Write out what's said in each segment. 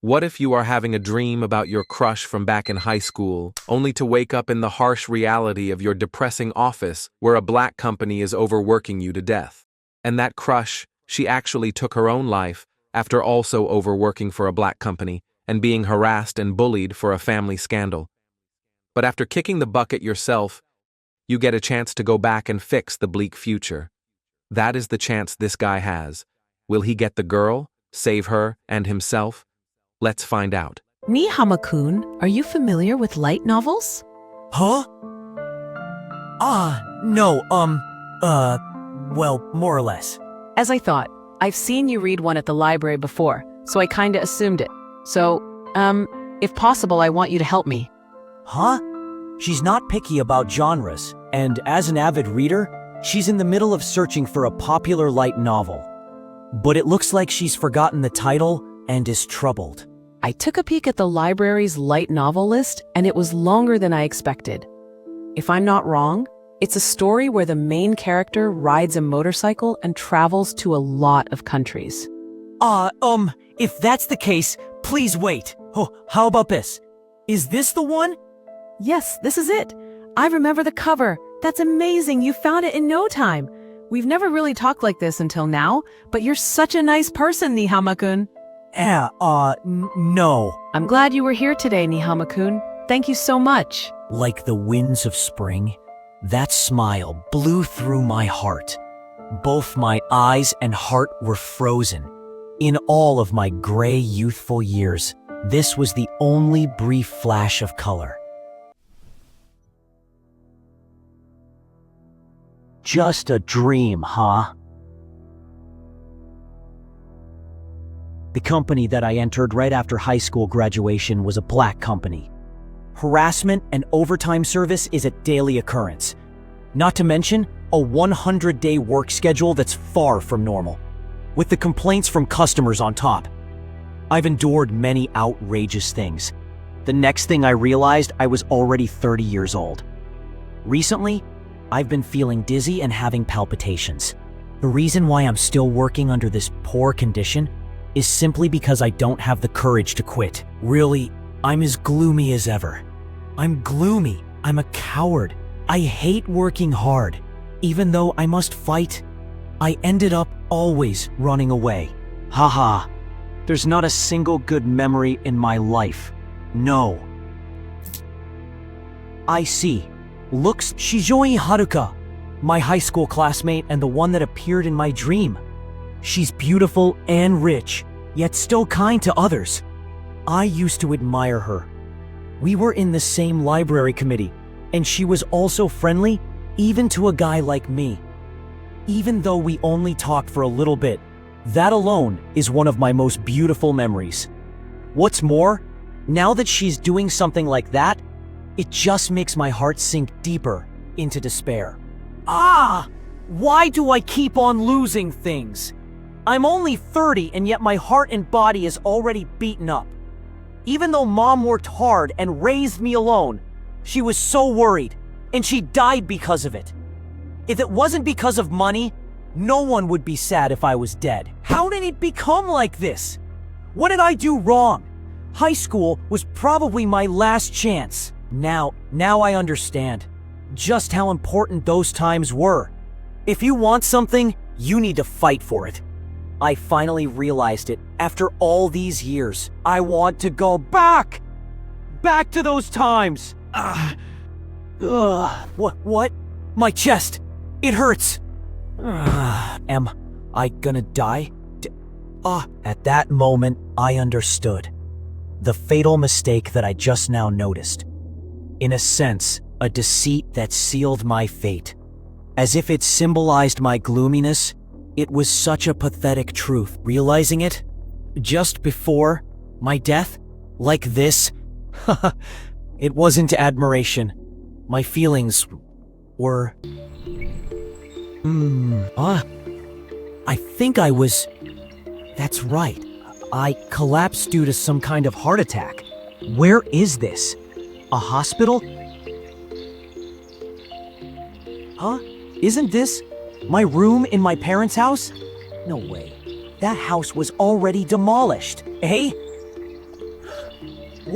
What if you are having a dream about your crush from back in high school, only to wake up in the harsh reality of your depressing office where a black company is overworking you to death? And that crush, she actually took her own life after also overworking for a black company and being harassed and bullied for a family scandal. But after kicking the bucket yourself, you get a chance to go back and fix the bleak future. That is the chance this guy has. Will he get the girl, save her, and himself? Let's find out. Nihama-kun, are you familiar with light novels? Huh? No, well, more or less. As I thought, I've seen you read one at the library before, so I kinda assumed it. So, if possible, I want you to help me. Huh? She's not picky about genres, and as an avid reader, she's in the middle of searching for a popular light novel. But it looks like she's forgotten the title and is troubled. I took a peek at the library's light novel list, and it was longer than I expected. If I'm not wrong, it's a story where the main character rides a motorcycle and travels to a lot of countries. If that's the case, please wait. Oh, how about this? Is this the one? Yes, this is it. I remember the cover. That's amazing. You found it in no time. We've never really talked like this until now, but you're such a nice person, Nihama-kun. No. I'm glad you were here today, Nihama-kun. Thank you so much. Like the winds of spring, that smile blew through my heart. Both my eyes and heart were frozen. In all of my gray youthful years, this was the only brief flash of color. Just a dream, huh? The company that I entered right after high school graduation was a black company. Harassment and overtime service is a daily occurrence. Not to mention a 100-day work schedule that's far from normal, with the complaints from customers on top. I've endured many outrageous things. The next thing I realized, I was already 30 years old. Recently, I've been feeling dizzy and having palpitations. The reason why I'm still working under this poor condition is simply because I don't have the courage to quit. Really, I'm as gloomy as ever. I'm gloomy. I'm a coward. I hate working hard. Even though I must fight, I ended up always running away. Haha. There's not a single good memory in my life. No. I see. Looks Shizoi Haruka, my high school classmate and the one that appeared in my dream. She's beautiful and rich, yet still kind to others. I used to admire her. We were in the same library committee, and she was also friendly, even to a guy like me. Even though we only talked for a little bit, that alone is one of my most beautiful memories. What's more, now that she's doing something like that, it just makes my heart sink deeper into despair. Why do I keep on losing things? I'm only 30 and yet my heart and body is already beaten up. Even though Mom worked hard and raised me alone, she was so worried, and she died because of it. If it wasn't because of money, no one would be sad if I was dead. How did it become like this? What did I do wrong? High school was probably my last chance. Now I understand just how important those times were. If you want something, you need to fight for it. I finally realized it after all these years. I want to go back to those times. What? My chest. It hurts. Am I gonna die? At that moment, I understood the fatal mistake that I just now noticed. In a sense, a deceit that sealed my fate. As if it symbolized my gloominess, it was such a pathetic truth. Realizing it, just before my death, like this, it wasn't admiration. My feelings were... I think I was... That's right. I collapsed due to some kind of heart attack. Where is this? A hospital? Huh? Isn't this my room in my parents' house? No way. That house was already demolished, eh?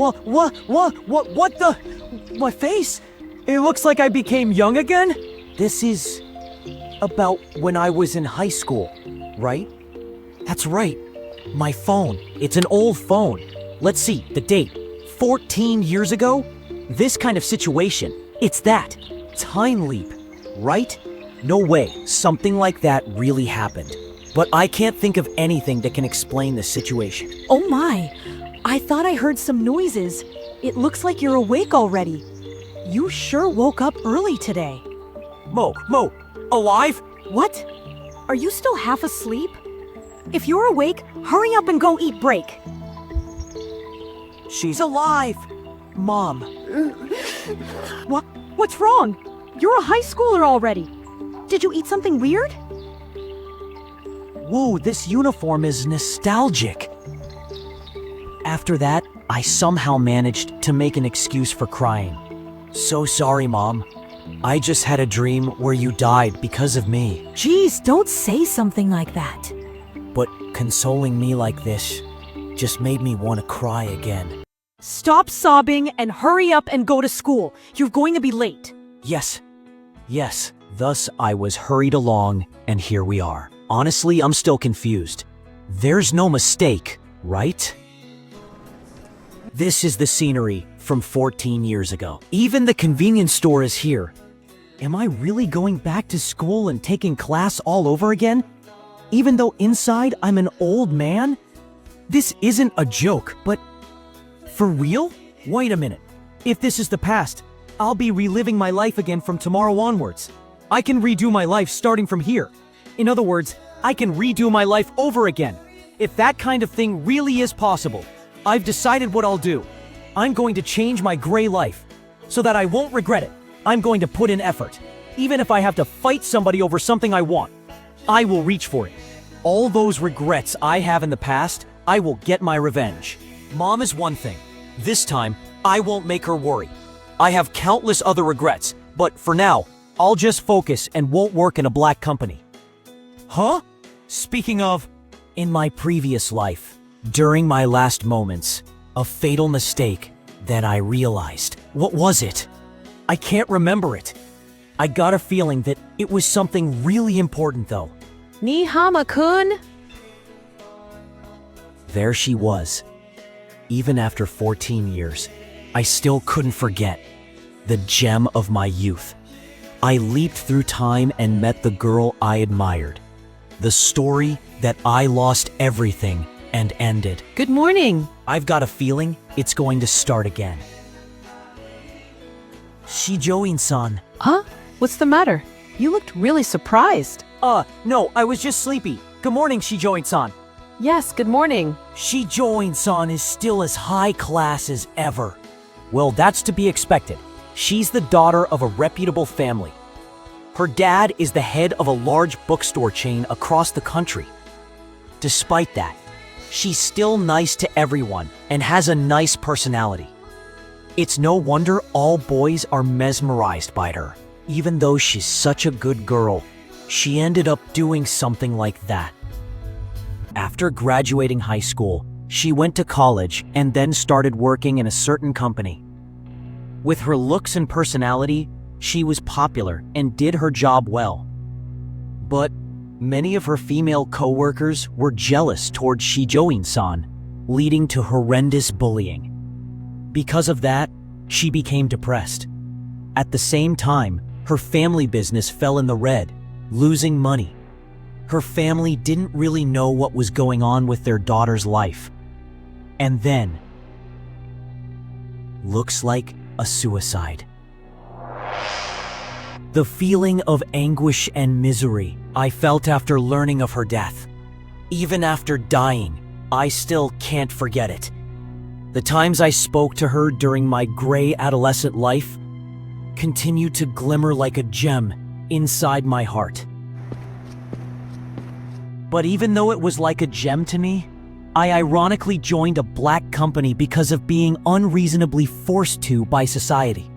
What the? My face? It looks like I became young again? This is about when I was in high school, right? That's right. My phone. It's an old phone. Let's see, the date. 14 years ago? This kind of situation. It's that. Time leap, right? No way. Something like that really happened. But I can't think of anything that can explain the situation. Oh my! I thought I heard some noises. It looks like you're awake already. You sure woke up early today. Mo, alive? What? Are you still half asleep? If you're awake, hurry up and go eat break. She's alive! Mom. What's wrong? You're a high schooler already. Did you eat something weird? Whoa, this uniform is nostalgic. After that, I somehow managed to make an excuse for crying. So sorry, Mom. I just had a dream where you died because of me. Geez, don't say something like that. But consoling me like this just made me want to cry again. Stop sobbing and hurry up and go to school. You're going to be late. Yes. Thus, I was hurried along, and here we are. Honestly, I'm still confused. There's no mistake, right? This is the scenery from 14 years ago. Even the convenience store is here. Am I really going back to school and taking class all over again? Even though inside I'm an old man? This isn't a joke, but for real? Wait a minute. If this is the past, I'll be reliving my life again from tomorrow onwards. I can redo my life starting from here. In other words, I can redo my life over again. If that kind of thing really is possible, I've decided what I'll do. I'm going to change my gray life so that I won't regret it. I'm going to put in effort. Even if I have to fight somebody over something I want, I will reach for it. All those regrets I have in the past, I will get my revenge. Mom is one thing. This time, I won't make her worry. I have countless other regrets, but for now, I'll just focus and won't work in a black company. Huh? Speaking of, in my previous life, during my last moments, a fatal mistake that I realized. What was it? I can't remember it. I got a feeling that it was something really important though. Nihama-kun? There she was. Even after 14 years, I still couldn't forget the gem of my youth. I leaped through time and met the girl I admired. The story that I lost everything and ended. Good morning. I've got a feeling it's going to start again. Shijoin-san. Huh? What's the matter? You looked really surprised. No, I was just sleepy. Good morning, Shijoin-san. Yes, good morning. Shijoin-san is still as high class as ever. Well, that's to be expected. She's the daughter of a reputable family. Her dad is the head of a large bookstore chain across the country. Despite that, she's still nice to everyone and has a nice personality. It's no wonder all boys are mesmerized by her. Even though she's such a good girl, she ended up doing something like that. After graduating high school, she went to college and then started working in a certain company. With her looks and personality, she was popular and did her job well. But many of her female co-workers were jealous toward Shijoin-san, leading to horrendous bullying. Because of that, she became depressed. At the same time, her family business fell in the red, losing money. Her family didn't really know what was going on with their daughter's life. And then, looks like a suicide. The feeling of anguish and misery I felt after learning of her death. Even after dying, I still can't forget it. The times I spoke to her during my gray adolescent life continue to glimmer like a gem inside my heart. But even though it was like a gem to me, I ironically joined a black company because of being unreasonably forced to by society.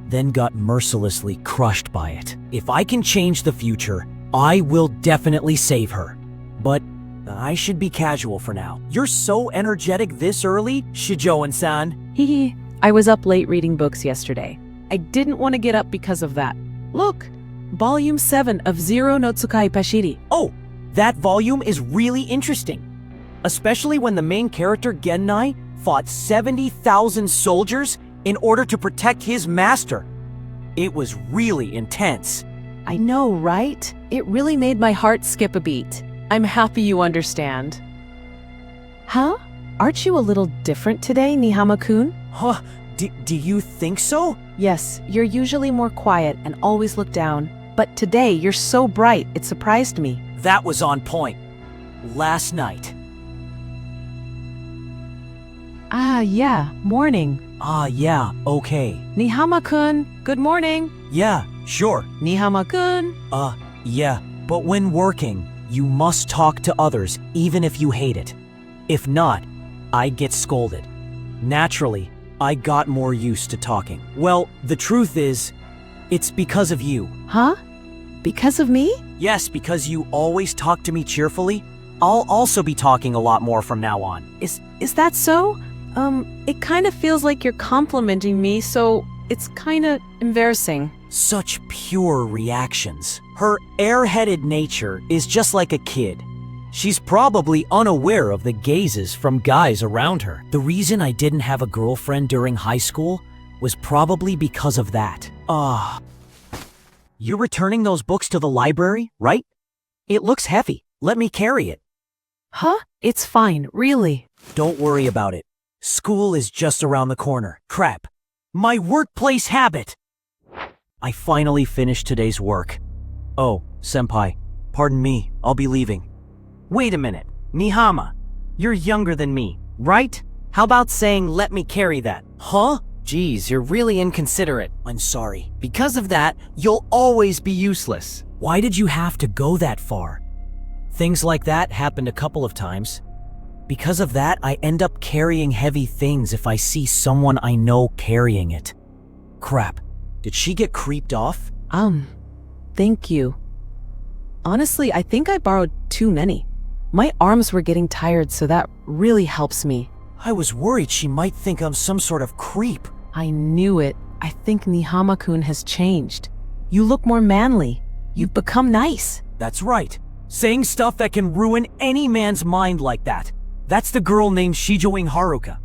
Then got mercilessly crushed by it. If I can change the future, I will definitely save her. But I should be casual for now. You're so energetic this early, Shijoan-san. Hee hee. I was up late reading books yesterday. I didn't want to get up because of that. Look, Volume 7 of Zero no Tsukai Pashiri. Oh, that volume is really interesting. Especially when the main character Gennai fought 70,000 soldiers in order to protect his master. It was really intense. I know, right? It really made my heart skip a beat. I'm happy you understand. Huh? Aren't you a little different today, Nihama-kun? Huh? Do you think so? Yes, you're usually more quiet and always look down. But today, you're so bright, it surprised me. That was on point. Last night. Ah, yeah, morning. Ah, yeah, okay. Nihama-kun, good morning. Yeah, sure. Nihama-kun. Yeah, but when working, you must talk to others even if you hate it. If not, I get scolded. Naturally, I got more used to talking. Well, the truth is, it's because of you. Huh? Because of me? Yes, because you always talk to me cheerfully. I'll also be talking a lot more from now on. Is that so? It kind of feels like you're complimenting me, so it's kind of embarrassing. Such pure reactions. Her airheaded nature is just like a kid. She's probably unaware of the gazes from guys around her. The reason I didn't have a girlfriend during high school was probably because of that. You're returning those books to the library, right? It looks heavy. Let me carry it. Huh? It's fine, really. Don't worry about it. School is just around the corner. Crap. My workplace habit! I finally finished today's work. Oh, senpai, pardon me, I'll be leaving. Wait a minute, Nihama, you're younger than me, right? How about saying let me carry that? Huh? Geez, you're really inconsiderate. I'm sorry. Because of that, you'll always be useless. Why did you have to go that far? Things like that happened a couple of times. Because of that, I end up carrying heavy things if I see someone I know carrying it. Crap, did she get creeped off? Thank you. Honestly, I think I borrowed too many. My arms were getting tired, so that really helps me. I was worried she might think I'm some sort of creep. I knew it. I think Nihama-kun has changed. You look more manly. You've become nice. That's right. Saying stuff that can ruin any man's mind like that. That's the girl named Shijoing Haruka.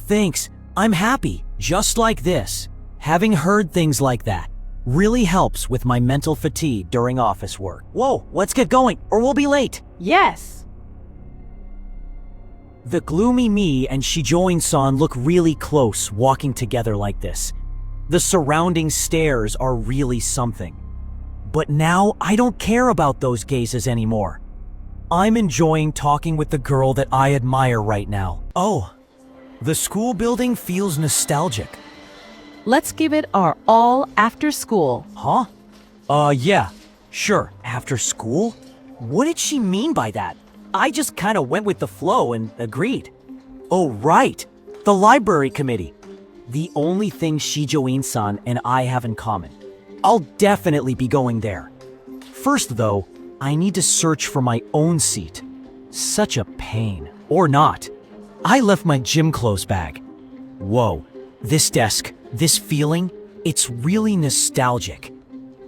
Thanks. I'm happy. Just like this. Having heard things like that really helps with my mental fatigue during office work. Whoa, let's get going, or we'll be late. Yes. The gloomy me and Shijoin-san look really close walking together like this. The surrounding stares are really something. But now I don't care about those gazes anymore. I'm enjoying talking with the girl that I admire right now. Oh, the school building feels nostalgic. Let's give it our all after school. Huh? Yeah, sure. After school? What did she mean by that? I just kind of went with the flow and agreed. Oh, right. The library committee. The only thing Shijoin-san and I have in common. I'll definitely be going there. First, though, I need to search for my own seat. Such a pain. Or not. I left my gym clothes bag. Whoa. This desk, this feeling, it's really nostalgic.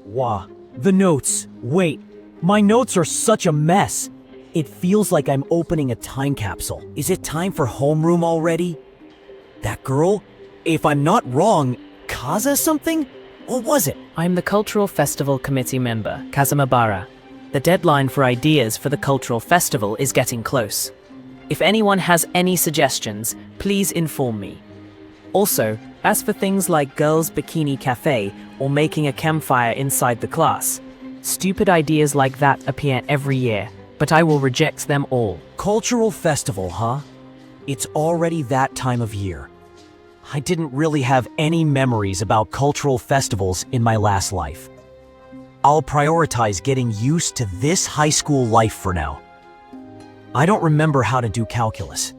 Wow. The notes. Wait. My notes are such a mess. It feels like I'm opening a time capsule. Is it time for homeroom already? That girl? If I'm not wrong, Kaza something? What was it? I'm the Cultural Festival Committee member, Kazumabara. The deadline for ideas for the cultural festival is getting close. If anyone has any suggestions, please inform me. Also, as for things like Girls' Bikini Cafe or making a campfire inside the class, stupid ideas like that appear every year, but I will reject them all. Cultural festival, huh? It's already that time of year. I didn't really have any memories about cultural festivals in my last life. I'll prioritize getting used to this high school life for now. I don't remember how to do calculus.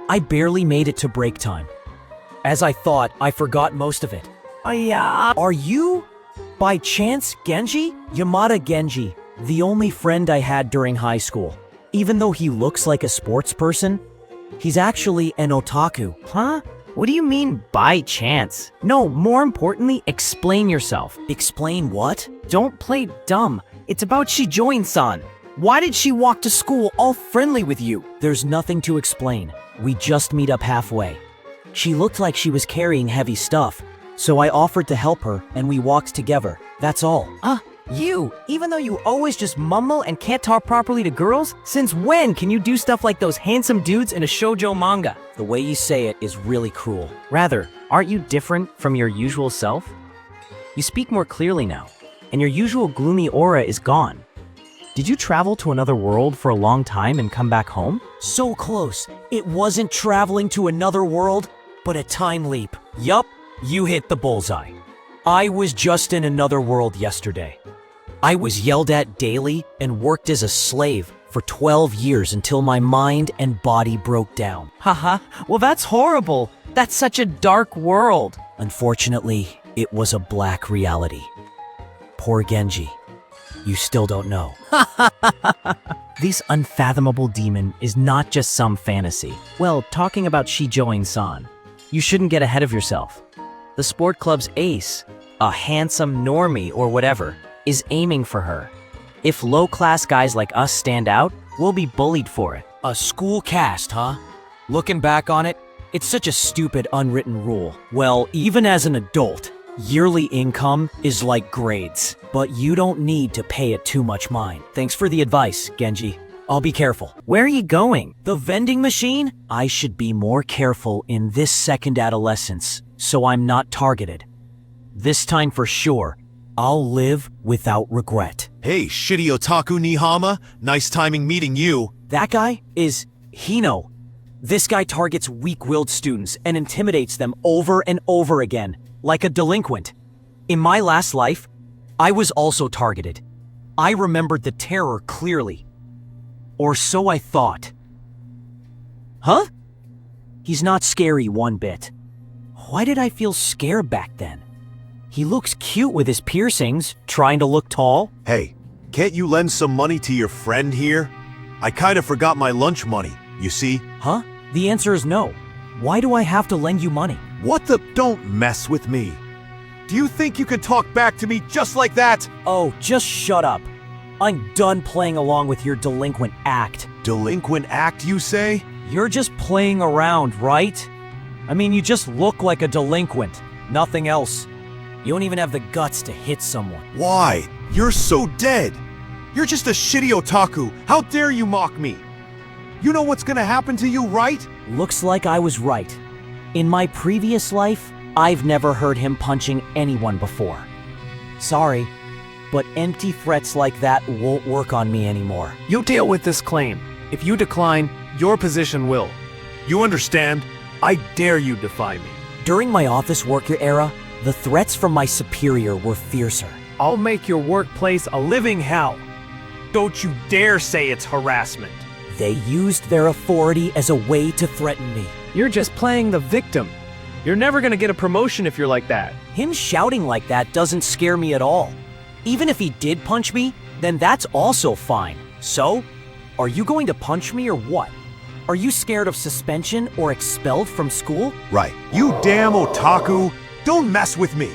I barely made it to break time. As I thought, I forgot most of it. Are you, by chance, Genji? Yamada Genji. The only friend I had during high school. Even though he looks like a sports person, he's actually an otaku. Huh? What do you mean by chance? No, more importantly, explain yourself. Explain what? Don't play dumb. It's about Shijoin-san. Why did she walk to school all friendly with you? There's nothing to explain. We just meet up halfway. She looked like she was carrying heavy stuff, so I offered to help her and we walked together. That's all. You, even though you always just mumble and can't talk properly to girls, since when can you do stuff like those handsome dudes in a shoujo manga? The way you say it is really cruel. Rather, aren't you different from your usual self? You speak more clearly now, and your usual gloomy aura is gone. Did you travel to another world for a long time and come back home? So close. It wasn't traveling to another world, but a time leap. Yup, you hit the bullseye. I was just in another world yesterday. I was yelled at daily and worked as a slave for 12 years until my mind and body broke down. Haha, well that's horrible. That's such a dark world. Unfortunately, it was a black reality. Poor Genji. You still don't know. This unfathomable demon is not just some fantasy. Well, talking about Shijoin-san, you shouldn't get ahead of yourself. The sport club's ace, a handsome normie or whatever, is aiming for her. If low-class guys like us stand out, we'll be bullied for it. A school cast, huh? Looking back on it, it's such a stupid unwritten rule. Well, even as an adult, yearly income is like grades, but you don't need to pay it too much mind. Thanks for the advice, Genji. I'll be careful. Where are you going? The vending machine? I should be more careful in this second adolescence, so I'm not targeted. This time for sure, I'll live without regret. Hey, shitty otaku Nihama. Nice timing meeting you. That guy is Hino. This guy targets weak-willed students and intimidates them over and over again, like a delinquent. In my last life, I was also targeted. I remembered the terror clearly. Or so I thought. Huh? He's not scary one bit. Why did I feel scared back then? He looks cute with his piercings, trying to look tall. Hey, can't you lend some money to your friend here? I kind of forgot my lunch money, you see? Huh? The answer is no. Why do I have to lend you money? What the? Don't mess with me. Do you think you can talk back to me just like that? Oh, just shut up. I'm done playing along with your delinquent act. Delinquent act, you say? You're just playing around, right? I mean, you just look like a delinquent. Nothing else. You don't even have the guts to hit someone. Why? You're so dead. You're just a shitty otaku. How dare you mock me? You know what's gonna happen to you, right? Looks like I was right. In my previous life, I've never heard him punching anyone before. Sorry, but empty threats like that won't work on me anymore. You deal with this claim. If you decline, your position will. You understand? I dare you defy me. During my office worker era, the threats from my superior were fiercer. I'll make your workplace a living hell. Don't you dare say it's harassment. They used their authority as a way to threaten me. You're just playing the victim. You're never gonna get a promotion if you're like that. Him shouting like that doesn't scare me at all. Even if he did punch me, then that's also fine. So, are you going to punch me or what? Are you scared of suspension or expelled from school? Right. You damn otaku. Don't mess with me.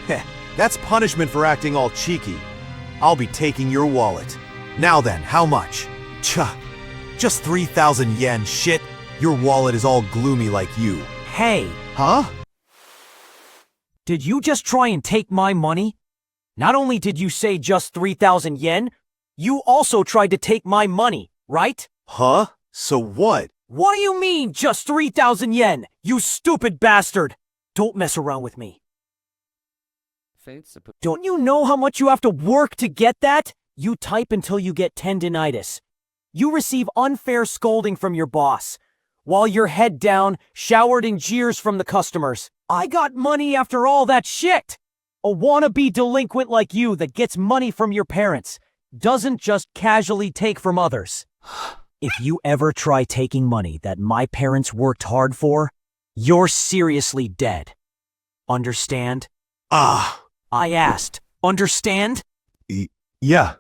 Heh, that's punishment for acting all cheeky. I'll be taking your wallet. Now then, how much? Cha, just 3,000 yen, shit. Your wallet is all gloomy like you. Hey, Huh? did you just try and take my money? Not only did you say just 3,000 yen, you also tried to take my money, right? Huh? So what? What do you mean, just 3,000 yen? You stupid bastard! Don't mess around with me. Don't you know how much you have to work to get that? You type until you get tendinitis. You receive unfair scolding from your boss, while you're head down, showered in jeers from the customers. I got money after all that shit! A wannabe delinquent like you that gets money from your parents doesn't just casually take from others. If you ever try taking money that my parents worked hard for, you're seriously dead. Understand? Ah. I asked. Understand? Yeah.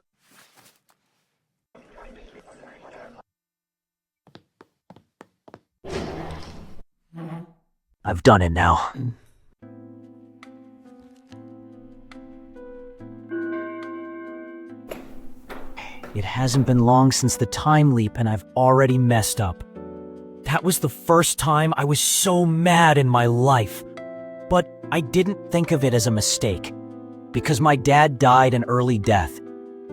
I've done it now. It hasn't been long since the time leap and I've already messed up. That was the first time I was so mad in my life. But I didn't think of it as a mistake. Because my dad died an early death.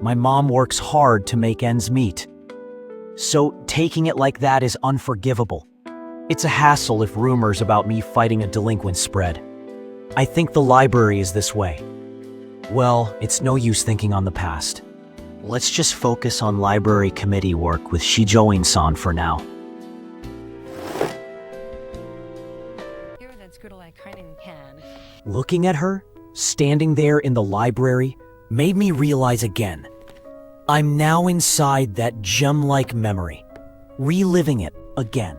My mom works hard to make ends meet. So taking it like that is unforgivable. It's a hassle if rumors about me fighting a delinquent spread. I think the library is this way. Well, it's no use thinking on the past. Let's just focus on library committee work with Shijoin-san for now. Looking at her, standing there in the library, made me realize again. I'm now inside that gem-like memory, reliving it again.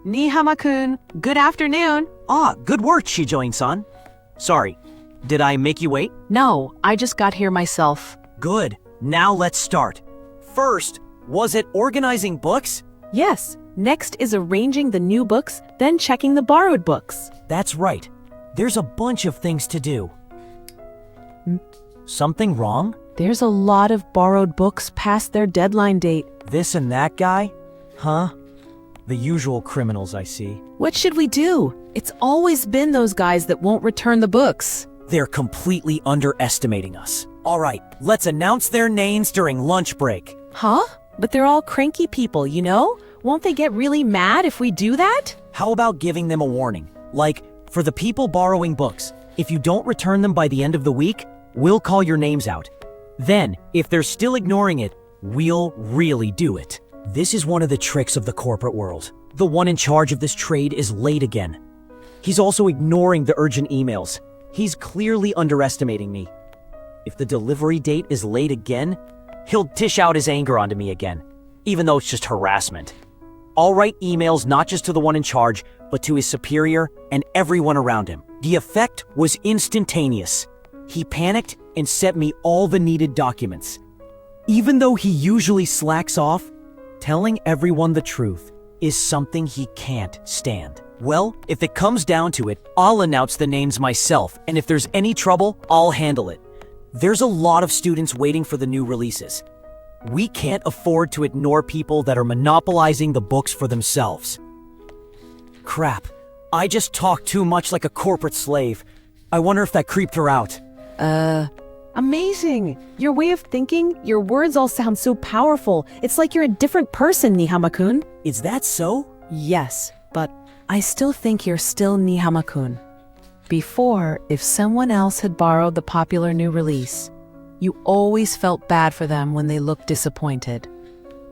Nihama-kun, good afternoon. Ah, good work, Shijoin-san. Sorry, did I make you wait? No, I just got here myself. Good, now let's start. First, was it organizing books? Yes, next is arranging the new books, then checking the borrowed books. That's right. There's a bunch of things to do. Something wrong? There's a lot of borrowed books past their deadline date. This and that guy? Huh? The usual criminals I see. What should we do? It's always been those guys that won't return the books. They're completely underestimating us. All right, let's announce their names during lunch break. Huh? But they're all cranky people, you know? Won't they get really mad if we do that? How about giving them a warning? Like, for the people borrowing books, if you don't return them by the end of the week, we'll call your names out. Then, if they're still ignoring it, we'll really do it. This is one of the tricks of the corporate world. The one in charge of this trade is late again. He's also ignoring the urgent emails. He's clearly underestimating me. If the delivery date is late again, he'll dish out his anger onto me again, even though it's just harassment. I'll write emails not just to the one in charge, but to his superior and everyone around him. The effect was instantaneous. He panicked and sent me all the needed documents. Even though he usually slacks off, telling everyone the truth is something he can't stand. Well, if it comes down to it, I'll announce the names myself, and if there's any trouble, I'll handle it. There's a lot of students waiting for the new releases. We can't afford to ignore people that are monopolizing the books for themselves. Crap, I just talked too much like a corporate slave. I wonder if that creeped her out. Amazing. Your way of thinking, your words all sound so powerful. It's like you're a different person, Nihama-kun. Is that so? Yes, but I still think you're still Nihama-kun. Before, if someone else had borrowed the popular new release, you always felt bad for them when they looked disappointed.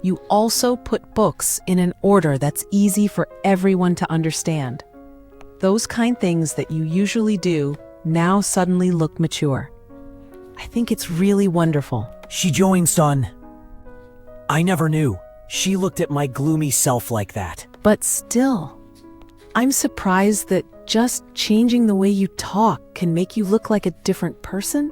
You also put books in an order that's easy for everyone to understand. Those kind things that you usually do now suddenly look mature. I think it's really wonderful. Shijoin-san. I never knew. She looked at my gloomy self like that. But still, I'm surprised that just changing the way you talk can make you look like a different person.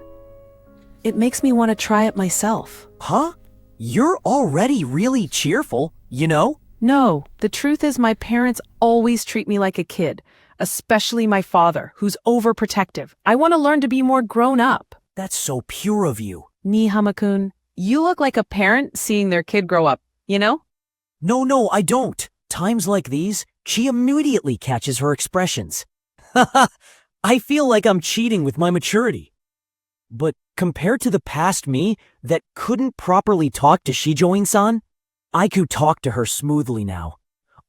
It makes me want to try it myself. Huh? You're already really cheerful, you know? No, the truth is my parents always treat me like a kid, especially my father, who's overprotective. I want to learn to be more grown up. That's so pure of you. Nihama-kun, you look like a parent seeing their kid grow up, you know? No, I don't. Times like these, she immediately catches her expressions. Haha, I feel like I'm cheating with my maturity. But compared to the past me that couldn't properly talk to Shijoin-san, I could talk to her smoothly now.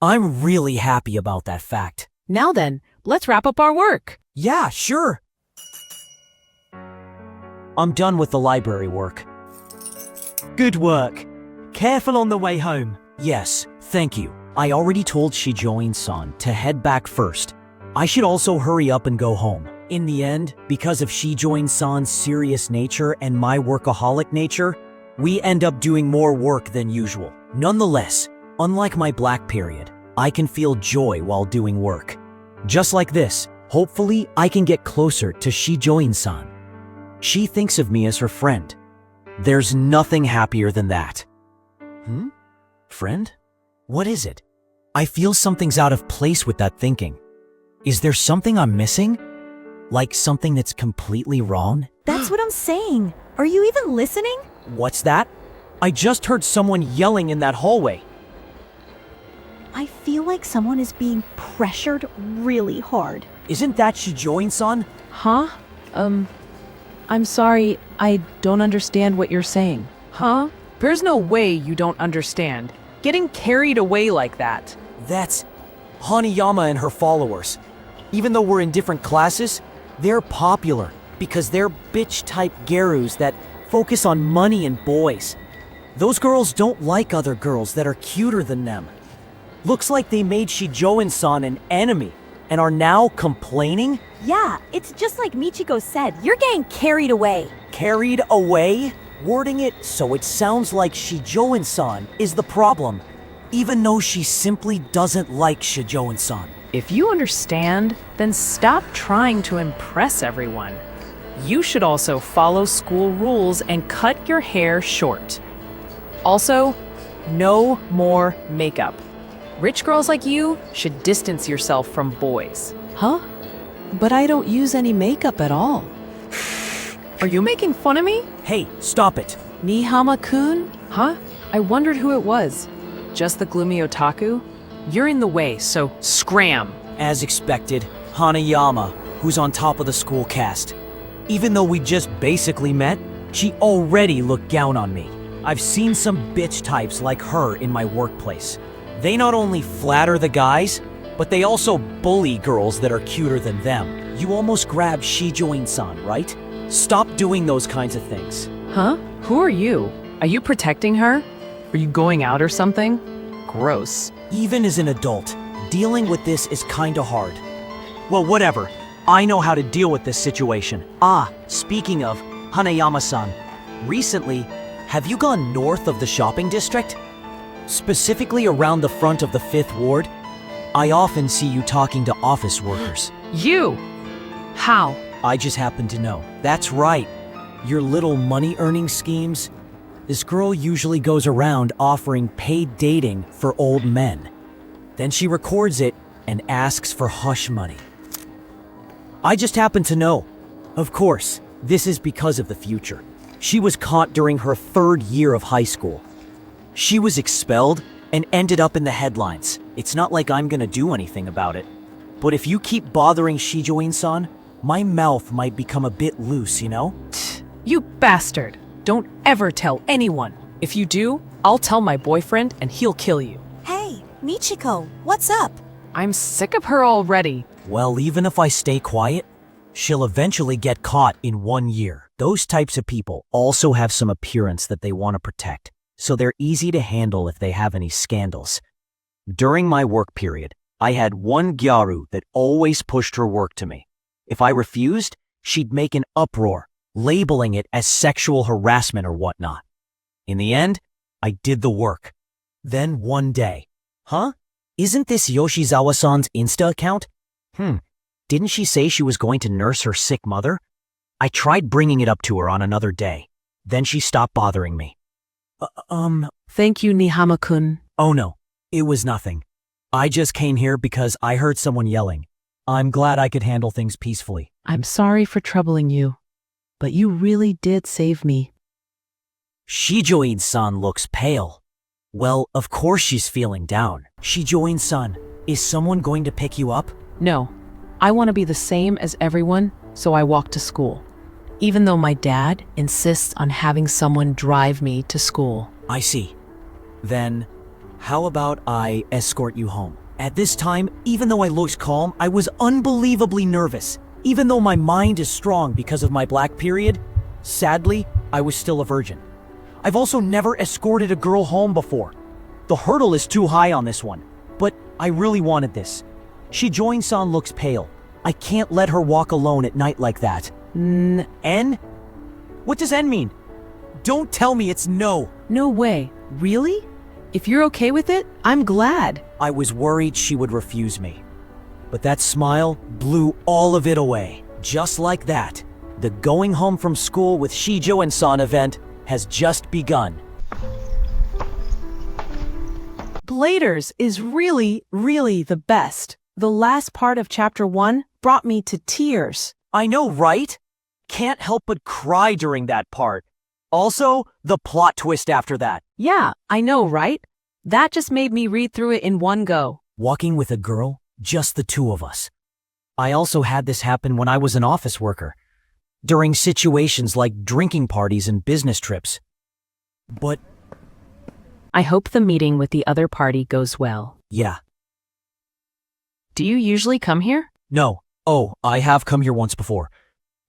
I'm really happy about that fact. Now then, let's wrap up our work. Yeah, sure. I'm done with the library work. Good work. Careful on the way home. Yes, thank you. I already told Shijoin-san to head back first. I should also hurry up and go home. In the end, because of Shijoin-san's serious nature and my workaholic nature, we end up doing more work than usual. Nonetheless, unlike my black period, I can feel joy while doing work. Just like this, hopefully I can get closer to Shijoin-san. She thinks of me as her friend. There's nothing happier than that. Friend? What is it? I feel something's out of place with that thinking. Is there something I'm missing? Like something that's completely wrong? That's what I'm saying. Are you even listening? What's that? I just heard someone yelling in that hallway. I feel like someone is being pressured really hard. Isn't that Shijoin-san? Huh? I'm sorry, I don't understand what you're saying. Huh? There's no way you don't understand. Getting carried away like that. That's Hanayama and her followers. Even though we're in different classes, they're popular because they're bitch-type gerus that focus on money and boys. Those girls don't like other girls that are cuter than them. Looks like they made Shijoin-san an enemy and are now complaining? Yeah, it's just like Michiko said. You're getting carried away. Carried away? Wording it so it sounds like Shijoin-san is the problem, even though she simply doesn't like Shijoin-san. If you understand, then stop trying to impress everyone. You should also follow school rules and cut your hair short. Also, no more makeup. Rich girls like you should distance yourself from boys. Huh? But I don't use any makeup at all. Are you making fun of me? Hey, stop it. Nihama-kun? Huh? I wondered who it was. Just the gloomy otaku? You're in the way, so scram. As expected, Hanayama, who's on top of the school cast. Even though we just basically met, she already looked down on me. I've seen some bitch types like her in my workplace. They not only flatter the guys, but they also bully girls that are cuter than them. You almost grabbed Shijoin-san, right? Stop doing those kinds of things. Huh? Who are you? Are you protecting her? Are you going out or something? Gross. Even as an adult, dealing with this is kinda hard. Well, whatever. I know how to deal with this situation. Speaking of, Hanayama-san, recently, have you gone north of the shopping district? Specifically around the front of the 5th Ward? I often see you talking to office workers. You! How? I just happen to know. That's right. Your little money-earning schemes. This girl usually goes around offering paid dating for old men. Then she records it and asks for hush money. I just happen to know. Of course, this is because of the future. She was caught during her 3rd year of high school. She was expelled and ended up in the headlines. It's not like I'm gonna do anything about it. But if you keep bothering Shijoin-san, my mouth might become a bit loose, you know? You bastard! Don't ever tell anyone. If you do, I'll tell my boyfriend and he'll kill you. Hey, Michiko, what's up? I'm sick of her already. Well, even if I stay quiet, she'll eventually get caught in 1 year. Those types of people also have some appearance that they want to protect, so they're easy to handle if they have any scandals. During my work period, I had one gyaru that always pushed her work to me. If I refused, she'd make an uproar, labeling it as sexual harassment or whatnot. In the end, I did the work. Then one day, isn't this Yoshizawa-san's Insta account? Didn't she say she was going to nurse her sick mother? I tried bringing it up to her on another day. Then she stopped bothering me. Thank you, Nihama-kun. Oh no, it was nothing. I just came here because I heard someone yelling. I'm glad I could handle things peacefully. I'm sorry for troubling you, but you really did save me. Shijoin-san looks pale. Well, of course she's feeling down. Shijoin-san, is someone going to pick you up? No, I want to be the same as everyone, so I walk to school. Even though my dad insists on having someone drive me to school. I see. Then, how about I escort you home? At this time, even though I looked calm, I was unbelievably nervous. Even though my mind is strong because of my black period, sadly, I was still a virgin. I've also never escorted a girl home before. The hurdle is too high on this one, but I really wanted this. Shijoin-san looks pale. I can't let her walk alone at night like that. N? What does N mean? Don't tell me it's no. No way. Really? If you're okay with it, I'm glad. I was worried she would refuse me. But that smile blew all of it away. Just like that, the going home from school with Shijoin-san event has just begun. Bladers is really, really the best. The last part of chapter 1 brought me to tears. I know, right? Can't help but cry during that part. Also, the plot twist after that. Yeah, I know, right? That just made me read through it in one go. Walking with a girl, just the two of us. I also had this happen when I was an office worker, during situations like drinking parties and business trips. But, I hope the meeting with the other party goes well. yeah, Do you usually come here? no. Oh, I have come here once before.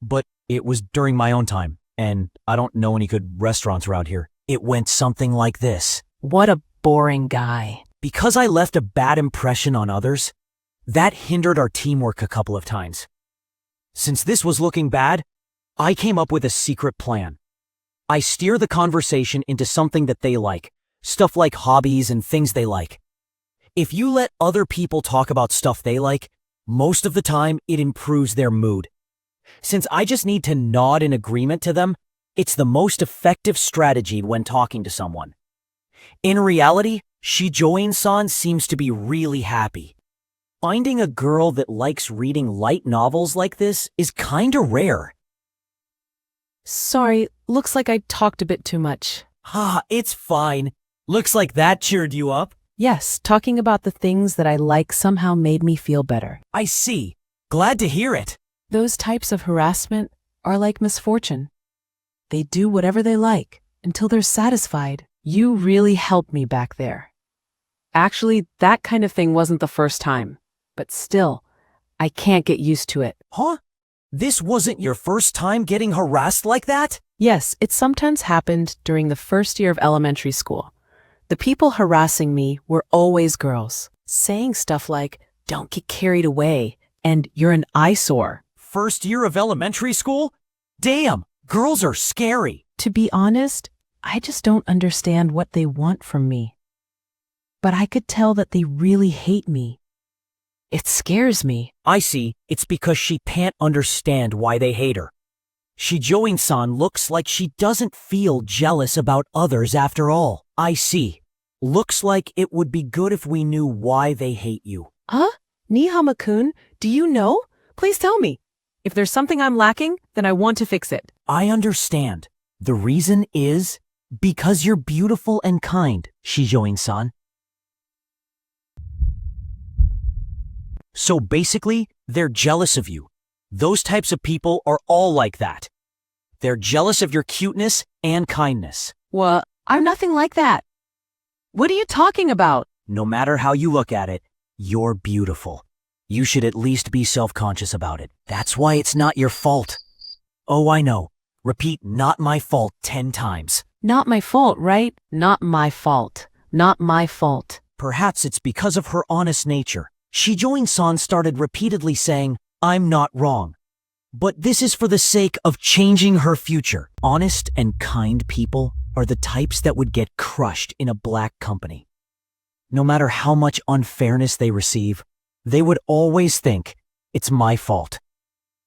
But it was during my own time, and I don't know any good restaurants around here. It went something like this. What a boring guy. Because I left a bad impression on others, that hindered our teamwork a couple of times. Since this was looking bad, I came up with a secret plan. I steer the conversation into something that they like, stuff like hobbies and things they like. If you let other people talk about stuff they like, most of the time it improves their mood. Since I just need to nod in agreement to them, it's the most effective strategy when talking to someone. In reality, Shijoin-san seems to be really happy. Finding a girl that likes reading light novels like this is kinda rare. Sorry, looks like I talked a bit too much. It's fine. Looks like that cheered you up. Yes, talking about the things that I like somehow made me feel better. I see. Glad to hear it. Those types of harassment are like misfortune. They do whatever they like until they're satisfied. You really helped me back there. Actually, that kind of thing wasn't the first time, but still, I can't get used to it. Huh? This wasn't your first time getting harassed like that? Yes, it sometimes happened during the first year of elementary school. The people harassing me were always girls, saying stuff like, "Don't get carried away," and "You're an eyesore." First year of elementary school? Damn, girls are scary. To be honest, I just don't understand what they want from me. But I could tell that they really hate me. It scares me. I see. It's because she can't understand why they hate her. Shijoin-san looks like she doesn't feel jealous about others after all. I see. Looks like it would be good if we knew why they hate you. Huh? Nihama-kun, do you know? Please tell me. If there's something I'm lacking, then I want to fix it. I understand. The reason is because you're beautiful and kind, Shijoin-san. So basically, they're jealous of you. Those types of people are all like that. They're jealous of your cuteness and kindness. What? I'm nothing like that. What are you talking about? No matter how you look at it, you're beautiful. You should at least be self-conscious about it. That's why it's not your fault. Oh, I know. Repeat "not my fault" 10 times. Not my fault, right? Not my fault. Not my fault. Perhaps it's because of her honest nature. Shijoin-san started repeatedly saying, "I'm not wrong." But this is for the sake of changing her future. Honest and kind people are the types that would get crushed in a black company. No matter how much unfairness they receive, they would always think, "It's my fault,"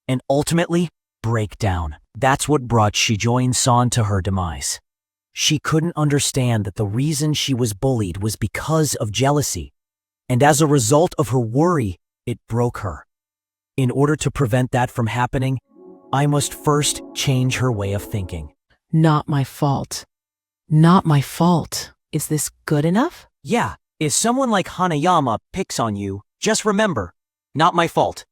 and ultimately break down. That's what brought Shijoin-san to her demise. She couldn't understand that the reason she was bullied was because of jealousy, and as a result of her worry, it broke her. In order to prevent that from happening, I must first change her way of thinking. Not my fault. Not my fault. Is this good enough? Yeah, if someone like Hanayama picks on you, just remember, not my fault.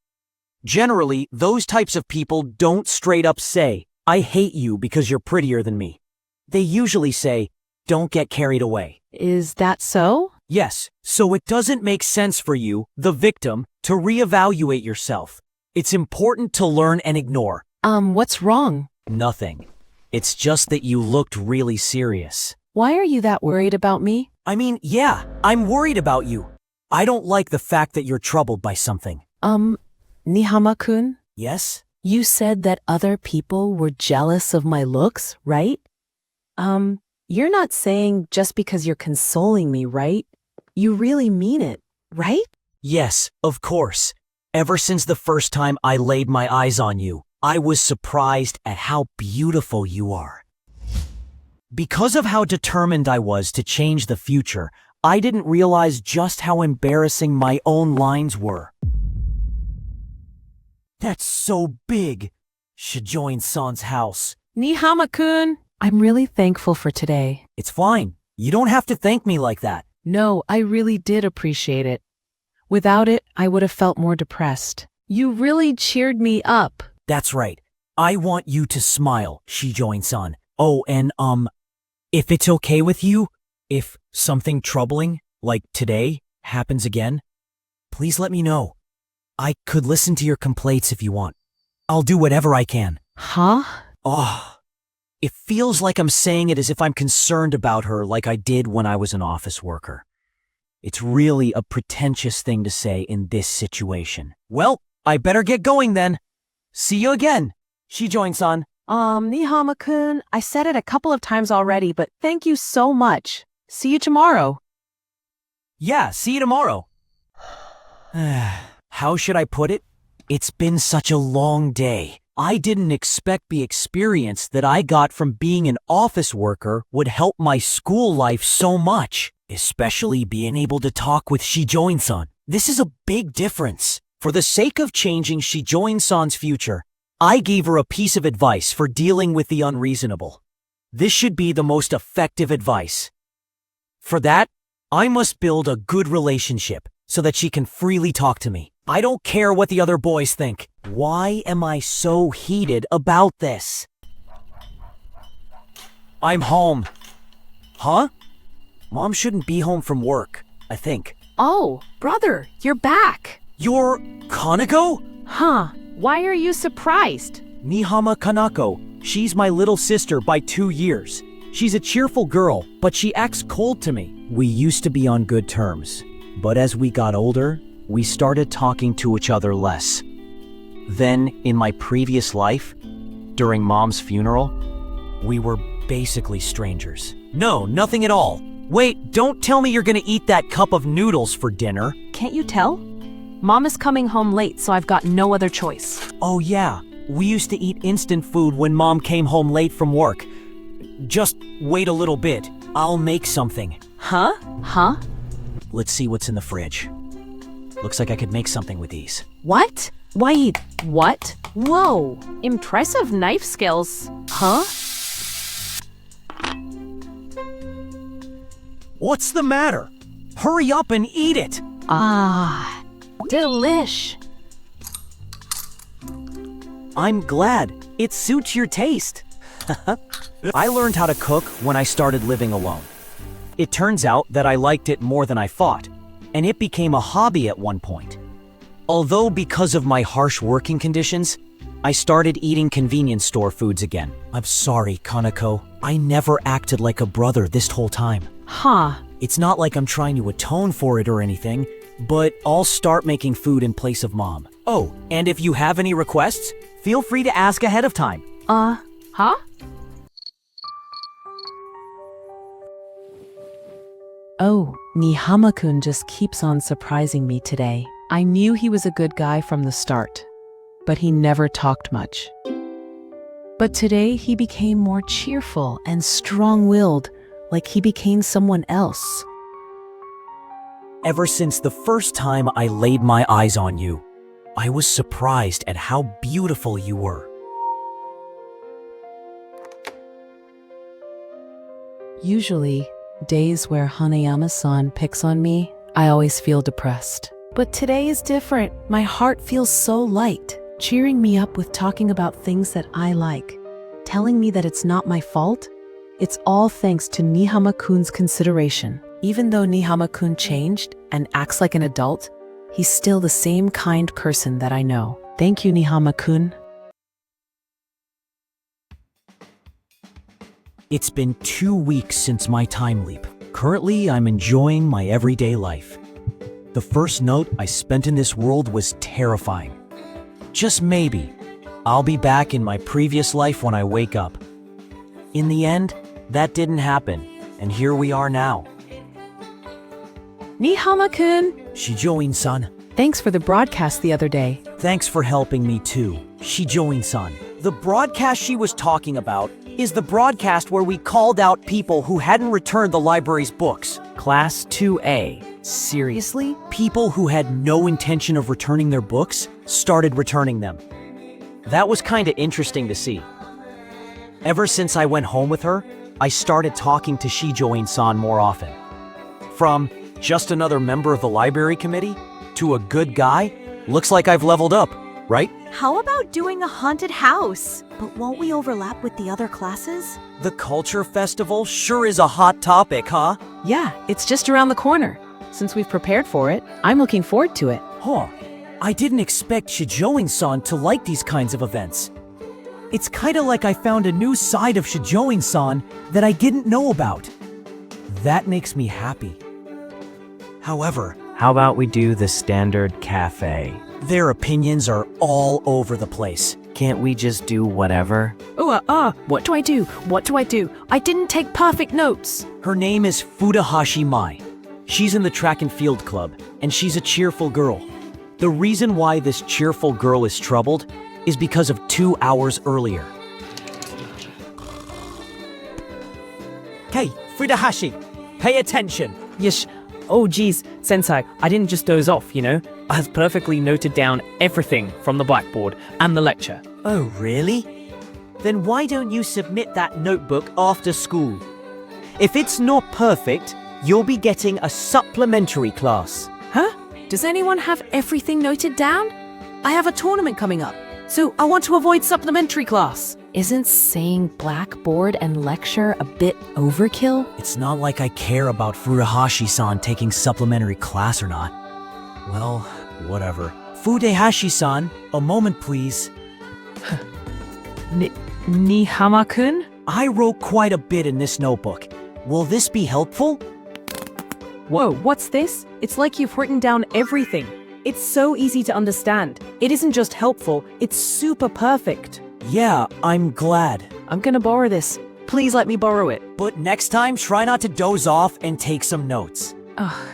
Generally, those types of people don't straight up say, "I hate you because you're prettier than me." They usually say, "Don't get carried away." Is that so? Yes, so it doesn't make sense for you, the victim, to reevaluate yourself. It's important to learn and ignore. What's wrong? Nothing. It's just that you looked really serious. Why are you that worried about me? I mean, yeah, I'm worried about you. I don't like the fact that you're troubled by something. Nihama-kun, Yes? you said that other people were jealous of my looks, right? You're not saying just because you're consoling me, right? You really mean it, right? Yes, of course. Ever since the first time I laid my eyes on you, I was surprised at how beautiful you are. Because of how determined I was to change the future, I didn't realize just how embarrassing my own lines were. That's so big. Shijoin-san's house. Nihama-kun, I'm really thankful for today. It's fine. You don't have to thank me like that. No, I really did appreciate it. Without it, I would have felt more depressed. You really cheered me up. That's right. I want you to smile, Shijoin-san. Oh, and if it's okay with you, if something troubling, like today, happens again, please let me know. I could listen to your complaints if you want. I'll do whatever I can. Huh? Oh, it feels like I'm saying it as if I'm concerned about her like I did when I was an office worker. It's really a pretentious thing to say in this situation. Well, I better get going then. See you again, Shijoin-san. Nihama-kun, I said it a couple of times already, but thank you so much. See you tomorrow. Yeah, see you tomorrow. How should I put it? It's been such a long day. I didn't expect the experience that I got from being an office worker would help my school life so much, especially being able to talk with Shijoin-san. This is a big difference. For the sake of changing Shijoin-san's future, I gave her a piece of advice for dealing with the unreasonable. This should be the most effective advice. For that, I must build a good relationship so that she can freely talk to me. I don't care what the other boys think. Why am I so heated about this? I'm home. Huh? Mom shouldn't be home from work, I think. Oh, brother, you're back. You're Kanako? Huh? Why are you surprised? Nihama Kanako. She's my little sister by 2 years. She's a cheerful girl, but she acts cold to me. We used to be on good terms, but as we got older, we started talking to each other less. Then, in my previous life, during Mom's funeral, we were basically strangers. No, nothing at all. Wait, don't tell me you're gonna eat that cup of noodles for dinner. Can't you tell? Mom is coming home late, so I've got no other choice. Oh yeah, we used to eat instant food when Mom came home late from work. Just wait a little bit. I'll make something. Huh? Huh? Let's see what's in the fridge. Looks like I could make something with these. What? Wait, what? Whoa, impressive knife skills. Huh? What's the matter? Hurry up and eat it! Ah, delish. I'm glad. It suits your taste. I learned how to cook when I started living alone. It turns out that I liked it more than I thought, and it became a hobby at one point. Although because of my harsh working conditions, I started eating convenience store foods again. I'm sorry, Kanako. I never acted like a brother this whole time. Huh. It's not like I'm trying to atone for it or anything, but I'll start making food in place of Mom. Oh, and if you have any requests, feel free to ask ahead of time. Huh? Oh, Nihama-kun just keeps on surprising me today. I knew he was a good guy from the start, but he never talked much. But today he became more cheerful and strong-willed, like he became someone else. Ever since the first time I laid my eyes on you, I was surprised at how beautiful you were. Usually, days where Hanayama-san picks on me, I always feel depressed. But today is different. My heart feels so light, cheering me up with talking about things that I like, telling me that it's not my fault. It's all thanks to Nihama-kun's consideration. Even though Nihama-kun changed and acts like an adult, he's still the same kind person that I know. Thank you, Nihama-kun. It's been 2 weeks since my time leap. Currently, I'm enjoying my everyday life. The first note I spent in this world was terrifying. Just maybe, I'll be back in my previous life when I wake up. In the end, that didn't happen, and here we are now. Nihama-kun! Shijoin-san, Thanks for the broadcast the other day. thanks for helping me too. Shijoin-san. The broadcast she was talking about is the broadcast where we called out people who hadn't returned the library's books. Class 2A, Seriously? People who had no intention of returning their books started returning them. That was kinda interesting to see. Ever since I went home with her, I started talking to Shijoin-san more often. From just another member of the library committee to a good guy, looks like I've leveled up, right? How about doing a haunted house? But won't we overlap with the other classes? The culture festival sure is a hot topic, huh? Yeah, it's just around the corner. Since we've prepared for it, I'm looking forward to it. Huh. I didn't expect Shijoin-san to like these kinds of events. It's kinda like I found a new side of Shijoin-san that I didn't know about. That makes me happy. However, how about we do the standard cafe? Their opinions are all over the place. Can't we just do whatever? What do I do? What do I do? I didn't take perfect notes. Her name is Fudahashi Mai. She's in the track and field club, and she's a cheerful girl. The reason why this cheerful girl is troubled is because of 2 hours earlier. Hey, Fudahashi, pay attention. Yes. Oh geez, Sensei, I didn't just doze off, you know? I've perfectly noted down everything from the blackboard and the lecture. Oh, really? Then why don't you submit that notebook after school? If it's not perfect, you'll be getting a supplementary class. Huh? Does anyone have everything noted down? I have a tournament coming up, so I want to avoid supplementary class. Isn't saying blackboard and lecture a bit overkill? It's not like I care about Fudahashi-san taking supplementary class or not. Well, whatever. Fudahashi-san, a moment please. Nihama-kun? I wrote quite a bit in this notebook. Will this be helpful? Whoa, what's this? It's like you've written down everything. It's so easy to understand. It isn't just helpful, it's super perfect. Yeah, I'm glad. I'm gonna borrow this. Please let me borrow it. But next time, try not to doze off and take some notes. Ugh,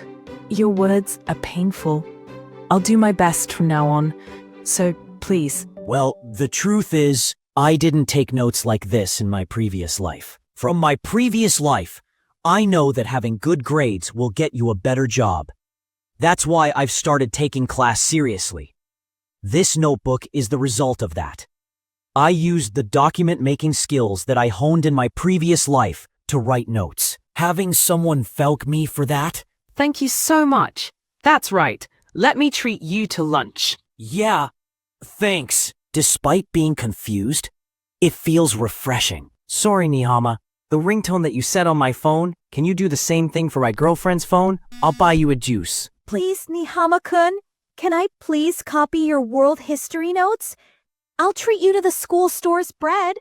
your words are painful. I'll do my best from now on. So, please. Well, the truth is, I didn't take notes like this in my previous life. From my previous life, I know that having good grades will get you a better job. That's why I've started taking class seriously. This notebook is the result of that. I used the document-making skills that I honed in my previous life to write notes. Having someone thank me for that? Thank you so much. That's right. Let me treat you to lunch. Yeah, thanks. Despite being confused, it feels refreshing. Sorry, Nihama. The ringtone that you set on my phone, can you do the same thing for my girlfriend's phone? I'll buy you a juice. Please, Nihama-kun, can I please copy your world history notes? I'll treat you to the school store's bread.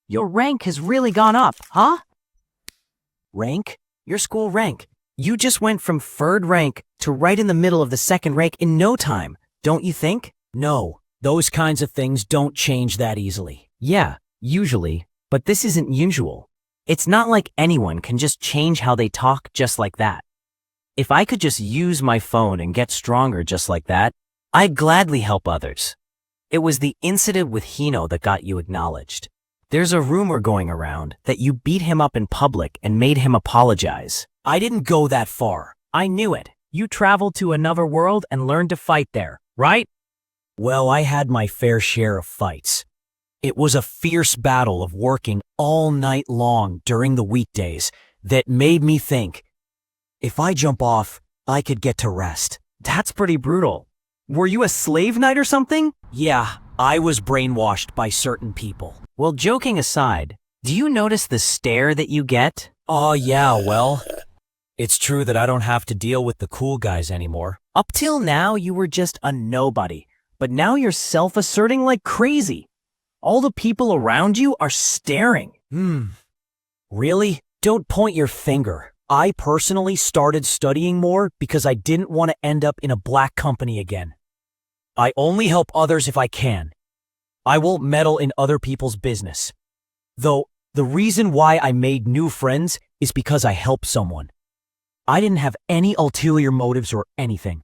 Your rank has really gone up, huh? Rank? Your school rank. You just went from 3rd rank to right in the middle of the 2nd rank in no time, don't you think? No, those kinds of things don't change that easily. Yeah, usually, but this isn't usual. It's not like anyone can just change how they talk just like that. If I could just use my phone and get stronger just like that, I'd gladly help others. It was the incident with Hino that got you acknowledged. There's a rumor going around that you beat him up in public and made him apologize. I didn't go that far. I knew it. You traveled to another world and learned to fight there, right? Well, I had my fair share of fights. It was a fierce battle of working all night long during the weekdays that made me think, if I jump off, I could get to rest. That's pretty brutal. Were you a slave knight or something? Yeah, I was brainwashed by certain people. Well, joking aside, do you notice the stare that you get? Oh, yeah, well, it's true that I don't have to deal with the cool guys anymore. Up till now, you were just a nobody, but now you're self-asserting like crazy. All the people around you are staring. Really? Don't point your finger. I personally started studying more because I didn't want to end up in a black company again. I only help others if I can. I won't meddle in other people's business. Though, the reason why I made new friends is because I helped someone. I didn't have any ulterior motives or anything.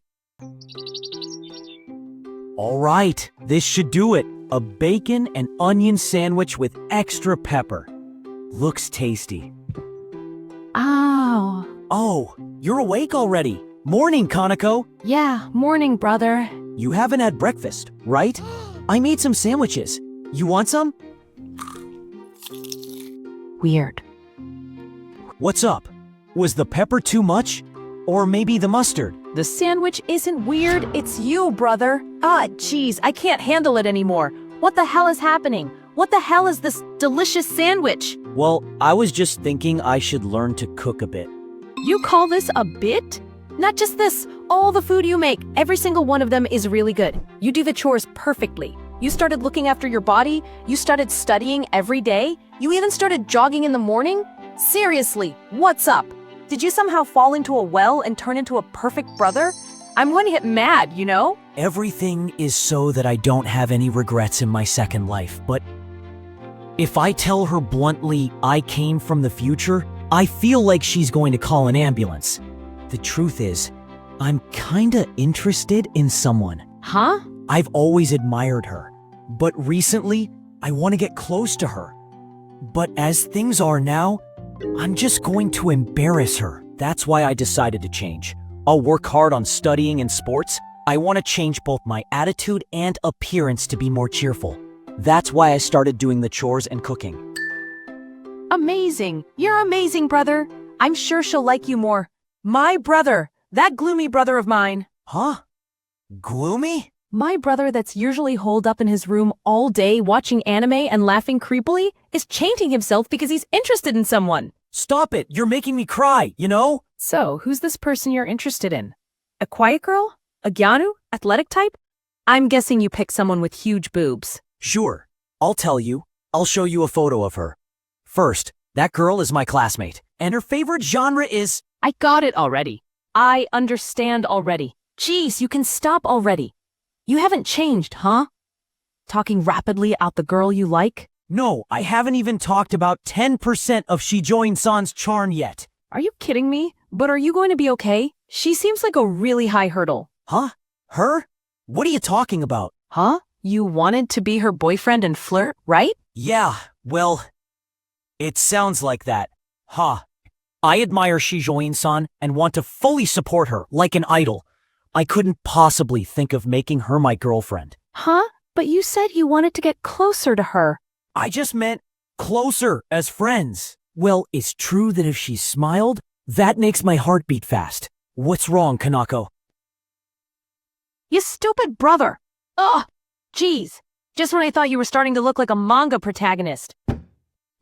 All right, this should do it. A bacon and onion sandwich with extra pepper. Looks tasty. Ow. Oh, you're awake already. Morning, Kanako. Yeah, morning, brother. You haven't had breakfast, right? I made some sandwiches. You want some? Weird. What's up? Was the pepper too much? Or maybe the mustard? The sandwich isn't weird, it's you, brother. Ah, jeez, I can't handle it anymore. What the hell is happening? What the hell is this delicious sandwich? Well, I was just thinking I should learn to cook a bit. You call this a bit? Not just this, all the food you make, every single one of them is really good. You do the chores perfectly. You started looking after your body, you started studying every day, you even started jogging in the morning? Seriously, what's up? Did you somehow fall into a well and turn into a perfect brother? I'm going to get mad, you know? Everything is so that I don't have any regrets in my second life, but if I tell her bluntly I came from the future, I feel like she's going to call an ambulance. The truth is, I'm kinda interested in someone. Huh? I've always admired her, but recently, I want to get close to her. But as things are now, I'm just going to embarrass her. That's why I decided to change. I'll work hard on studying and sports. I want to change both my attitude and appearance to be more cheerful. That's why I started doing the chores and cooking. Amazing. You're amazing, brother. I'm sure she'll like you more. My brother, that gloomy brother of mine. Huh? Gloomy? My brother that's usually holed up in his room all day watching anime and laughing creepily is changing himself because he's interested in someone. Stop it! You're making me cry, you know? So, who's this person you're interested in? A quiet girl? A gyanu? Athletic type? I'm guessing you picked someone with huge boobs. Sure. I'll tell you. I'll show you a photo of her. First, that girl is my classmate, and her favorite genre is... I got it already. I understand already. Jeez, you can stop already. You haven't changed, huh? Talking rapidly about the girl you like? No, I haven't even talked about 10% of Shijoin-san's charm yet. Are you kidding me? But are you going to be okay? She seems like a really high hurdle. Huh? Her? What are you talking about? Huh? You wanted to be her boyfriend and flirt, right? Yeah, well, it sounds like that. Huh. I admire Shijoin-san and want to fully support her like an idol. I couldn't possibly think of making her my girlfriend. Huh? But you said you wanted to get closer to her. I just meant closer as friends. Well, it's true that if she smiled, that makes my heart beat fast. What's wrong, Kanako? You stupid brother! Ugh! Jeez! Just when I thought you were starting to look like a manga protagonist.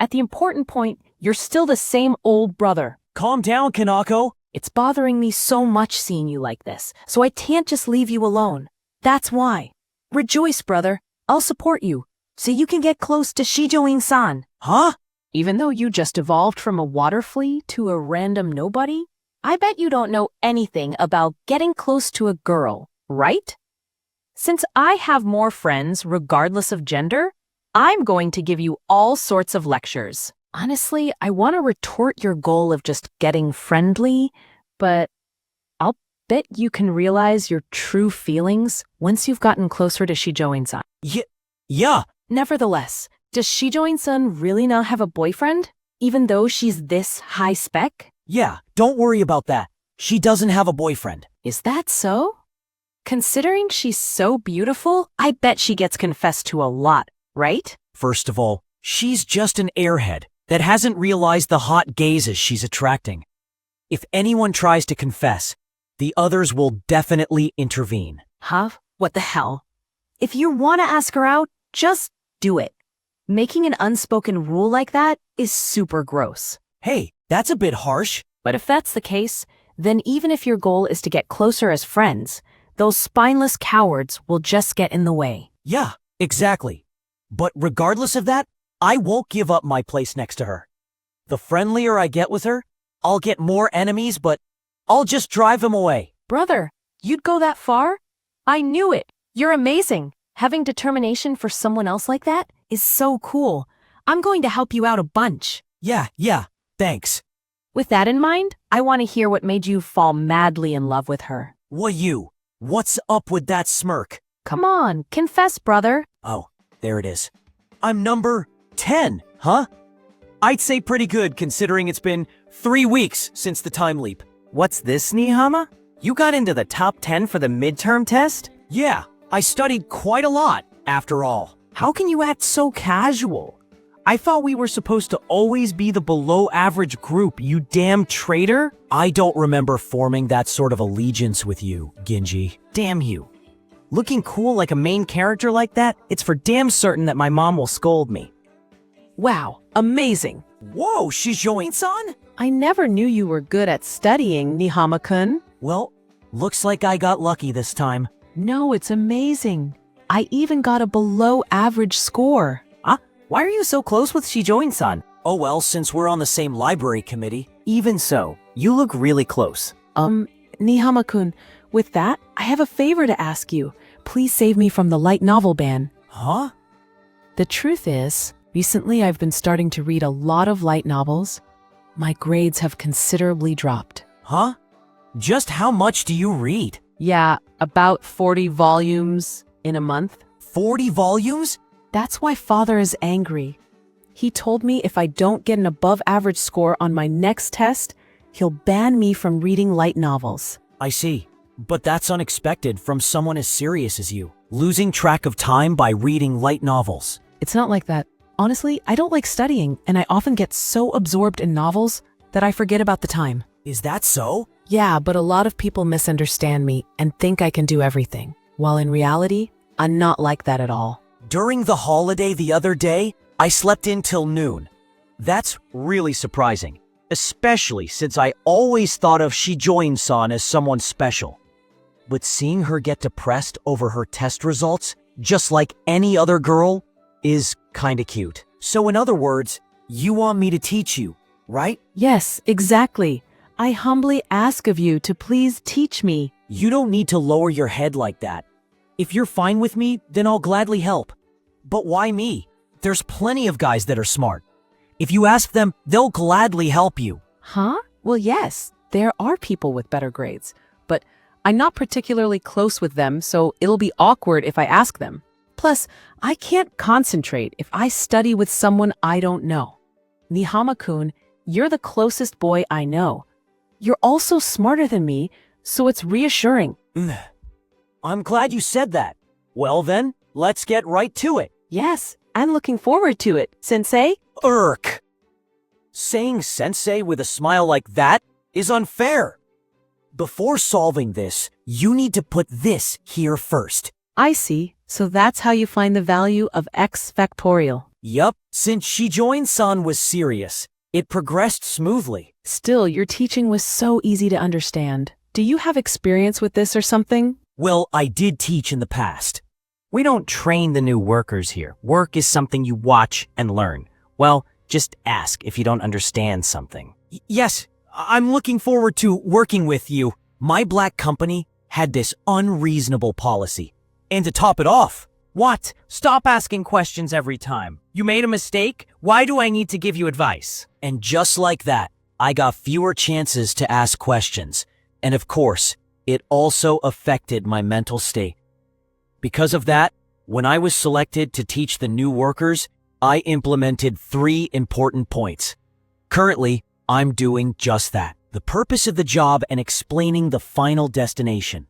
At the important point, you're still the same old brother. Calm down, Kanako. It's bothering me so much seeing you like this, so I can't just leave you alone. That's why. Rejoice, brother. I'll support you, so you can get close to Shijoin-san. Huh? Even though you just evolved from a water flea to a random nobody, I bet you don't know anything about getting close to a girl, right? Since I have more friends regardless of gender, I'm going to give you all sorts of lectures. Honestly, I want to retort your goal of just getting friendly, but I'll bet you can realize your true feelings once you've gotten closer to Shijoin-san. Yeah. Nevertheless, does Shijoin-san really not have a boyfriend, even though she's this high spec? Yeah, don't worry about that. She doesn't have a boyfriend. Is that so? Considering she's so beautiful, I bet she gets confessed to a lot, right? First of all, she's just an airhead that hasn't realized the hot gazes she's attracting. If anyone tries to confess, the others will definitely intervene. Huh? What the hell? If you want to ask her out, just do it. Making an unspoken rule like that is super gross. Hey, that's a bit harsh. But if that's the case, then even if your goal is to get closer as friends, those spineless cowards will just get in the way. Yeah, exactly. But regardless of that, I won't give up my place next to her. The friendlier I get with her, I'll get more enemies, but I'll just drive them away. Brother, you'd go that far? I knew it. You're amazing. Having determination for someone else like that is so cool. I'm going to help you out a bunch. Yeah, thanks. With that in mind, I want to hear what made you fall madly in love with her. What's up with that smirk? Come on, confess, brother. Oh, there it is. I'm number 10, huh? I'd say pretty good considering it's been 3 weeks since the time leap. What's this, Nihama? You got into the top 10 for the midterm test? Yeah, I studied quite a lot, after all. How can you act so casual? I thought we were supposed to always be the below-average group, you damn traitor. I don't remember forming that sort of allegiance with you, Ginji. Damn you. Looking cool like a main character like that, it's for damn certain that my mom will scold me. Wow, amazing. Whoa, Shijoin-san? I never knew you were good at studying, Nihama-kun. Well, looks like I got lucky this time. No, it's amazing. I even got a below-average score. Why are you so close with Shijoin-san? Oh well, since we're on the same library committee. Even so, you look really close. Nihama-kun, with that, I have a favor to ask you. Please save me from the light novel ban. Huh? The truth is, recently I've been starting to read a lot of light novels. My grades have considerably dropped. Huh? Just how much do you read? Yeah, about 40 volumes in a month. 40 volumes? That's why Father is angry. He told me if I don't get an above-average score on my next test, he'll ban me from reading light novels. I see. But that's unexpected from someone as serious as you. Losing track of time by reading light novels. It's not like that. Honestly, I don't like studying, and I often get so absorbed in novels that I forget about the time. Is that so? Yeah, but a lot of people misunderstand me and think I can do everything, while in reality, I'm not like that at all. During the holiday the other day, I slept in till noon. That's really surprising, especially since I always thought of Shijoin-san as someone special. But seeing her get depressed over her test results, just like any other girl, is kinda cute. So in other words, you want me to teach you, right? Yes, exactly. I humbly ask of you to please teach me. You don't need to lower your head like that. If you're fine with me, then I'll gladly help. But why me? There's plenty of guys that are smart. If you ask them, they'll gladly help you. Huh? Well, yes, there are people with better grades, but I'm not particularly close with them, so it'll be awkward if I ask them. Plus, I can't concentrate if I study with someone I don't know. Nihama-kun, you're the closest boy I know. You're also smarter than me, so it's reassuring. I'm glad you said that. Well then, let's get right to it. Yes, I'm looking forward to it, Sensei. Irk! Saying sensei with a smile like that is unfair. Before solving this, you need to put this here first. I see. So that's how you find the value of x factorial. Yup, since Shijoin-san was serious, it progressed smoothly. Still, your teaching was so easy to understand. Do you have experience with this or something? Well, I did teach in the past. We don't train the new workers here. Work is something you watch and learn. Well, just ask if you don't understand something. Yes, I'm looking forward to working with you. My black company had this unreasonable policy. And to top it off, what? Stop asking questions every time. You made a mistake? Why do I need to give you advice? And just like that, I got fewer chances to ask questions. And of course, it also affected my mental state. Because of that, when I was selected to teach the new workers, I implemented 3 important points. Currently, I'm doing just that. The purpose of the job and explaining the final destination.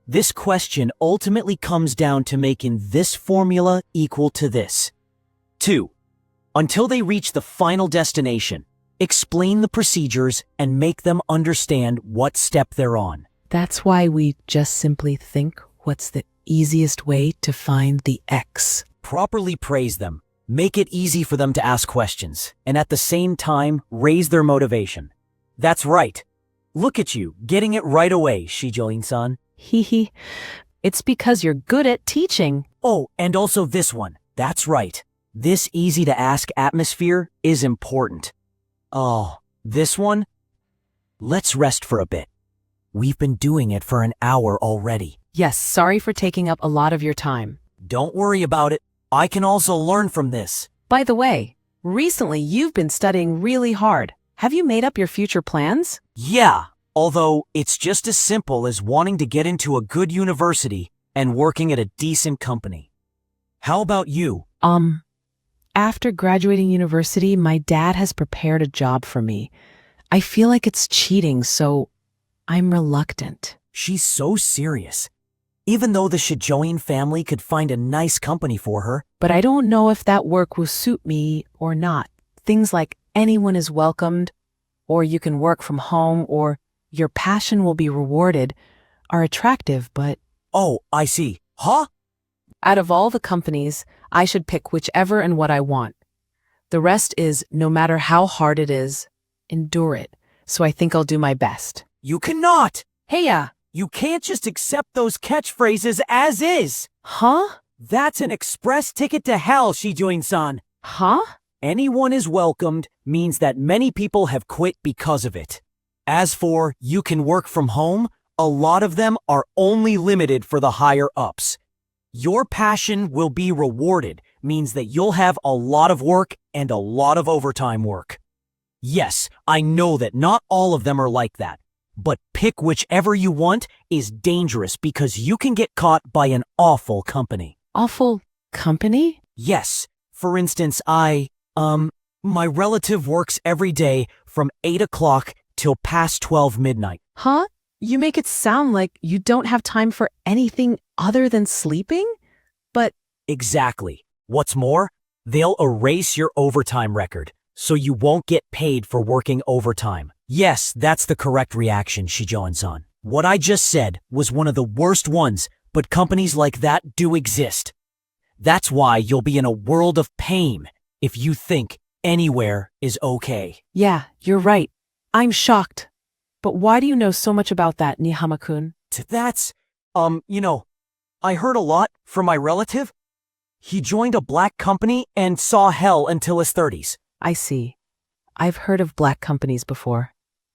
This question ultimately comes down to making this formula equal to this. 2. Until they reach the final destination, explain the procedures and make them understand what step they're on. That's why we just simply think what's the easiest way to find the x. Properly praise them, make it easy for them to ask questions, and at the same time, raise their motivation. That's right. Look at you, getting it right away, Shijoin-san. Hee. It's because you're good at teaching. Oh, and also this one. That's right. This easy-to-ask atmosphere is important. Oh, this one? Let's rest for a bit. We've been doing it for an hour already. Yes, sorry for taking up a lot of your time. Don't worry about it. I can also learn from this. By the way, recently you've been studying really hard. Have you made up your future plans? Yeah, although it's just as simple as wanting to get into a good university and working at a decent company. How about you? After graduating university, my dad has prepared a job for me. I feel like it's cheating, so I'm reluctant. She's so serious. Even though the Shijoin family could find a nice company for her. But I don't know if that work will suit me or not. Things like anyone is welcomed, or you can work from home, or your passion will be rewarded are attractive, but Oh, I see. Huh? out of all the companies, I should pick whichever and what I want. The rest is, no matter how hard it is, endure it. So I think I'll do my best. You cannot! Heya! You can't just accept those catchphrases as is! Huh? That's an express ticket to hell, Shijoin-san. Huh? Anyone is welcomed means that many people have quit because of it. As for you can work from home, a lot of them are only limited for the higher ups. Your passion will be rewarded means that you'll have a lot of work and a lot of overtime work. Yes, I know that not all of them are like that, but pick whichever you want is dangerous because you can get caught by an awful company. Awful company? Yes, for instance, my relative works every day from 8 o'clock till past 12 midnight. Huh? You make it sound like you don't have time for anything other than sleeping? But Exactly. What's more, they'll erase your overtime record, so you won't get paid for working overtime. Yes, that's the correct reaction, Shijoin-san. What I just said was one of the worst ones, but companies like that do exist. That's why you'll be in a world of pain if you think anywhere is okay. yeah, you're right. I'm shocked. But why do you know so much about that, Nihama-kun? That's, I heard a lot from my relative. He joined a black company and saw hell until his 30s. I see. I've heard of black companies before.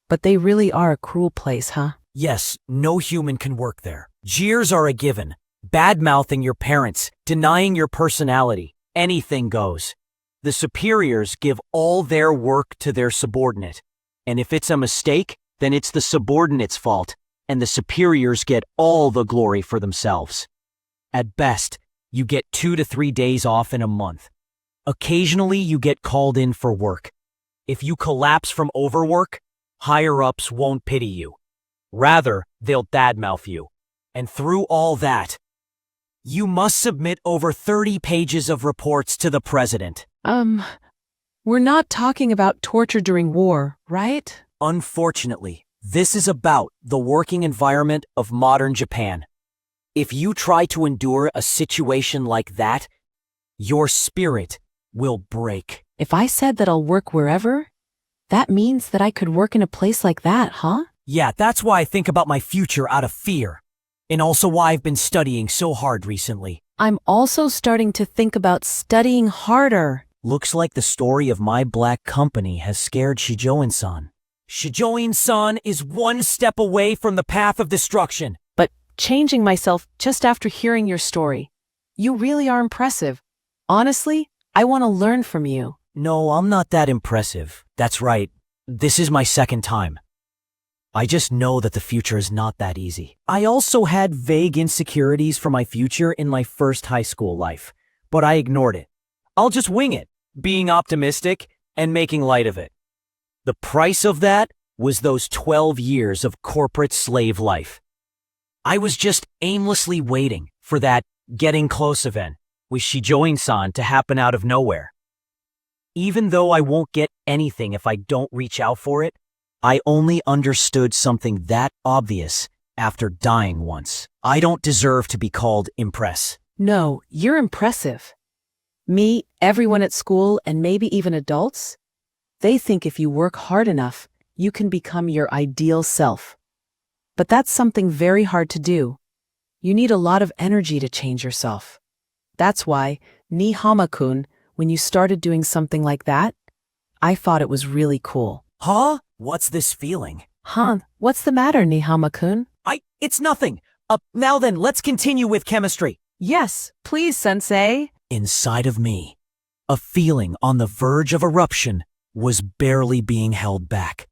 But they really are a cruel place, huh? Yes, no human can work there. Jeers are a given. Bad-mouthing your parents, denying your personality, anything goes. The superiors give all their work to their subordinate. And if it's a mistake, then it's the subordinate's fault, and the superiors get all the glory for themselves. At best, you get 2 to 3 days off in a month. Occasionally, you get called in for work. If you collapse from overwork, higher-ups won't pity you. Rather, they'll badmouth you. And through all that, you must submit over 30 pages of reports to the president. We're not talking about torture during war, right? Unfortunately, this is about the working environment of modern Japan. If you try to endure a situation like that, your spirit will break. If I said that I'll work wherever, that means that I could work in a place like that, huh? Yeah, that's why I think about my future out of fear. And also why I've been studying so hard recently. I'm also starting to think about studying harder. Looks like the story of my black company has scared Shijoin-san. Shijoin-san is one step away from the path of destruction. But changing myself just after hearing your story. You really are impressive. Honestly, I want to learn from you. No, I'm not that impressive. That's right. This is my second time. I just know that the future is not that easy. I also had vague insecurities for my future in my first high school life, but I ignored it. I'll just wing it, being optimistic and making light of it. The price of that was those 12 years of corporate slave life. I was just aimlessly waiting for that getting close event with Shijoin-san to happen out of nowhere. Even though I won't get anything if I don't reach out for it, I only understood something that obvious after dying once. I don't deserve to be called impress. No, you're impressive. Me, everyone at school, and maybe even adults, they think if you work hard enough, you can become your ideal self. But that's something very hard to do. You need a lot of energy to change yourself. That's why, Nihama-kun, when you started doing something like that, I thought it was really cool. Huh? What's this feeling? Huh? What's the matter, Nihama-kun? It's nothing. Now then, let's continue with chemistry. Yes, please, sensei. Inside of me, a feeling on the verge of eruption was barely being held back.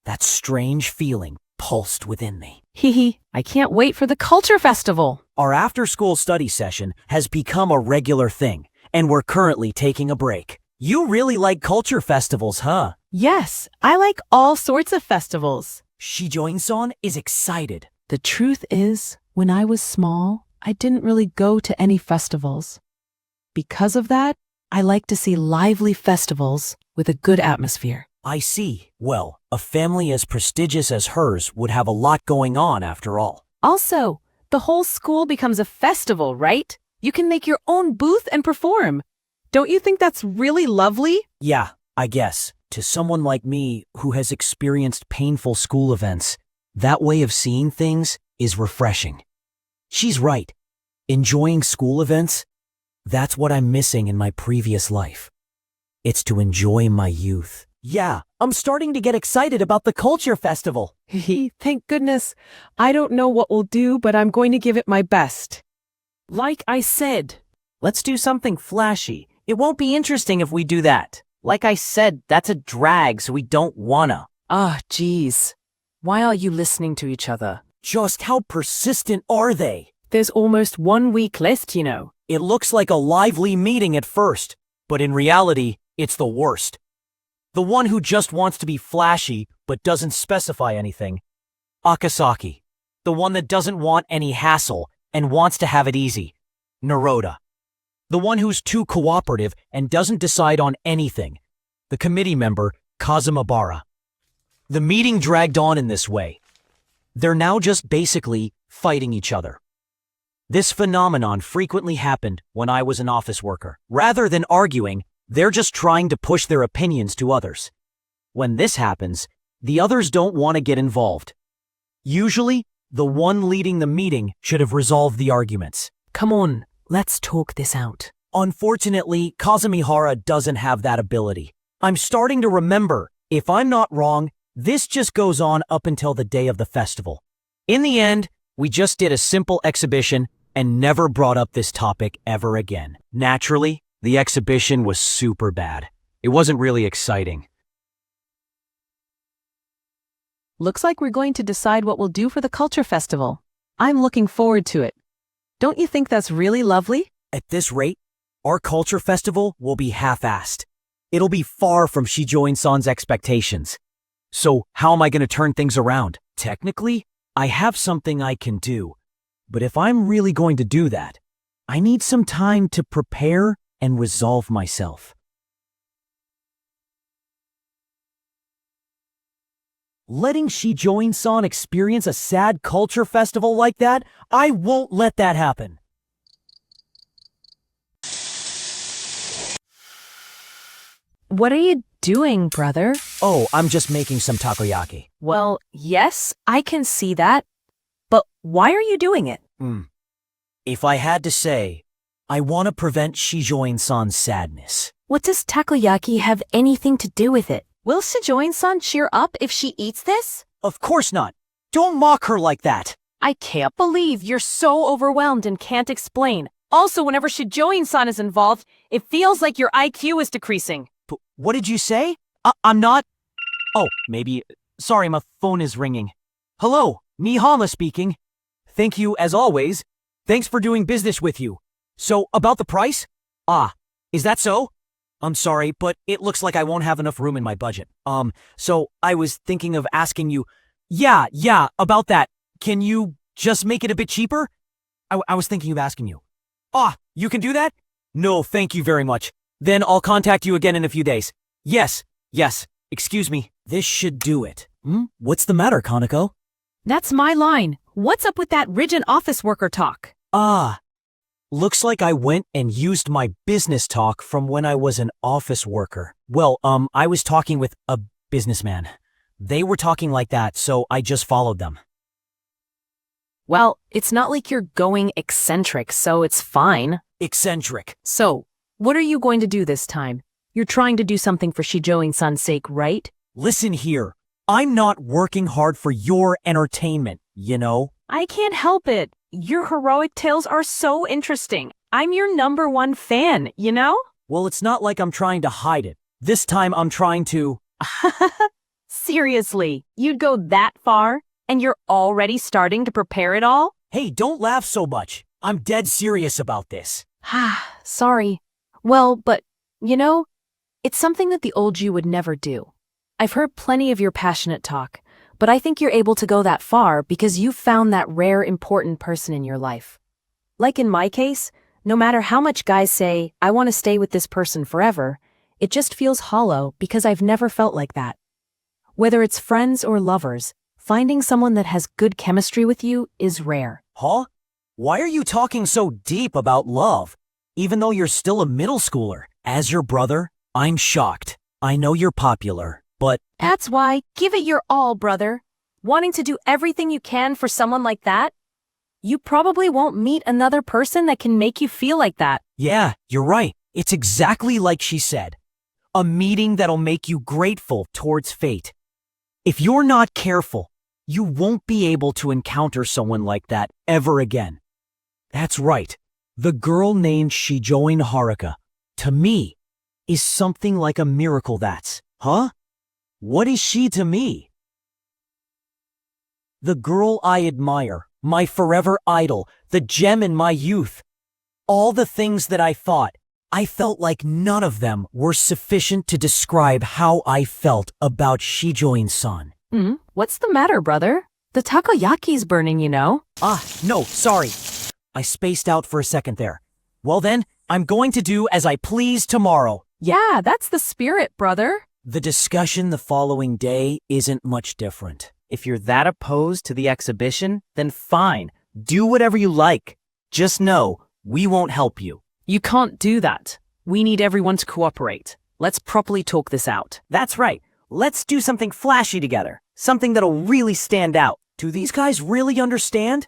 That strange feeling pulsed within me. Hee, I can't wait for the culture festival. Our after-school study session has become a regular thing, and we're currently taking a break. You really like culture festivals, huh? Yes, I like all sorts of festivals. Shijoin-san is excited. The truth is, when I was small, I didn't really go to any festivals. Because of that, I like to see lively festivals with a good atmosphere. I see. Well, a family as prestigious as hers would have a lot going on after all. Also, the whole school becomes a festival, right? You can make your own booth and perform. Don't you think that's really lovely? Yeah, I guess. To someone like me who has experienced painful school events, that way of seeing things is refreshing. She's right. Enjoying school events, that's what I'm missing in my previous life. It's to enjoy my youth. Yeah, I'm starting to get excited about the culture festival. Thank goodness. I don't know what we'll do, but I'm going to give it my best. Like I said, let's do something flashy. It won't be interesting if we do that. Like I said, that's a drag, so we don't wanna. Geez. Why are you listening to each other? Just how persistent are they? There's almost 1 week left, you know. It looks like a lively meeting at first, but in reality, it's the worst. The one who just wants to be flashy but doesn't specify anything. Akasaki. The one that doesn't want any hassle and wants to have it easy. Naroda. The one who's too cooperative and doesn't decide on anything. The committee member, Kazumabara. The meeting dragged on in this way. They're now just basically fighting each other. This phenomenon frequently happened when I was an office worker. Rather than arguing, they're just trying to push their opinions to others. When this happens, the others don't want to get involved. Usually, the one leading the meeting should have resolved the arguments. Come on, let's talk this out. Unfortunately, Kazumihara doesn't have that ability. I'm starting to remember, if I'm not wrong, this just goes on up until the day of the festival. In the end, we just did a simple exhibition and never brought up this topic ever again. Naturally, the exhibition was super bad. It wasn't really exciting. Looks like we're going to decide what we'll do for the culture festival. I'm looking forward to it. Don't you think that's really lovely? At this rate, our culture festival will be half-assed. It'll be far from Shijoin-san's expectations. So how am I going to turn things around? Technically, I have something I can do. But if I'm really going to do that, I need some time to prepare and resolve myself. Letting Shijoin-san experience a sad culture festival like that, I won't let that happen. What are you doing, brother? Oh, I'm just making some takoyaki. Well, yes, I can see that. But why are you doing it? If I had to say, I want to prevent Shijoin-san's sadness. What does takoyaki have anything to do with it? Will Shijoin-san cheer up if she eats this? Of course not. Don't mock her like that. I can't believe you're so overwhelmed and can't explain. Also, whenever Shijoin-san is involved, it feels like your IQ is decreasing. But what did you say? I'm not... Oh, maybe... Sorry, my phone is ringing. Hello, Nihama speaking. Thank you, as always. Thanks for doing business with you. So, about the price? Is that so? I'm sorry, but it looks like I won't have enough room in my budget. So I was thinking of asking you... Yeah, about that. Can you just make it a bit cheaper? I was thinking of asking you. You can do that? No, thank you very much. Then I'll contact you again in a few days. Yes. Excuse me. This should do it. What's the matter, Kaneko? That's my line. What's up with that rigid office worker talk? Looks like I went and used my business talk from when I was an office worker. Well, I was talking with a businessman. They were talking like that, so I just followed them. Well, it's not like you're going eccentric, so it's fine. Eccentric. So, what are you going to do this time? You're trying to do something for Shijoin-san's sake, right? Listen here. I'm not working hard for your entertainment, you know? I can't help it. Your heroic tales are so interesting. I'm your #1 fan, you know? Well, it's not like I'm trying to hide it. This time I'm trying to... Seriously, you'd go that far? And you're already starting to prepare it all? Hey, don't laugh so much. I'm dead serious about this. Sorry. Well, but, you know, it's something that the old you would never do. I've heard plenty of your passionate talk, But I think you're able to go that far because you've found that rare, important person in your life. Like in my case, no matter how much guys say, I want to stay with this person forever, it just feels hollow because I've never felt like that. Whether it's friends or lovers, finding someone that has good chemistry with you is rare. Huh? Why are you talking so deep about love? Even though you're still a middle schooler. As your brother, I'm shocked. I know you're popular, but That's why, give it your all, brother. Wanting to do everything you can for someone like that? You probably won't meet another person that can make you feel like that. yeah, you're right. It's exactly like she said. A meeting that'll make you grateful towards fate. If you're not careful, you won't be able to encounter someone like that ever again. That's right. The girl named Shijoin Haruka, to me, is something like a miracle that's, huh? What is she to me? The girl I admire, my forever idol, the gem in my youth. All the things that I felt like none of them were sufficient to describe how I felt about Shijoin-san. What's the matter, brother? The takoyaki's burning, you know? No, sorry. I spaced out for a second there. Well then, I'm going to do as I please tomorrow. Yeah, that's the spirit, brother. The discussion the following day isn't much different. If you're that opposed to the exhibition, then fine. Do whatever you like. Just know, we won't help you. You can't do that. We need everyone to cooperate. Let's properly talk this out. That's right. Let's do something flashy together. Something that'll really stand out. Do these guys really understand?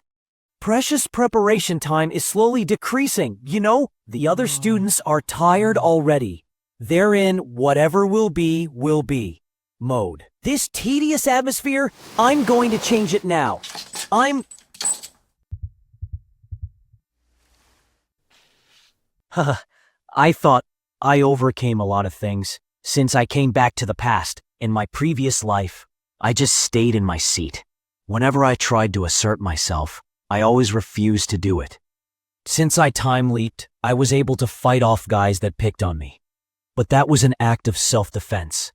Precious preparation time is slowly decreasing, you know? The other students are tired already. They're in whatever will be mode. This tedious atmosphere, I'm going to change it now. I thought I overcame a lot of things. Since I came back to the past, in my previous life, I just stayed in my seat. Whenever I tried to assert myself, I always refused to do it. Since I time leaped, I was able to fight off guys that picked on me. But that was an act of self-defense.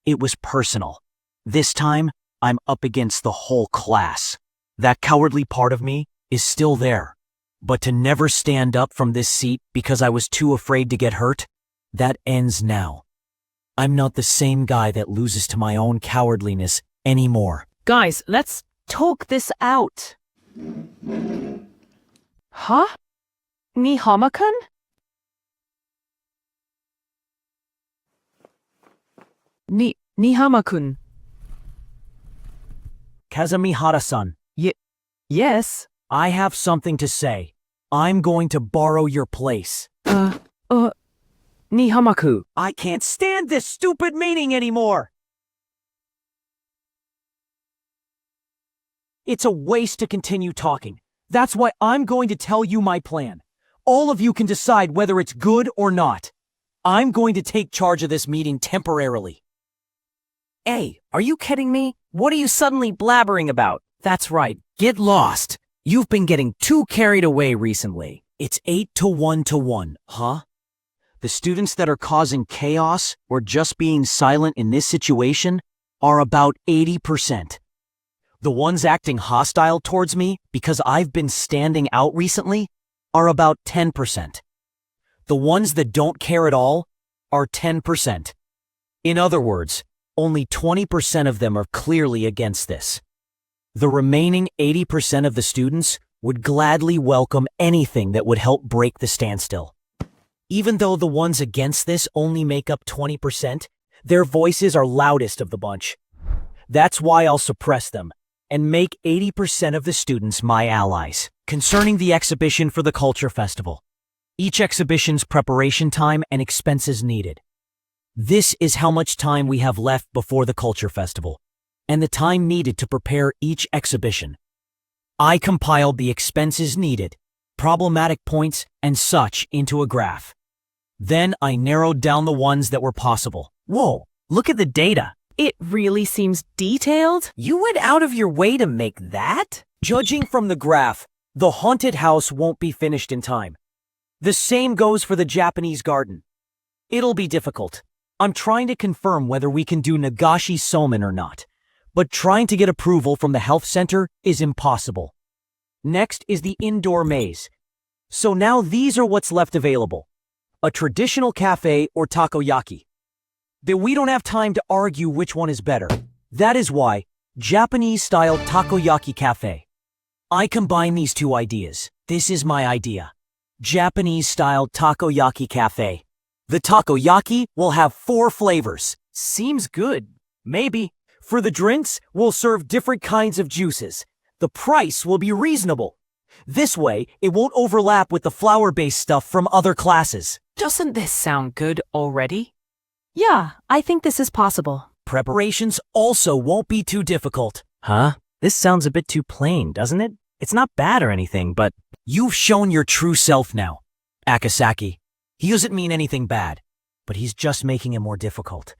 It was personal. This time, I'm up against the whole class. That cowardly part of me is still there. But to never stand up from this seat because I was too afraid to get hurt, that ends now. I'm not the same guy that loses to my own cowardliness anymore. Guys, let's talk this out. Huh? Nihama-kun? Nihama-kun. Kazumihara-san, Yes. I have something to say. I'm going to borrow your place. Nihama-kun. I can't stand this stupid meeting anymore! It's a waste to continue talking. That's why I'm going to tell you my plan. All of you can decide whether it's good or not. I'm going to take charge of this meeting temporarily. Hey, are you kidding me? What are you suddenly blabbering about? That's right. Get lost. You've been getting too carried away recently. It's 8 to 1 to 1, huh? The students that are causing chaos or just being silent in this situation are about 80%. The ones acting hostile towards me because I've been standing out recently are about 10%. The ones that don't care at all are 10%. In other words, only 20% of them are clearly against this. The remaining 80% of the students would gladly welcome anything that would help break the standstill. Even though the ones against this only make up 20%, their voices are loudest of the bunch. That's why I'll suppress them and make 80% of the students my allies. Concerning the exhibition for the Culture Festival, each exhibition's preparation time and expenses needed. This is how much time we have left before the Culture Festival, and the time needed to prepare each exhibition. I compiled the expenses needed, problematic points, and such into a graph. Then I narrowed down the ones that were possible. Whoa, look at the data. It really seems detailed. You went out of your way to make that? Judging from the graph, the haunted house won't be finished in time. The same goes for the Japanese garden. It'll be difficult. I'm trying to confirm whether we can do Nagashi Somen or not. but trying to get approval from the health center is impossible. Next is the indoor maze. So now these are what's left available. A traditional cafe or takoyaki. That we don't have time to argue which one is better. That is why Japanese-style takoyaki cafe. I combine these two ideas. This is my idea. Japanese-style takoyaki cafe. The takoyaki will have 4 flavors. Seems good. Maybe. For the drinks, we'll serve different kinds of juices. The price will be reasonable. This way, it won't overlap with the flour-based stuff from other classes. Doesn't this sound good already? Yeah, I think this is possible. Preparations also won't be too difficult. Huh? This sounds a bit too plain, doesn't it? It's not bad or anything, but You've shown your true self now, Akasaki. He doesn't mean anything bad, but he's just making it more difficult.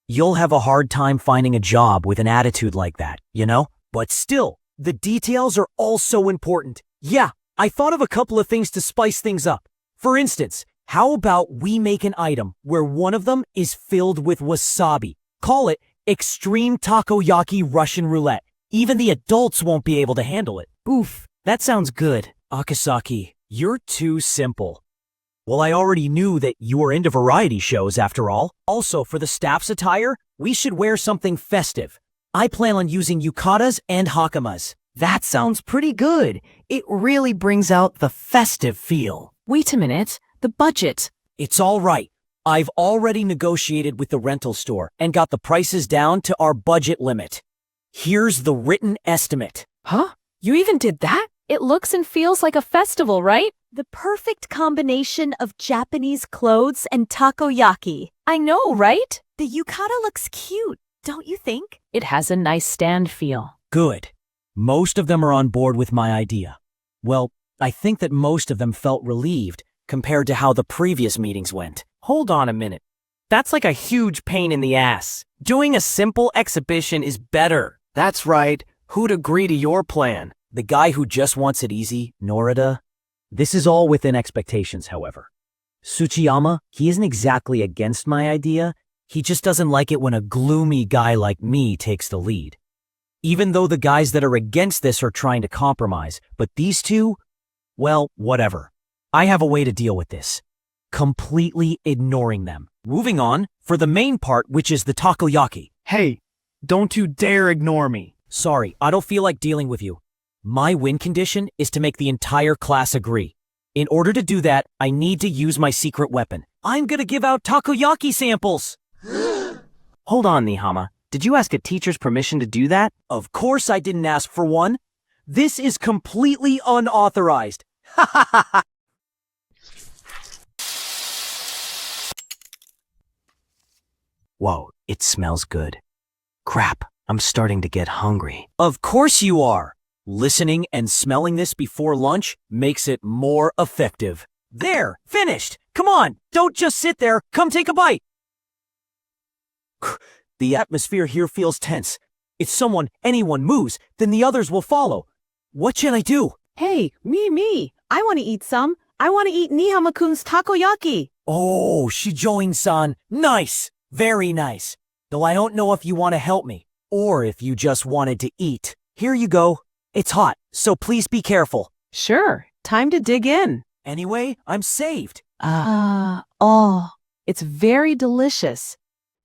You'll have a hard time finding a job with an attitude like that, you know? But still, the details are all so important. Yeah, I thought of a couple of things to spice things up. For instance, how about we make an item where one of them is filled with wasabi? Call it Extreme Takoyaki Russian Roulette. Even the adults won't be able to handle it. oof, that sounds good. Akasaki, you're too simple. Well, I already knew that you were into variety shows after all. Also, for the staff's attire, we should wear something festive. I plan on using yukatas and hakamas. That sounds pretty good. It really brings out the festive feel. Wait a minute. The budget. It's all right. I've already negotiated with the rental store and got the prices down to our budget limit. Here's the written estimate. Huh? You even did that? It looks and feels like a festival, right? The perfect combination of Japanese clothes and takoyaki. I know, right? The yukata looks cute, don't you think? It has a nice stand feel. Good. Most of them are on board with my idea. Well, I think that most of them felt relieved compared to how the previous meetings went. Hold on a minute. That's like a huge pain in the ass. Doing a simple exhibition is better. That's right. Who'd agree to your plan? The guy who just wants it easy, Norida. This is all within expectations, however. Tsuchiyama, he isn't exactly against my idea. He just doesn't like it when a gloomy guy like me takes the lead. Even though the guys that are against this are trying to compromise, but these two, well, whatever. I have a way to deal with this. Completely ignoring them. Moving on, for the main part, which is the takoyaki. Hey, don't you dare ignore me. Sorry, I don't feel like dealing with you. My win condition is to make the entire class agree. In order to do that, I need to use my secret weapon. I'm gonna give out takoyaki samples! Hold on, Nihama. Did you ask a teacher's permission to do that? Of course I didn't ask for one. This is completely unauthorized. Ha ha ha ha! Whoa, it smells good. Crap, I'm starting to get hungry. Of course you are! Listening and smelling this before lunch makes it more effective. There, finished! Come on, don't just sit there, come take a bite! The atmosphere here feels tense. If anyone moves, then the others will follow. What should I do? Hey, me. I want to eat some. I want to eat Nihama-kun's takoyaki. Oh, Shijoin-san, nice! Very nice. Though I don't know if you want to help me, or if you just wanted to eat. Here you go. It's hot, so please be careful. Sure. Time to dig in. Anyway, I'm saved. It's very delicious.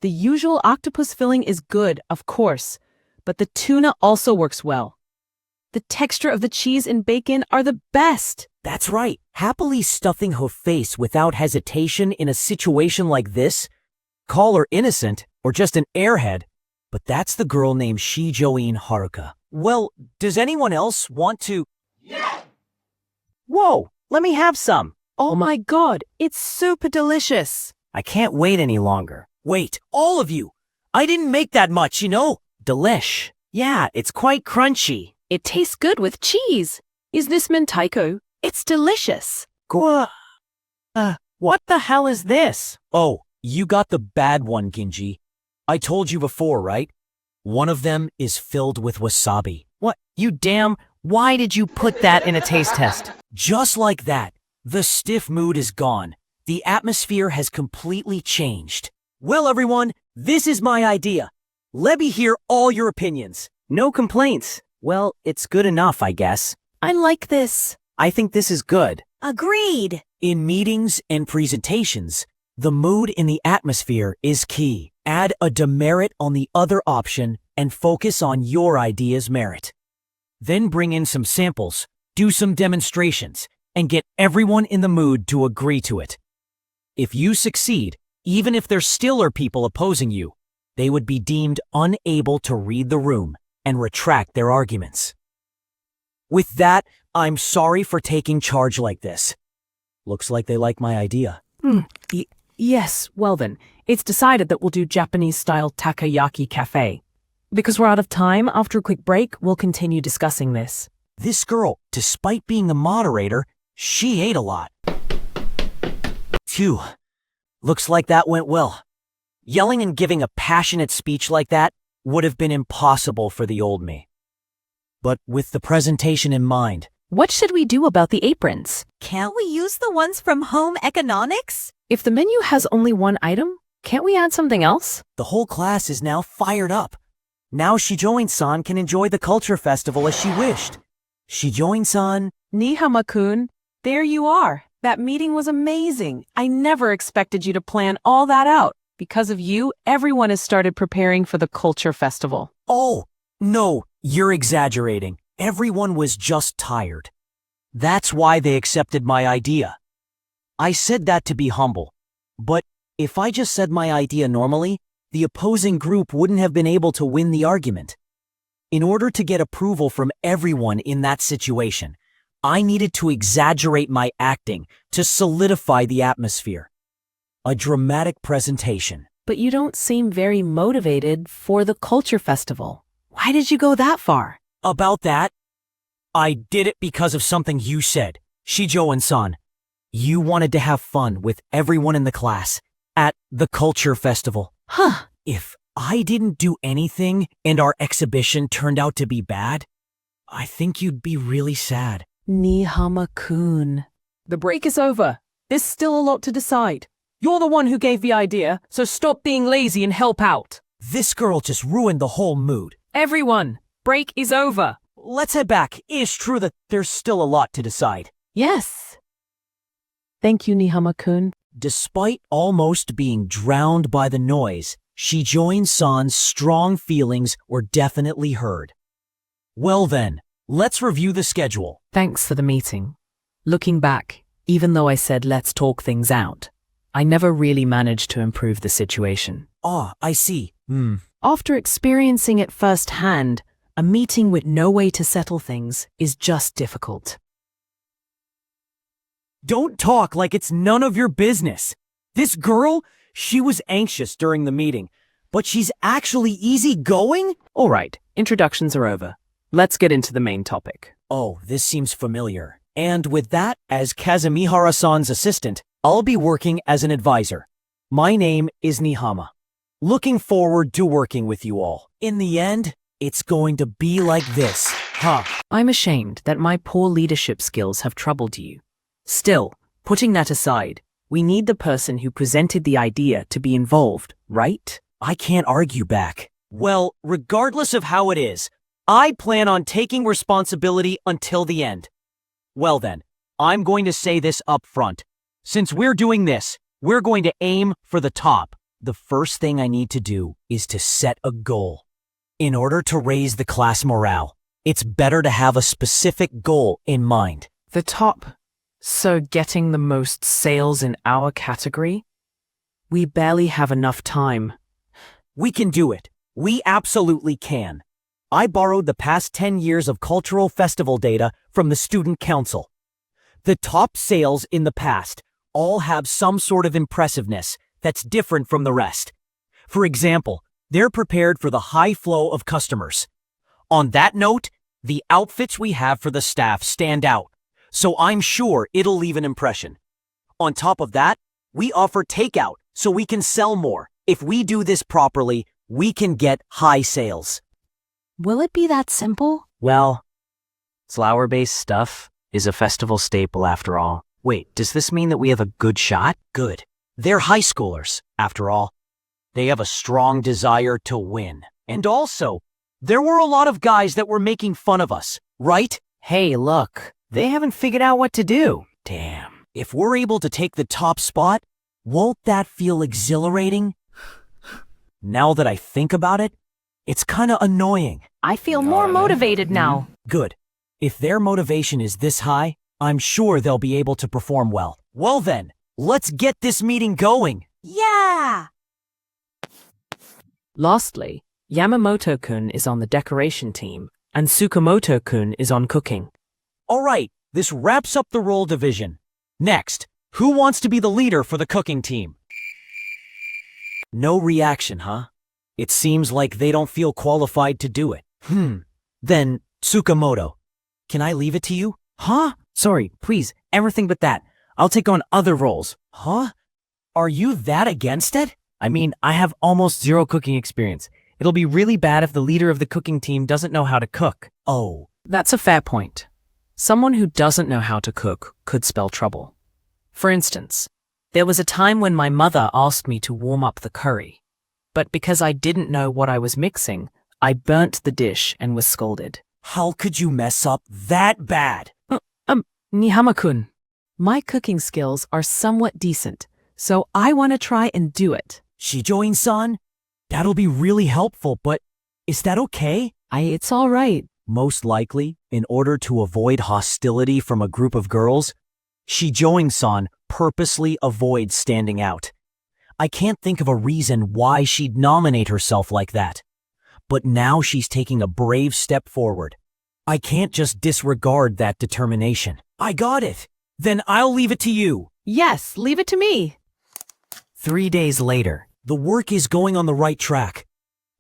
The usual octopus filling is good, of course, but the tuna also works well. The texture of the cheese and bacon are the best. That's right. Happily stuffing her face without hesitation in a situation like this. Call her innocent or just an airhead, but that's the girl named Shijoin Haruka. Well, does anyone else want to? Yeah! Whoa, let me have some. Oh my God, it's super delicious. I can't wait any longer. Wait, all of you! I didn't make that much, you know? Delish. Yeah, it's quite crunchy. It tastes good with cheese. Is this mentaiko? It's delicious. What the hell is this? Oh, you got the bad one, Ginji. I told you before, right? One of them is filled with wasabi. What? Why did you put that in a taste test? Just like that, the stiff mood is gone. The atmosphere has completely changed. Well, everyone, this is my idea. Let me hear all your opinions. No complaints. Well, it's good enough, I guess. I like this. I think this is good. Agreed. In meetings and presentations, the mood in the atmosphere is key. Add a demerit on the other option and focus on your idea's merit. Then bring in some samples, do some demonstrations, and get everyone in the mood to agree to it. If you succeed, even if there still are people opposing you, they would be deemed unable to read the room and retract their arguments. With that, I'm sorry for taking charge like this. Looks like they like my idea. Yes, well then, it's decided that we'll do Japanese-style takoyaki cafe. Because we're out of time, after a quick break, we'll continue discussing this. This girl, despite being the moderator, she ate a lot. Phew. Looks like that went well. Yelling and giving a passionate speech like that would have been impossible for the old me. But with the presentation in mind, What should we do about the aprons? Can't we use the ones from home economics? If the menu has only one item, can't we add something else? the whole class is now fired up. Now Shijoin-san can enjoy the culture festival as she wished. Shijoin-san, Nihama-kun, there you are. That meeting was amazing. I never expected you to plan all that out. Because of you, everyone has started preparing for the culture festival. oh, no, you're exaggerating. Everyone was just tired. That's why they accepted my idea. I said that to be humble. But if I just said my idea normally, the opposing group wouldn't have been able to win the argument. In order to get approval from everyone in that situation, I needed to exaggerate my acting to solidify the atmosphere. A dramatic presentation. But you don't seem very motivated for the culture festival. Why did you go that far? About that, I did it because of something you said, Shijoin-san. You wanted to have fun with everyone in the class at the culture festival. Huh. If I didn't do anything and our exhibition turned out to be bad, I think you'd be really sad. Nihama-kun. The break is over. There's still a lot to decide. You're the one who gave the idea, so stop being lazy and help out. This girl just ruined the whole mood. Everyone, break is over. Let's head back. It's true that there's still a lot to decide. Yes. Thank you, Nihama-kun. Despite almost being drowned by the noise, Shijoin-san's strong feelings were definitely heard. Well then, let's review the schedule. Thanks for the meeting. Looking back, even though I said let's talk things out, I never really managed to improve the situation. Ah, I see. After experiencing it firsthand, a meeting with no way to settle things is just difficult. Don't talk like it's none of your business. This girl, she was anxious during the meeting, but she's actually easygoing? All right, introductions are over. Let's get into the main topic. Oh, this seems familiar. And with that, as Kazumihara-san's assistant, I'll be working as an advisor. My name is Nihama. Looking forward to working with you all. In the end, it's going to be like this, huh? I'm ashamed that my poor leadership skills have troubled you. Still, putting that aside, we need the person who presented the idea to be involved, right? I can't argue back. Well, regardless of how it is, I plan on taking responsibility until the end. Well then, I'm going to say this up front. Since we're doing this, we're going to aim for the top. The first thing I need to do is to set a goal. In order to raise the class morale, it's better to have a specific goal in mind. The top. So getting the most sales in our category? We barely have enough time. We can do it. We absolutely can. I borrowed the past 10 years of cultural festival data from the Student Council. The top sales in the past all have some sort of impressiveness that's different from the rest. For example, they're prepared for the high flow of customers. On that note, the outfits we have for the staff stand out, so I'm sure it'll leave an impression. On top of that, we offer takeout so we can sell more. If we do this properly, we can get high sales. Will it be that simple? Well, flower-based stuff is a festival staple after all. Wait, does this mean that we have a good shot? Good. They're high schoolers, after all. They have a strong desire to win. And also, there were a lot of guys that were making fun of us, right? Hey, look, they haven't figured out what to do. Damn. If we're able to take the top spot, won't that feel exhilarating? Now that I think about it, it's kinda annoying. I feel more motivated now. Good. If their motivation is this high, I'm sure they'll be able to perform well. Well then, let's get this meeting going. Yeah! Lastly, Yamamoto-kun is on the decoration team, and Tsukamoto-kun is on cooking. All right, this wraps up the role division. Next, who wants to be the leader for the cooking team? No reaction, huh? It seems like they don't feel qualified to do it. Then, Tsukamoto, can I leave it to you? Huh? Sorry, please, everything but that. I'll take on other roles. Huh? Are you that against it? I mean, I have almost zero cooking experience. It'll be really bad if the leader of the cooking team doesn't know how to cook. Oh, That's a fair point. Someone who doesn't know how to cook could spell trouble. For instance, There was a time when my mother asked me to warm up the curry. But because I didn't know what I was mixing, I burnt the dish and was scolded. how could you mess up that bad? Nihama-kun, my cooking skills are somewhat decent, so I want to try and do it. Shijoin-san, that'll be really helpful, but is that okay? It's all right. Most likely, in order to avoid hostility from a group of girls, Shijoin-san purposely avoids standing out. I can't think of a reason why she'd nominate herself like that. But now she's taking a brave step forward. I can't just disregard that determination. I got it. Then I'll leave it to you. Yes, leave it to me. 3 days later, the work is going on the right track.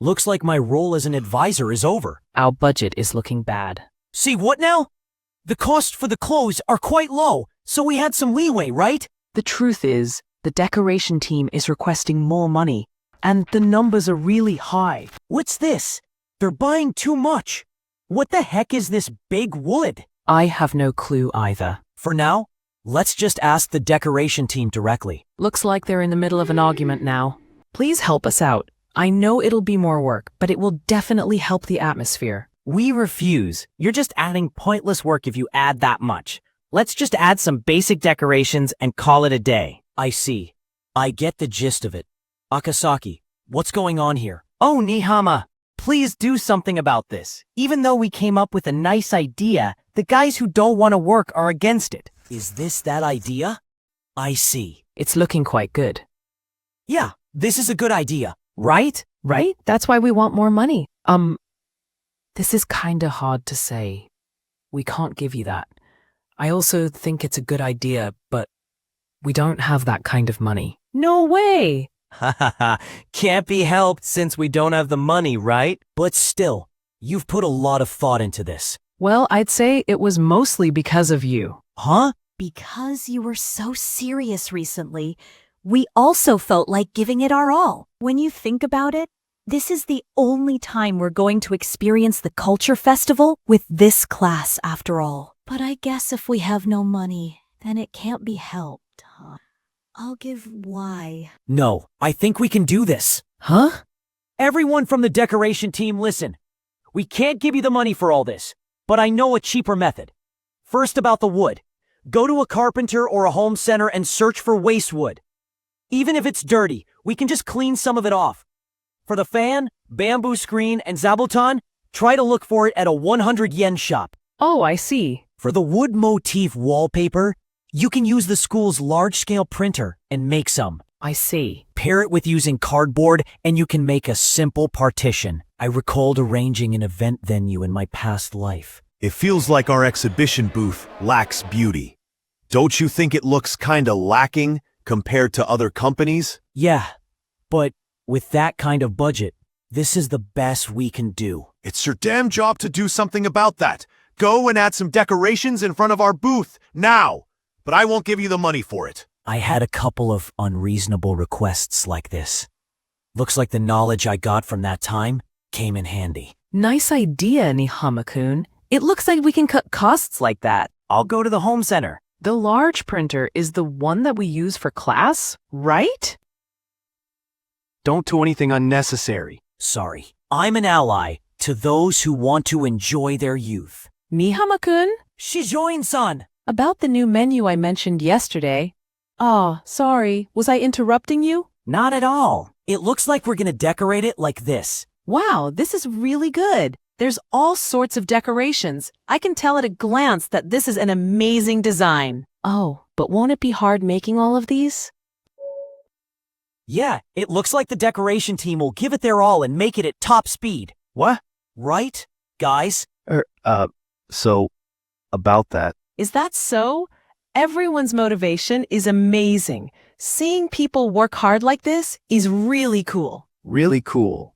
Looks like my role as an advisor is over. Our budget is looking bad. See what now? The cost for the clothes are quite low, so we had some leeway, right? The truth is, the decoration team is requesting more money, and the numbers are really high. What's this? They're buying too much. What the heck is this big wood? I have no clue either. For now, let's just ask the decoration team directly. Looks like they're in the middle of an argument now. Please help us out. I know it'll be more work, but it will definitely help the atmosphere. We refuse. You're just adding pointless work if you add that much. Let's just add some basic decorations and call it a day. I see. I get the gist of it. Akasaki, what's going on here? Oh, Nihama, please do something about this. Even though we came up with a nice idea, the guys who don't want to work are against it. Is this that idea? I see. It's looking quite good. Yeah, this is a good idea. Right? Right? That's why we want more money. This is kinda hard to say. We can't give you that. I also think it's a good idea, but we don't have that kind of money. No way! Ha ha ha. Can't be helped since we don't have the money, right? But still, you've put a lot of thought into this. Well, I'd say it was mostly because of you. Huh? Because you were so serious recently, we also felt like giving it our all. When you think about it, this is the only time we're going to experience the culture festival with this class after all. But I guess if we have no money, then it can't be helped, huh? I'll give Y. No, I think we can do this. Huh? Everyone from the decoration team, listen. We can't give you the money for all this, but I know a cheaper method. First about the wood. Go to a carpenter or a home center and search for waste wood. Even if it's dirty, we can just clean some of it off. For the fan, bamboo screen, and zabuton, try to look for it at a 100 yen shop. Oh, I see. For the wood motif wallpaper, you can use the school's large-scale printer and make some. I see. Pair it with using cardboard, and you can make a simple partition. I recalled arranging an event venue in my past life. It feels like our exhibition booth lacks beauty. Don't you think it looks kinda lacking compared to other companies? Yeah, but with that kind of budget, this is the best we can do. It's your damn job to do something about that. Go and add some decorations in front of our booth, now! But I won't give you the money for it. I had a couple of unreasonable requests like this. Looks like the knowledge I got from that time came in handy. Nice idea, Nihama-kun. It looks like we can cut costs like that. I'll go to the home center. The large printer is the one that we use for class, right? Don't do anything unnecessary. Sorry. I'm an ally to those who want to enjoy their youth. Nihama-kun? Shijoin-san! About the new menu I mentioned yesterday. Ah, sorry, was I interrupting you? Not at all. It looks like we're gonna decorate it like this. Wow, this is really good. There's all sorts of decorations. I can tell at a glance that this is an amazing design. Oh, but won't it be hard making all of these? Yeah, it looks like the decoration team will give it their all and make it at top speed. What? Right, guys? So, about that. Is that so? Everyone's motivation is amazing. Seeing people work hard like this is really cool. Really cool.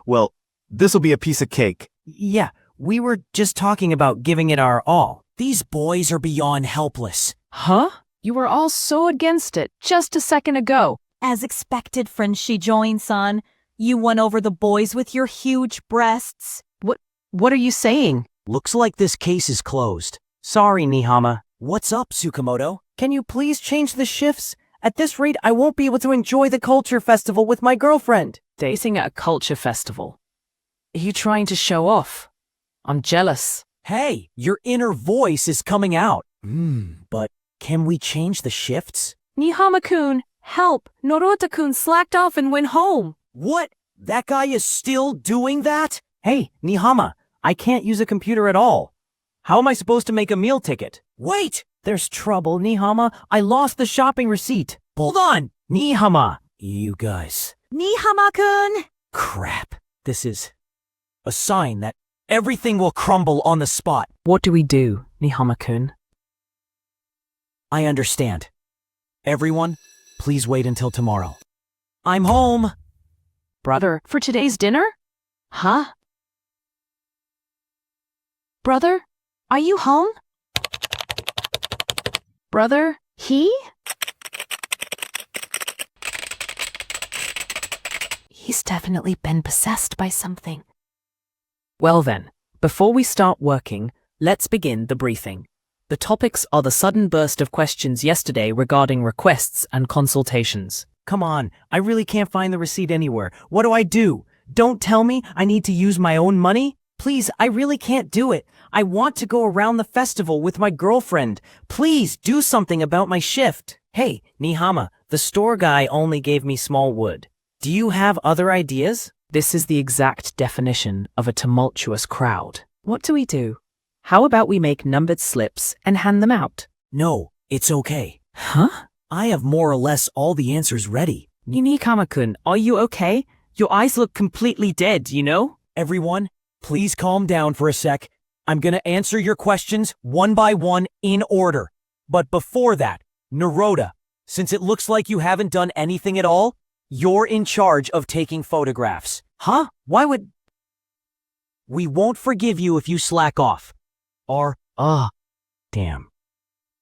Well, this'll be a piece of cake. Yeah, we were just talking about giving it our all. These boys are beyond helpless. Huh? You were all so against it just a second ago. As expected, friend Shijoin-san, you won over the boys with your huge breasts. What are you saying? Looks like this case is closed. Sorry, Nihama. What's up, Tsukamoto? Can you please change the shifts? At this rate, I won't be able to enjoy the culture festival with my girlfriend. Dating at a culture festival. Are you trying to show off? I'm jealous. Hey, your inner voice is coming out. But can we change the shifts? Nihama-kun, help! Norota-kun slacked off and went home. What? That guy is still doing that? Hey, Nihama, I can't use a computer at all. How am I supposed to make a meal ticket? Wait! There's trouble, Nihama. I lost the shopping receipt. Hold on! Nihama! You guys. Nihama-kun! Crap. This is a sign that everything will crumble on the spot. What do we do, Nihama-kun? I understand. Everyone, please wait until tomorrow. I'm home! Brother, For today's dinner? huh? Brother, are you home? Brother, he? He's definitely been possessed by something. Well then, before we start working, let's begin the briefing. The topics are the sudden burst of questions yesterday regarding requests and consultations. Come on, I really can't find the receipt anywhere. What do I do? Don't tell me I need to use my own money? Please, I really can't do it. I want to go around the festival with my girlfriend. Please do something about my shift. Hey, Nihama, the store guy only gave me small wood. Do you have other ideas? This is the exact definition of a tumultuous crowd. What do we do? How about we make numbered slips and hand them out? No, it's okay. Huh? I have more or less all the answers ready. Nihama-kun, are you okay? Your eyes look completely dead, you know? Everyone, please calm down for a sec. I'm gonna answer your questions one by one in order. But before that, Narota, since it looks like you haven't done anything at all, you're in charge of taking photographs. Huh? Why would... We won't forgive you if you slack off. Damn.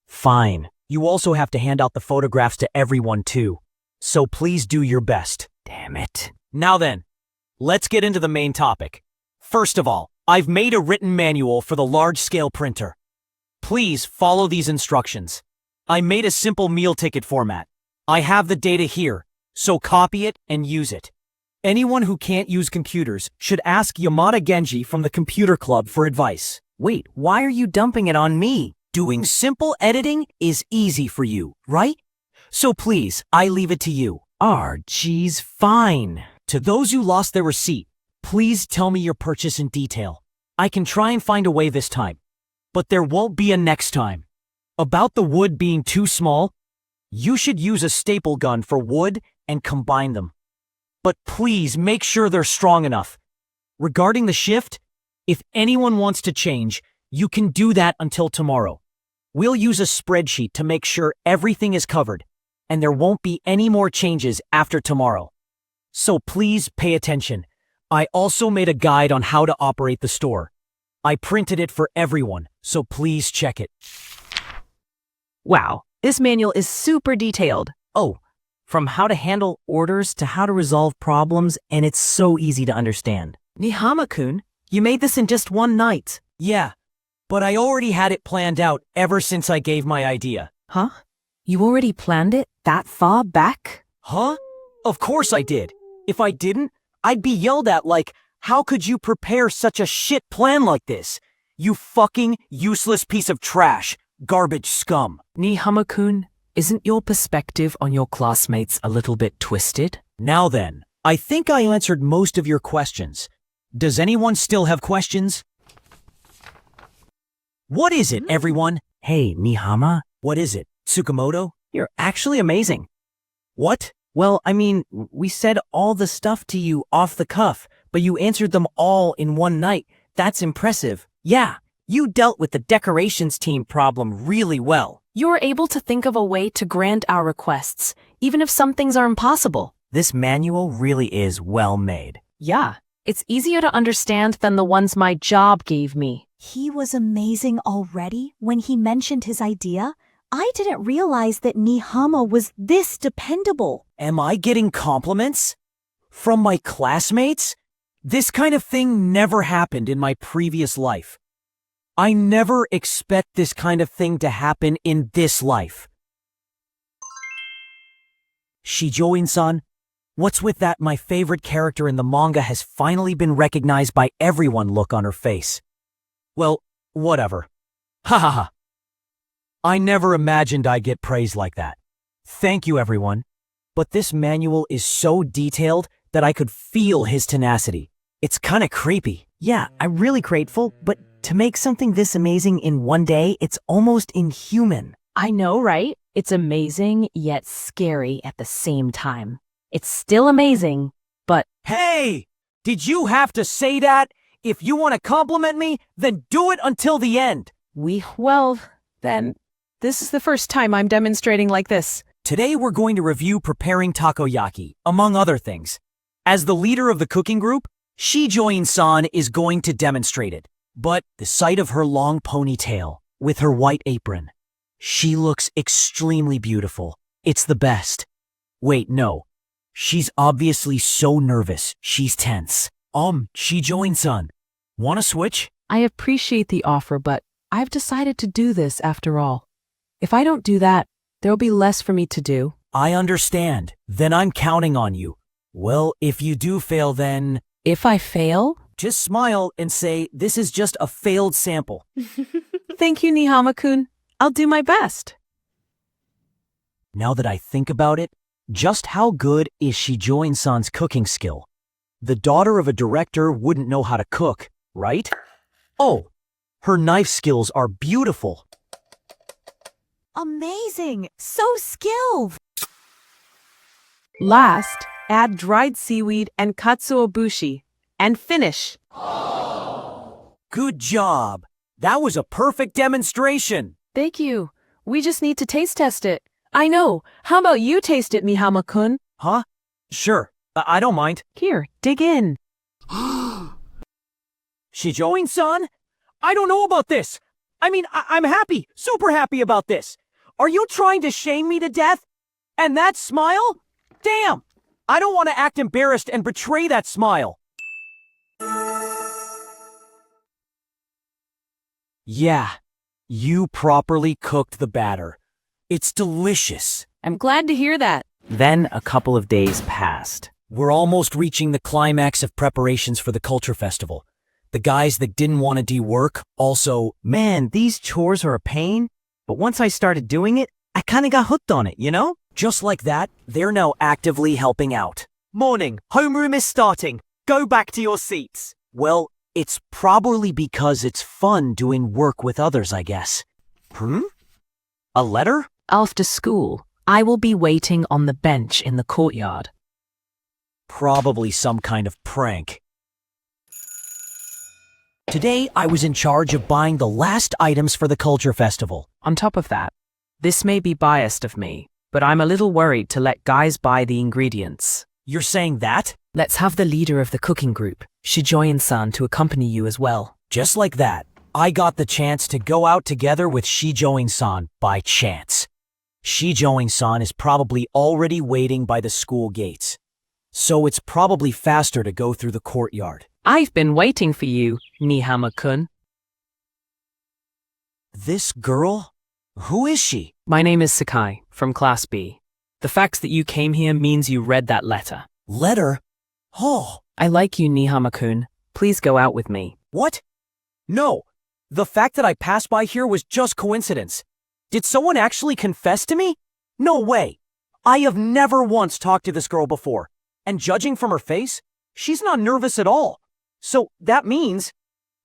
Fine. You also have to hand out the photographs to everyone too. So please do your best. Damn it. Now then, let's get into the main topic. First of all, I've made a written manual for the large-scale printer. Please follow these instructions. I made a simple meal ticket format. I have the data here, so copy it and use it. Anyone who can't use computers should ask Yamada Genji from the Computer Club for advice. Wait, why are you dumping it on me? Doing simple editing is easy for you, right? So please, I leave it to you. Geez, fine. To those who lost their receipt, please tell me your purchase in detail. I can try and find a way this time, but there won't be a next time. About the wood being too small, you should use a staple gun for wood and combine them. But please make sure they're strong enough. Regarding the shift, if anyone wants to change, you can do that until tomorrow. We'll use a spreadsheet to make sure everything is covered, and there won't be any more changes after tomorrow. So please pay attention. I also made a guide on how to operate the store. I printed it for everyone, so please check it. Wow, this manual is super detailed. Oh, from how to handle orders to how to resolve problems, and it's so easy to understand. Nihama-kun, you made this in just one night. Yeah, but I already had it planned out ever since I gave my idea. Huh? You already planned it that far back? Huh? Of course I did. If I didn't, I'd be yelled at like, how could you prepare such a shit plan like this? You fucking useless piece of trash. Garbage scum. Nihama-kun, isn't your perspective on your classmates a little bit twisted? Now then, I think I answered most of your questions. Does anyone still have questions? What is it, everyone? Hey, Nihama, What is it, Tsukamoto? you're actually amazing. What? Well, I mean, we said all the stuff to you off the cuff, but you answered them all in one night. That's impressive. Yeah, you dealt with the decorations team problem really well. You're able to think of a way to grant our requests, even if some things are impossible. This manual really is well made. Yeah, it's easier to understand than the ones my job gave me. He was amazing already when he mentioned his idea. I didn't realize that Nihama was this dependable. Am I getting compliments? From my classmates? This kind of thing never happened in my previous life. I never expect this kind of thing to happen in this life. Shijoin-san, what's with that my favorite character in the manga has finally been recognized by everyone look on her face? Well, whatever. Ha ha ha. I never imagined I'd get praise like that. Thank you, everyone. But this manual is so detailed that I could feel his tenacity. It's kinda creepy. Yeah, I'm really grateful, but to make something this amazing in one day, it's almost inhuman. I know, right? It's amazing, yet scary at the same time. It's still amazing, but Hey! Did you have to say that? If you want to compliment me, then do it until the end. Then, this is the first time I'm demonstrating like this. Today we're going to review preparing takoyaki, among other things. As the leader of the cooking group, Shijoin-san is going to demonstrate it. But the sight of her long ponytail, with her white apron, she looks extremely beautiful. It's the best. Wait, no. She's obviously so nervous, she's tense. Shijoin-san, wanna switch? I appreciate the offer, but I've decided to do this after all. If I don't do that, there'll be less for me to do. I understand. Then I'm counting on you. Well, if you do fail, then If I fail? just smile and say this is just a failed sample. Thank you, Nihama-kun. I'll do my best. Now that I think about it, just how good is Shijoin-san's cooking skill? The daughter of a director wouldn't know how to cook, right? Oh, her knife skills are beautiful. Amazing! So skilled! Last, add dried seaweed and katsuobushi, and finish. Good job. That was a perfect demonstration. Thank you. We just need to taste test it. I know. How about you taste it, Nihama-kun? Huh? Sure. I don't mind. Here, dig in. Shijoin-san? I don't know about this. I mean, I'm happy, super happy about this. Are you trying to shame me to death? And that smile? Damn! I don't want to act embarrassed and betray that smile. Yeah, you properly cooked the batter. It's delicious. I'm glad to hear that. Then a couple of days passed. We're almost reaching the climax of preparations for the Culture Festival. The guys that didn't want to do work also, Man, these chores are a pain, but once I started doing it, I kinda got hooked on it, you know? just like that, they're now actively helping out. Morning, homeroom is starting. Go back to your seats. Well, it's probably because it's fun doing work with others, I guess. A letter? After school, I will be waiting on the bench in the courtyard. Probably some kind of prank. Today, I was in charge of buying the last items for the Culture Festival. On top of that, this may be biased of me, but I'm a little worried to let guys buy the ingredients. You're saying that? Let's have the leader of the cooking group, Shijoin-san, to accompany you as well. Just like that, I got the chance to go out together with Shijoin-san by chance. Shijoin-san is probably already waiting by the school gates, so it's probably faster to go through the courtyard. I've been waiting for you, Nihama-kun. This girl? Who is she? My name is Sakai, from Class B. The fact that you came here means you read that letter. Letter? Oh, I like you, Nihama-kun. Please go out with me. What? No. The fact that I passed by here was just coincidence. Did someone actually confess to me? No way. I have never once talked to this girl before. And judging from her face, she's not nervous at all. So that means,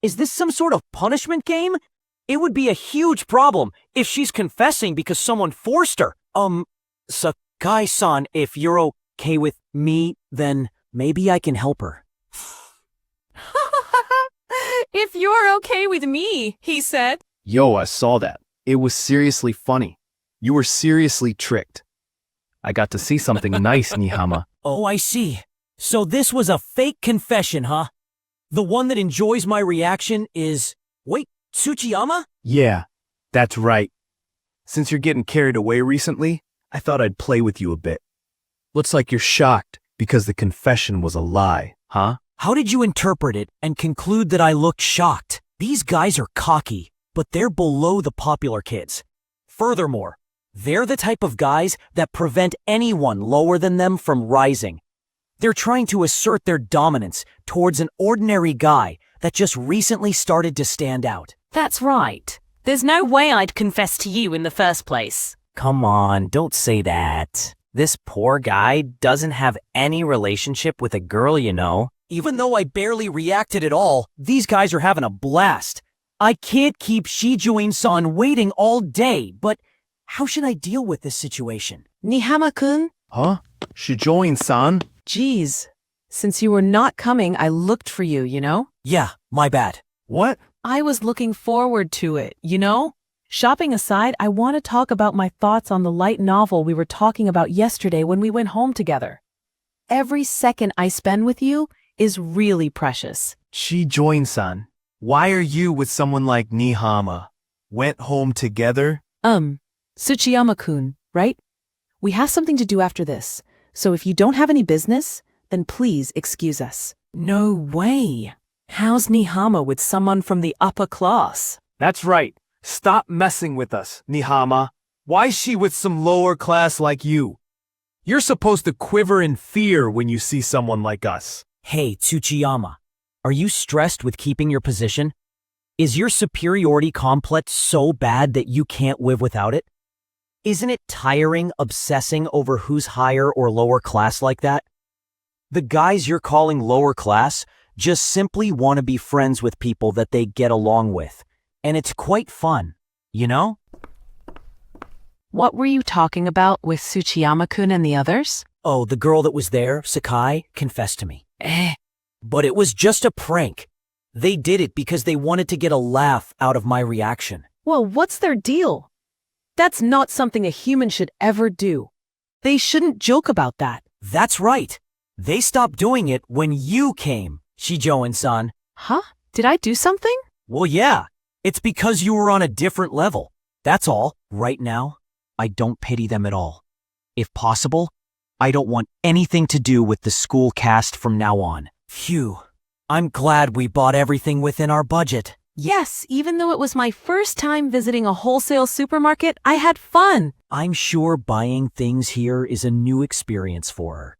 is this some sort of punishment game? It would be a huge problem if she's confessing because someone forced her. Sakai-san, if you're okay with me, then maybe I can help her. If you're okay with me, he said. Yo, I saw that. It was seriously funny. You were seriously tricked. I got to see something nice, Nihama. Oh, I see. So this was a fake confession, huh? The one that enjoys my reaction is... Wait, Tsuchiyama? Yeah, that's right. Since you're getting carried away recently, I thought I'd play with you a bit. Looks like you're shocked because the confession was a lie, huh? How did you interpret it and conclude that I looked shocked? These guys are cocky, but they're below the popular kids. Furthermore, they're the type of guys that prevent anyone lower than them from rising. They're trying to assert their dominance towards an ordinary guy that just recently started to stand out. That's right. There's no way I'd confess to you in the first place. Come on, don't say that. This poor guy doesn't have any relationship with a girl, you know. Even though I barely reacted at all, these guys are having a blast. I can't keep Shijuin-san waiting all day, but how should I deal with this situation? Nihama-kun? Huh? Shijoin-san? Geez. Since you were not coming, I looked for you, you know? Yeah, my bad. What? I was looking forward to it, you know? Shopping aside, I want to talk about my thoughts on the light novel we were talking about yesterday when we went home together. Every second I spend with you is really precious. Shijoin-san, why are you with someone like Nihama? Went home together? Tsuchiyama-kun, right? We have something to do after this, so if you don't have any business, then please excuse us. No way. How's Nihama with someone from the upper class? That's right. Stop messing with us, Nihama. Why's she with some lower class like you? You're supposed to quiver in fear when you see someone like us. Hey, Tsuchiyama, are you stressed with keeping your position? Is your superiority complex so bad that you can't live without it? Isn't it tiring obsessing over who's higher or lower class like that? The guys you're calling lower class just simply want to be friends with people that they get along with. And it's quite fun, you know? What were you talking about with Tsuchiyama-kun and the others? Oh, the girl that was there, Sakai, confessed to me. But it was just a prank. They did it because they wanted to get a laugh out of my reaction. Well, what's their deal? That's not something a human should ever do. They shouldn't joke about that. That's right. They stopped doing it when you came, Shijoin-san. Huh? Did I do something? Well, yeah. It's because you were on a different level. That's all. Right now, I don't pity them at all. If possible, I don't want anything to do with the school cast from now on. Phew. I'm glad we bought everything within our budget. Yes, even though it was my first time visiting a wholesale supermarket, I had fun. I'm sure buying things here is a new experience for her.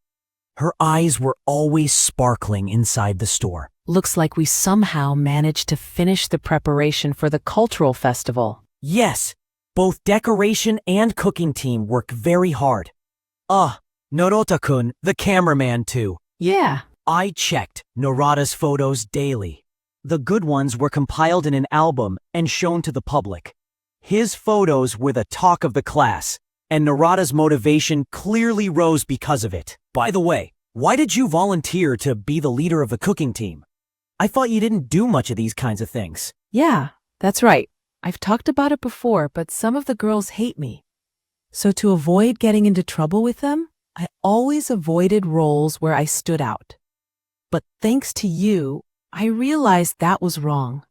Her eyes were always sparkling inside the store. Looks like we somehow managed to finish the preparation for the cultural festival. Yes, both decoration and cooking team work very hard. Norota-kun, the cameraman too. Yeah. I checked Narada's photos daily. The good ones were compiled in an album and shown to the public. His photos were the talk of the class, and Narada's motivation clearly rose because of it. By the way, why did you volunteer to be the leader of the cooking team? I thought you didn't do much of these kinds of things. Yeah, that's right. I've talked about it before, but some of the girls hate me. So to avoid getting into trouble with them, I always avoided roles where I stood out. But thanks to you, I realized that was wrong.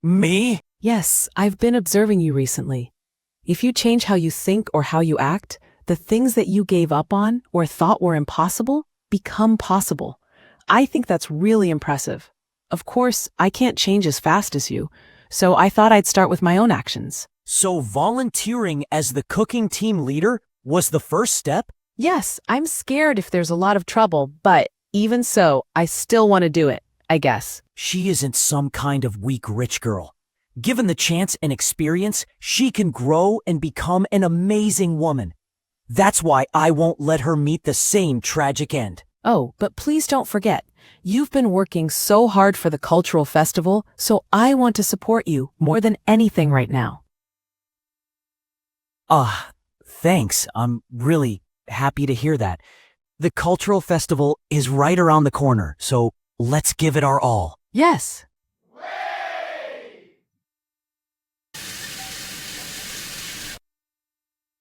Me? Yes, I've been observing you recently. If you change how you think or how you act, the things that you gave up on or thought were impossible become possible. I think that's really impressive. Of course, I can't change as fast as you, so I thought I'd start with my own actions. So volunteering as the cooking team leader was the first step? Yes, I'm scared if there's a lot of trouble, but Even so, I still want to do it, I guess. She isn't some kind of weak rich girl. Given the chance and experience, she can grow and become an amazing woman. That's why I won't let her meet the same tragic end. Oh, but please don't forget, you've been working so hard for the cultural festival, so I want to support you more than anything right now. Thanks. I'm really happy to hear that. The cultural festival is right around the corner, so let's give it our all. Yes.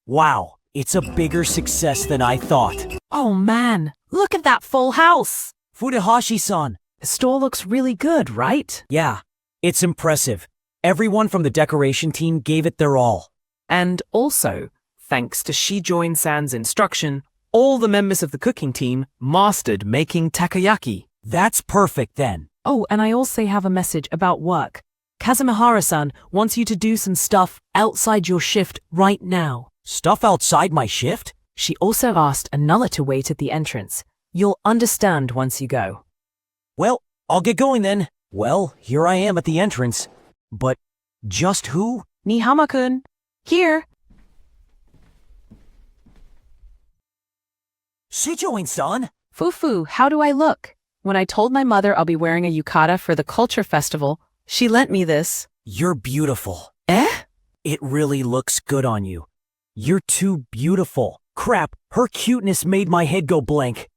Wow, it's a bigger success than I thought. Oh man, look at that full house. Furuhashi-san. The store looks really good, right? Yeah, it's impressive. Everyone from the decoration team gave it their all. And also, thanks to Shijoin-san's instruction, all the members of the cooking team mastered making takoyaki. That's perfect then. Oh, and I also have a message about work. Kazumihara-san wants you to do some stuff outside your shift right now. Stuff outside my shift? She also asked Anulla to wait at the entrance. You'll understand once you go. Well, I'll get going then. Well, here I am at the entrance. But just who? Nihama-kun. Here. Shijoin-san? Fufu, how do I look? When I told my mother I'll be wearing a yukata for the culture festival, she lent me this. You're beautiful. Eh? It really looks good on you. You're too beautiful. Crap, her cuteness made my head go blank.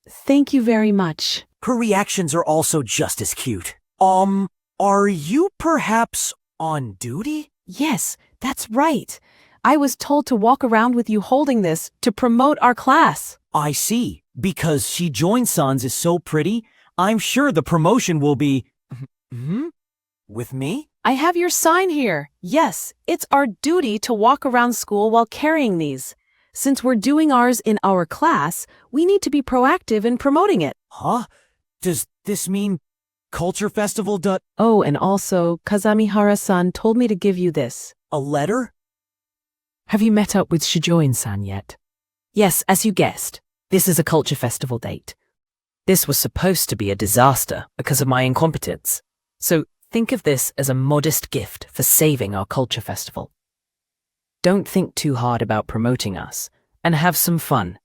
Thank you very much. Her reactions are also just as cute. Are you perhaps on duty? Yes, that's right. I was told to walk around with you holding this to promote our class. I see. Because Shijoin-san's is so pretty, I'm sure the promotion will be... With me? I have your sign here. Yes, it's our duty to walk around school while carrying these. Since we're doing ours in our class, we need to be proactive in promoting it. Huh? Does this mean Culture Festival Oh, and also, Kazumihara-san told me to give you this. A letter? Have you met up with Shijoin-san yet? Yes, as you guessed, this is a culture festival date. This was supposed to be a disaster because of my incompetence. So think of this as a modest gift for saving our culture festival. Don't think too hard about promoting us, and have some fun.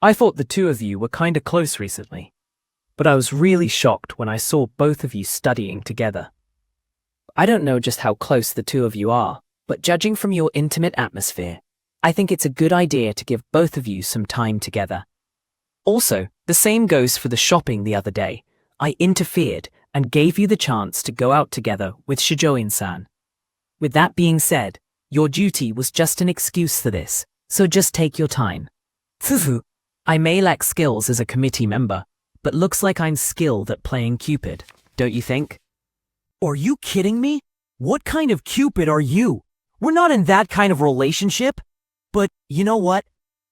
I thought the two of you were kinda close recently, but I was really shocked when I saw both of you studying together. I don't know just how close the two of you are, but judging from your intimate atmosphere, I think it's a good idea to give both of you some time together. Also, the same goes for the shopping the other day. I interfered and gave you the chance to go out together with Shijoin-san. With that being said, your duty was just an excuse for this, so just take your time. Fufu, I may lack skills as a committee member, but looks like I'm skilled at playing Cupid, don't you think? Are you kidding me? What kind of Cupid are you? We're not in that kind of relationship. But you know what?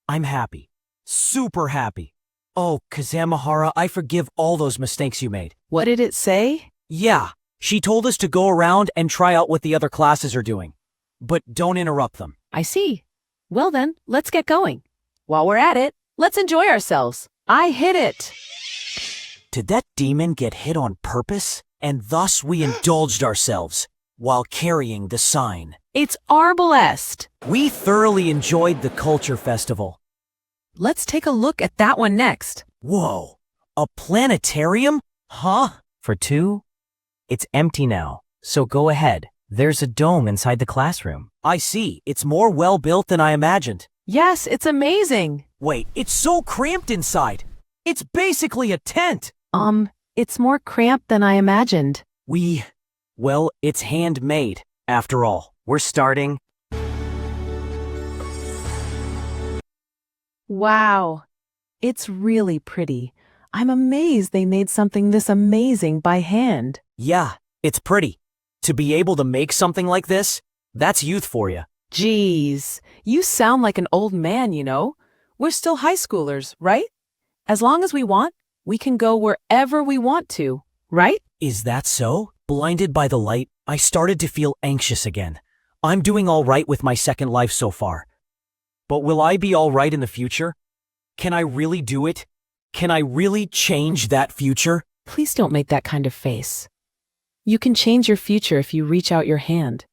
I'm happy. Super happy. Oh, Kazumihara, I forgive all those mistakes you made. What did it say? Yeah, she told us to go around and try out what the other classes are doing. But don't interrupt them. I see. Well then, let's get going. While we're at it, let's enjoy ourselves. I hit it. Did that demon get hit on purpose? And thus we indulged ourselves while carrying the sign. It's Arbalest. We thoroughly enjoyed the culture festival. Let's take a look at that one next. Whoa, a planetarium? Huh? For two? It's empty now, so go ahead. There's a dome inside the classroom. I see. It's more well-built than I imagined. Yes, it's amazing. Wait, it's so cramped inside. It's basically a tent. It's more cramped than I imagined. Well, it's handmade, after all. We're starting. Wow. It's really pretty. I'm amazed they made something this amazing by hand. Yeah, it's pretty. To be able to make something like this, that's youth for you. Geez, you sound like an old man, you know? We're still high schoolers, right? As long as we want, we can go wherever we want to, right? Is that so? Blinded by the light, I started to feel anxious again. I'm doing all right with my second life so far. But will I be all right in the future? Can I really do it? Can I really change that future? Please don't make that kind of face. You can change your future if you reach out your hand.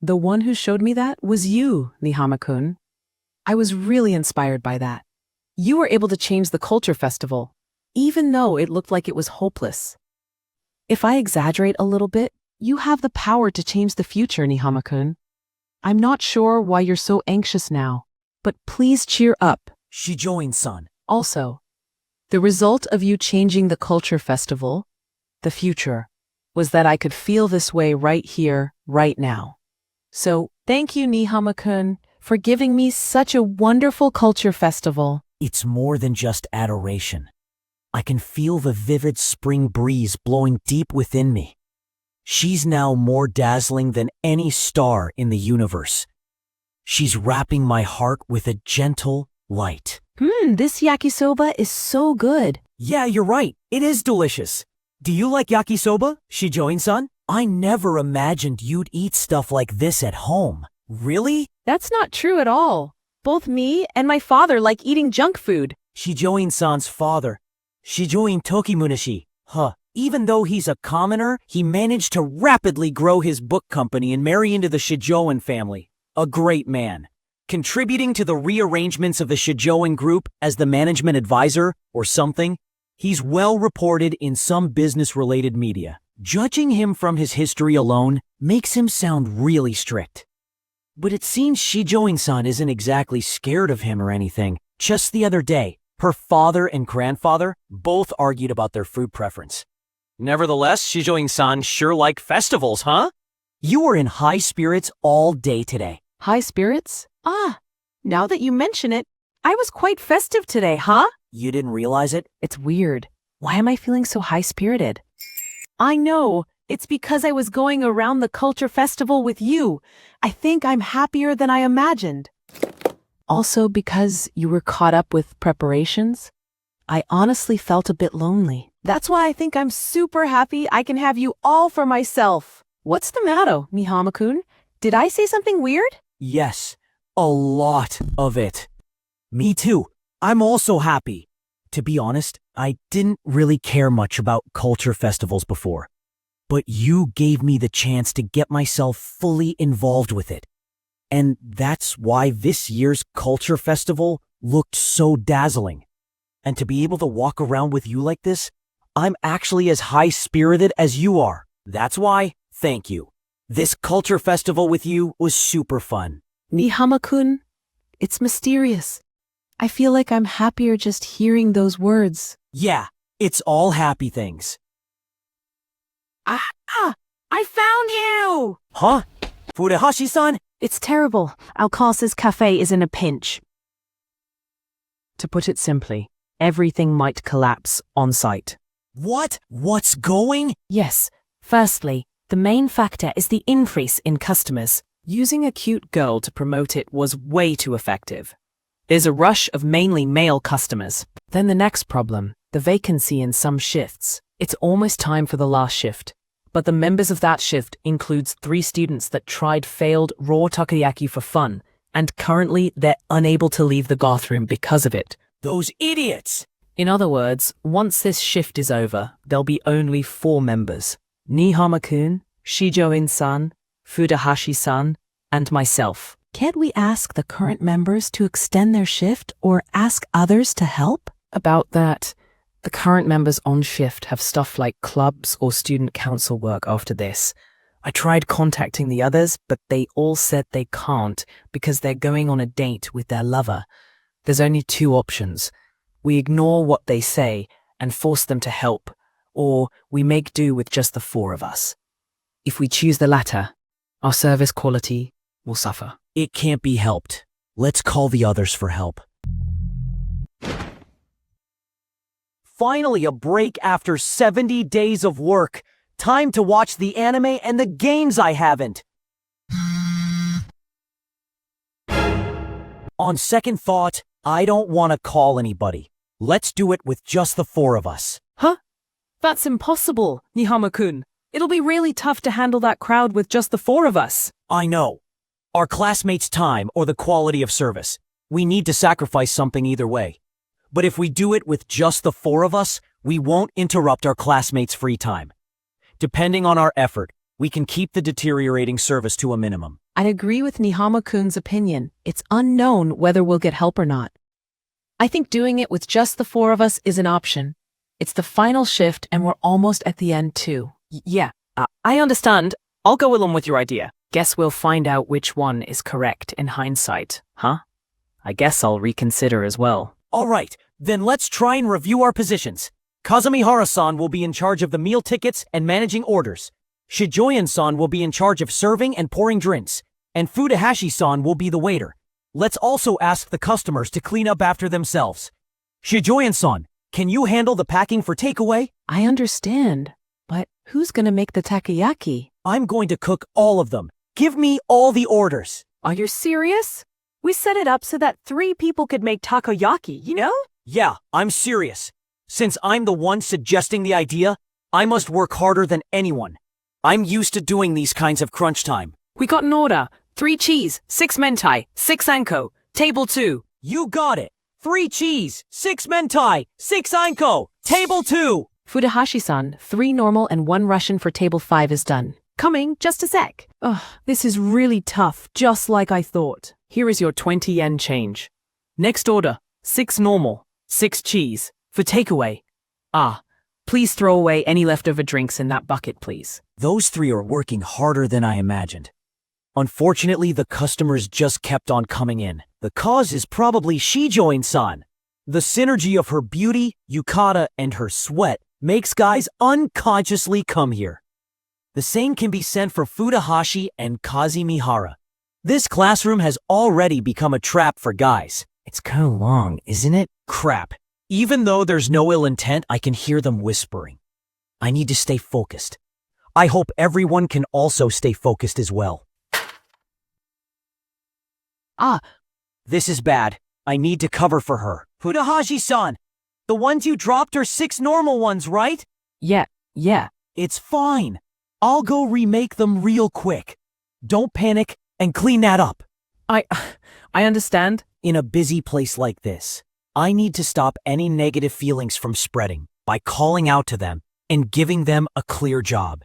The one who showed me that was you, Nihama-kun. I was really inspired by that. You were able to change the culture festival, even though it looked like it was hopeless. If I exaggerate a little bit, you have the power to change the future, Nihama-kun. I'm not sure why you're so anxious now, but please cheer up. Shijoin-san. Also, the result of you changing the culture festival, the future, was that I could feel this way right here, right now. So, thank you, Nihama-kun, for giving me such a wonderful culture festival. It's more than just adoration. I can feel the vivid spring breeze blowing deep within me. She's now more dazzling than any star in the universe. She's wrapping my heart with a gentle light. This yakisoba is so good. Yeah, you're right. It is delicious. Do you like yakisoba, Shijoin-san? I never imagined you'd eat stuff like this at home. Really? That's not true at all. Both me and my father like eating junk food. Shijoin-san's father, Shijoin Tokimunashi. Even though he's a commoner, he managed to rapidly grow his book company and marry into the Shijoin family. A great man. Contributing to the rearrangements of the Shijoin group as the management advisor or something, he's well reported in some business-related media. Judging him from his history alone makes him sound really strict. But it seems Shijoin-san isn't exactly scared of him or anything. Just the other day, her father and grandfather both argued about their food preference. Nevertheless, Shijoin-san sure liked festivals, huh? You were in high spirits all day today. High spirits? Now that you mention it, I was quite festive today, huh? You didn't realize it? It's weird. Why am I feeling so high-spirited? I know. It's because I was going around the culture festival with you. I think I'm happier than I imagined. Also because you were caught up with preparations, I honestly felt a bit lonely. That's why I think I'm super happy I can have you all for myself. What's the matter, Nihama-kun? Did I say something weird? Yes, a lot of it. Me too. I'm also happy. To be honest, I didn't really care much about culture festivals before. But you gave me the chance to get myself fully involved with it. And that's why this year's culture festival looked so dazzling. And to be able to walk around with you like this, I'm actually as high-spirited as you are. That's why, thank you. This culture festival with you was super fun. Nihama-kun, it's mysterious. I feel like I'm happier just hearing those words. Yeah, it's all happy things. I found you! Huh? Furuhashi-san? It's terrible. Alcace's cafe is in a pinch. To put it simply, everything might collapse on site. What? What's going? Yes. Firstly, the main factor is the increase in customers. Using a cute girl to promote it was way too effective. There's a rush of mainly male customers. Then the next problem, the vacancy in some shifts. It's almost time for the last shift. But the members of that shift includes 3 students that tried failed raw takoyaki for fun, and currently they're unable to leave the bathroom because of it. Those idiots! In other words, once this shift is over, there'll be only 4 members. Nihama-kun, Shijoin-san, Furuhashi-san, and myself. Can't we ask the current members to extend their shift or ask others to help? About that, the current members on shift have stuff like clubs or student council work after this. I tried contacting the others, but they all said they can't because they're going on a date with their lover. There's only 2 options. We ignore what they say and force them to help, or we make do with just the 4 of us. If we choose the latter, our service quality will suffer. It can't be helped. Let's call the others for help. Finally, a break after 70 days of work. Time to watch the anime and the games I haven't. On second thought, I don't want to call anybody. Let's do it with just the 4 of us. Huh? That's impossible, Nihama-kun. It'll be really tough to handle that crowd with just the 4 of us. I know. Our classmates' time or the quality of service. We need to sacrifice something either way. But if we do it with just the 4 of us, we won't interrupt our classmates' free time. Depending on our effort, we can keep the deteriorating service to a minimum. I agree with Nihama-kun's opinion. It's unknown whether we'll get help or not. I think doing it with just the 4 of us is an option. It's the final shift and we're almost at the end too. Yeah, I understand. I'll go along with your idea. Guess we'll find out which one is correct in hindsight, huh? I guess I'll reconsider as well. All right, then let's try and review our positions. Kazumihara-san will be in charge of the meal tickets and managing orders. Shijoyan-san will be in charge of serving and pouring drinks. And Fudahashi-san will be the waiter. Let's also ask the customers to clean up after themselves. Shijoyan-san, can you handle the packing for takeaway? I understand, but who's gonna make the takoyaki? I'm going to cook all of them. Give me all the orders. Are you serious? We set it up so that 3 people could make takoyaki, you know? Yeah, I'm serious. Since I'm the one suggesting the idea, I must work harder than anyone. I'm used to doing these kinds of crunch time. We got an order. 3 cheese, 6 mentai, 6 anko. Table 2. You got it. 3 cheese, 6 mentai, 6 anko. Table 2. Fudahashi-san, 3 normal and 1 Russian for table 5 is done. Coming, just a sec. Ugh, this is really tough, just like I thought. Here is your 20 yen change. Next order, 6 normal, 6 cheese, for takeaway. Please throw away any leftover drinks in that bucket, please. Those 3 are working harder than I imagined. Unfortunately, the customers just kept on coming in. The cause is probably Shijoin-san. The synergy of her beauty, yukata, and her sweat makes guys unconsciously come here. The same can be said for Fudahashi and Kazumihara. This classroom has already become a trap for guys. It's kind of long, isn't it? Crap. Even though there's no ill intent, I can hear them whispering. I need to stay focused. I hope everyone can also stay focused as well. This is bad. I need to cover for her. Fudahashi-san, the ones you dropped are 6 normal ones, right? Yeah. It's fine. I'll go remake them real quick. Don't panic and clean that up. I understand. In a busy place like this, I need to stop any negative feelings from spreading by calling out to them and giving them a clear job.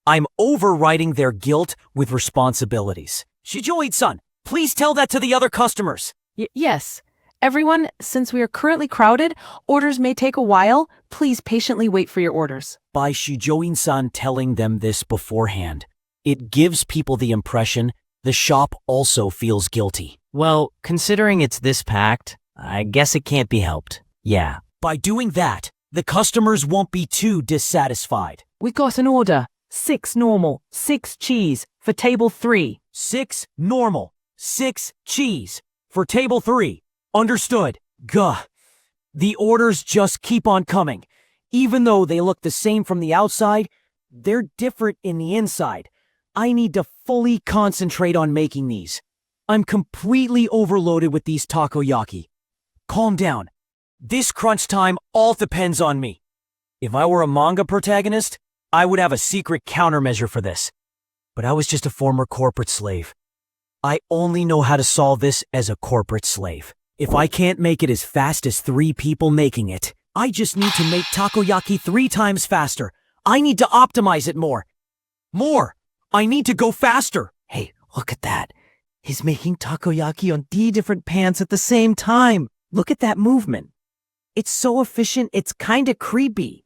I'm overriding their guilt with responsibilities. Shijoid-san, please tell that to the other customers. Yes. Everyone, since we are currently crowded, orders may take a while. Please patiently wait for your orders. By Shijoin-san telling them this beforehand, it gives people the impression the shop also feels guilty. Well, considering it's this packed, I guess it can't be helped. Yeah. By doing that, the customers won't be too dissatisfied. We got an order. 6 normal, 6 cheese for table 3. 6 normal, 6 cheese for table 3. Understood. Gah. The orders just keep on coming. Even though they look the same from the outside, they're different in the inside. I need to fully concentrate on making these. I'm completely overloaded with these takoyaki. Calm down. This crunch time all depends on me. If I were a manga protagonist, I would have a secret countermeasure for this. But I was just a former corporate slave. I only know how to solve this as a corporate slave. If I can't make it as fast as 3 people making it, I just need to make takoyaki 3 times faster. I need to optimize it more. I need to go faster. Hey, look at that. He's making takoyaki on 3 different pans at the same time. Look at that movement. It's so efficient, it's kinda creepy.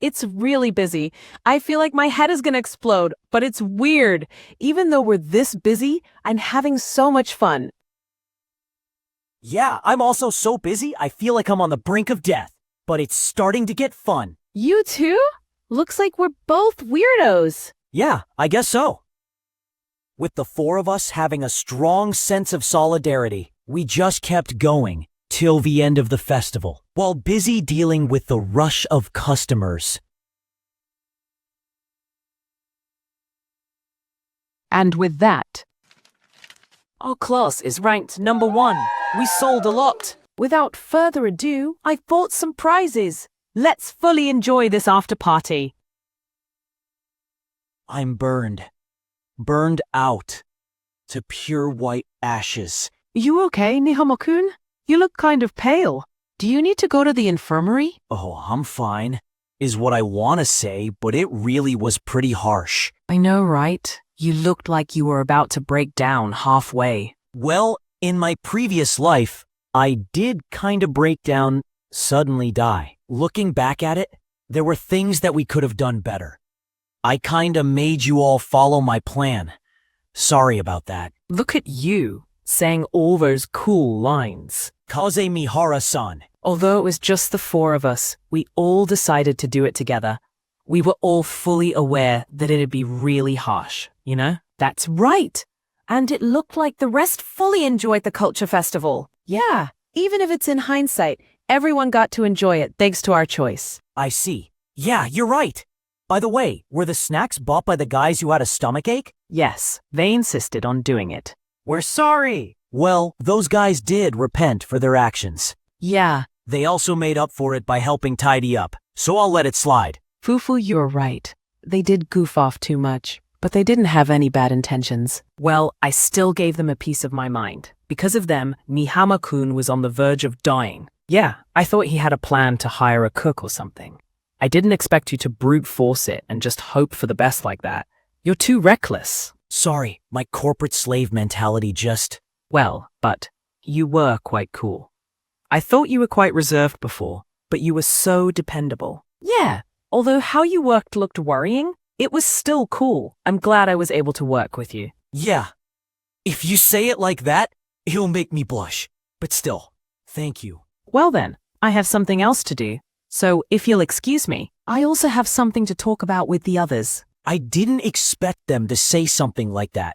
It's really busy. I feel like my head is gonna explode, but it's weird. Even though we're this busy, I'm having so much fun. Yeah, I'm also so busy, I feel like I'm on the brink of death. But it's starting to get fun. You too? Looks like we're both weirdos. Yeah, I guess so. With the 4 of us having a strong sense of solidarity, we just kept going till the end of the festival, while busy dealing with the rush of customers. And with that, Our class is ranked number 1. We sold a lot. without further ado, I've bought some prizes. Let's fully enjoy this after party. I'm burned out to pure white ashes. You okay, Nihama-kun? You look kind of pale. Do you need to go to the infirmary? Oh, I'm fine, is what I want to say, but it really was pretty harsh. I know, right? You looked like you were about to break down halfway. Well, in my previous life, I did kind of break down, suddenly die. Looking back at it, there were things that we could have done better. I kinda made you all follow my plan. Sorry about that. Look at you, saying all those cool lines. Kaze Mihara-san. Although it was just the four of us, we all decided to do it together. We were all fully aware that it'd be really harsh, you know? That's right. And it looked like the rest fully enjoyed the culture festival. Yeah, even if it's in hindsight, everyone got to enjoy it thanks to our choice. I see. Yeah, you're right. By the way, were the snacks bought by the guys who had a stomachache? Yes, they insisted on doing it. We're sorry. Well, those guys did repent for their actions. Yeah, They also made up for it by helping tidy up, so I'll let it slide. Fufu, you're right. They did goof off too much, but they didn't have any bad intentions. Well, I still gave them a piece of my mind. Because of them, Nihama-kun was on the verge of dying. Yeah, I thought he had a plan to hire a cook or something. I didn't expect you to brute force it and just hope for the best like that. You're too reckless. Sorry, my corporate slave mentality just... Well, but you were quite cool. I thought you were quite reserved before, but you were so dependable. Yeah, although how you worked looked worrying, It was still cool. I'm glad I was able to work with you. Yeah. If you say it like that, it'll make me blush. But still, thank you. Well then, I have something else to do. So if you'll excuse me, I also have something to talk about with the others. I didn't expect them to say something like that,